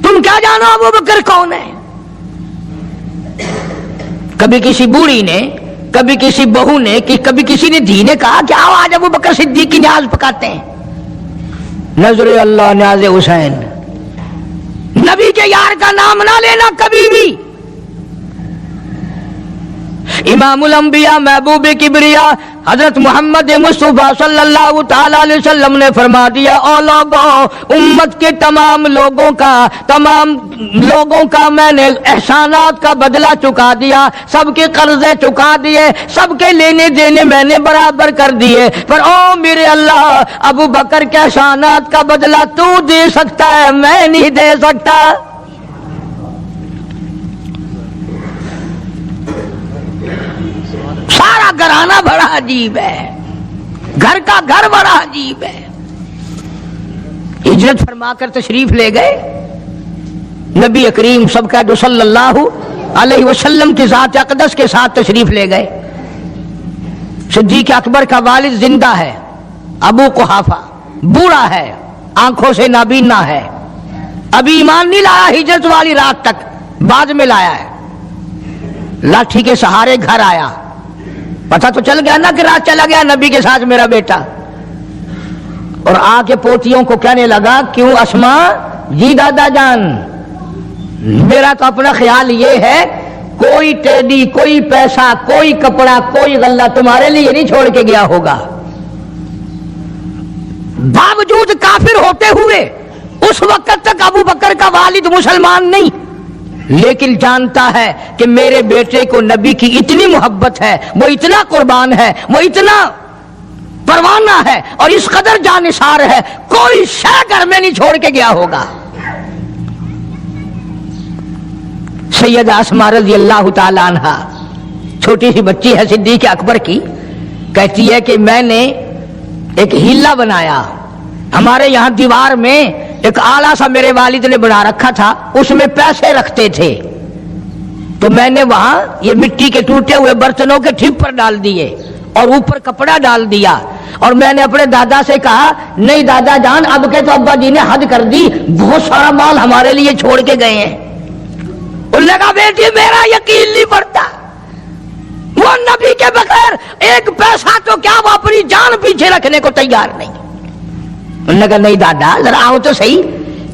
تم کیا جانو ابو بکر کون ہے؟ کبھی کسی بوڑھی نے، کبھی کسی بہو نے، کبھی کسی نے دھی نے کہا کہ آؤ آج ابو بکر صدیق کی نیاز پکاتے ہیں۔ نظر اللہ نیاز حسین، نبی کے یار کا نام نہ لینا کبھی بھی۔ امام الانبیاء محبوب کبریا حضرت محمد مصطفیٰ صلی اللہ تعالی علیہ وسلم نے فرما دیا، او لوگوں، امت کے تمام لوگوں کا میں نے احسانات کا بدلہ چکا دیا، سب کے قرضے چکا دیے، سب کے لینے دینے میں نے برابر کر دیے، پر او میرے اللہ، ابو بکر کے احسانات کا بدلہ تو دے سکتا ہے، میں نہیں دے سکتا۔ سارا گھرانہ بڑا عجیب ہے، گھر کا گھر بڑا عجیب ہے۔ ہجرت فرما کر تشریف لے گئے، نبی کریم سب کا جو صلی اللہ علیہ وسلم کی ذات اقدس کے ساتھ تشریف لے گئے۔ صدیق اکبر کا والد زندہ ہے، ابو قحافہ بوڑھا ہے، آنکھوں سے نابینا ہے، ابھی ایمان نہیں لایا ہجرت والی رات تک، بعد میں لایا ہے۔ لاٹھی کے سہارے گھر آیا، پتہ تو چل گیا نا کہ رات چلا گیا نبی کے ساتھ میرا بیٹا، اور آ کے پوتیوں کو کہنے لگا، کیوں اسما جی دادا جان، میرا تو اپنا خیال یہ ہے کوئی ٹیڈی، کوئی پیسہ، کوئی کپڑا، کوئی غلہ تمہارے لیے نہیں چھوڑ کے گیا ہوگا۔ باوجود کافر ہوتے ہوئے اس وقت تک ابو بکر کا والد مسلمان نہیں، لیکن جانتا ہے کہ میرے بیٹے کو نبی کی اتنی محبت ہے، وہ اتنا قربان ہے، وہ اتنا پروانہ ہے اور اس قدر جانثار ہے، کوئی شے گھر میں نہیں چھوڑ کے گیا ہوگا۔ سیدہ اسماء رضی اللہ تعالی عنہ چھوٹی سی بچی ہے صدیق اکبر کی، کہتی ہے کہ میں نے ایک ہیلا بنایا، ہمارے یہاں دیوار میں ایک آلہ سا میرے والد نے بنا رکھا تھا، اس میں پیسے رکھتے تھے، تو میں نے وہاں یہ مٹی کے ٹوٹے ہوئے برتنوں کے ٹھپ پر ڈال دیے اور اوپر کپڑا ڈال دیا، اور میں نے اپنے دادا سے کہا، نہیں دادا جان، اب کے تو ابا جی نے حد کر دی، بہت سارا مال ہمارے لیے چھوڑ کے گئے ہیں۔ انہوں نے کہا، بیٹی میرا یقین نہیں پڑتا، وہ نبی کے بغیر ایک پیسہ تو کیا وہ اپنی جان پیچھے رکھنے کو تیار نہیں۔ انہوں نے کہا، نہیں دادا ذرا آؤ تو صحیح۔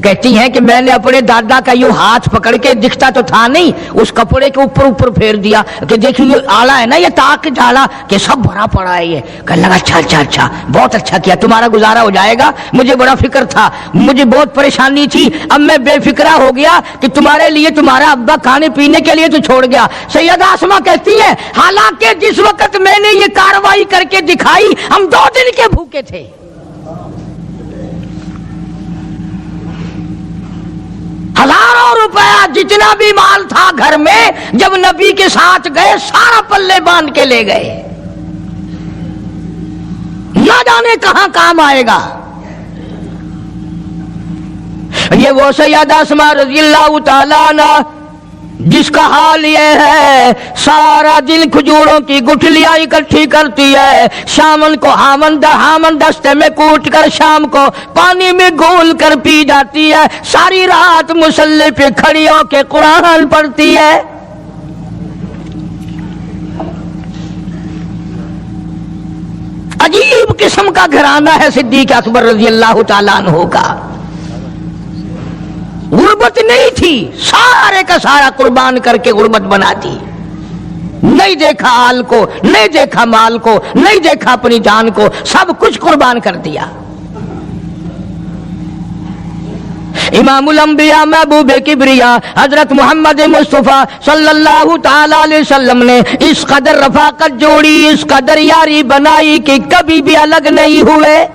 کہتی ہیں کہ میں نے اپنے دادا کا یوں ہاتھ پکڑ کے، دکھتا تو تھا نہیں، اس کپڑے کے اوپر پھیر دیا کہ دیکھیے یہ آلہ ہے نا، یہ تاک ڈالا کہ سب بھرا پڑا ہے۔ یہ کہنے لگا، اچھا بہت اچھا کیا، تمہارا گزارا ہو جائے گا، مجھے بڑا فکر تھا، مجھے بہت پریشانی تھی، اب میں بے فکرہ ہو گیا کہ تمہارے لیے تمہارا ابا کھانے پینے کے لیے تو چھوڑ گیا۔ سیدہ اسماء کہتی ہے، حالانکہ جس وقت میں نے یہ کارروائی کر کے دکھائی، ہم 2 دن کے بھوکے تھے۔ ہزاروں روپیہ جتنا بھی مال تھا گھر میں، جب نبی کے ساتھ گئے سارا پلے باندھ کے لے گئے، نہ جانے کہاں کام آئے گا۔ یہ وہ سیدہ اسماء رضی اللہ تعالیٰ عنہ جس کا حال یہ ہے، سارا دن کھجوروں کی گٹھلیاں اکٹھی کرتی ہے، شامن کو ہامن دستے میں کوٹ کر شام کو پانی میں گھول کر پی جاتی ہے، ساری رات مصلی پہ کھڑی ہو کے قرآن پڑھتی ہے۔ عجیب قسم کا گھرانہ ہے صدیق اکبر رضی اللہ تعالیٰ عنہ کا۔ غربت نہیں تھی، سارے کا سارا قربان کر کے غربت بنا دی، نہیں دیکھا آل کو، نہیں دیکھا مال کو، نہیں دیکھا اپنی جان کو، سب کچھ قربان کر دیا۔ امام الانبیاء محبوب کبریا حضرت محمد مصطفیٰ صلی اللہ تعالی علیہ وسلم نے اس قدر رفاقت جوڑی، اس قدر یاری بنائی کہ کبھی بھی الگ نہیں ہوئے۔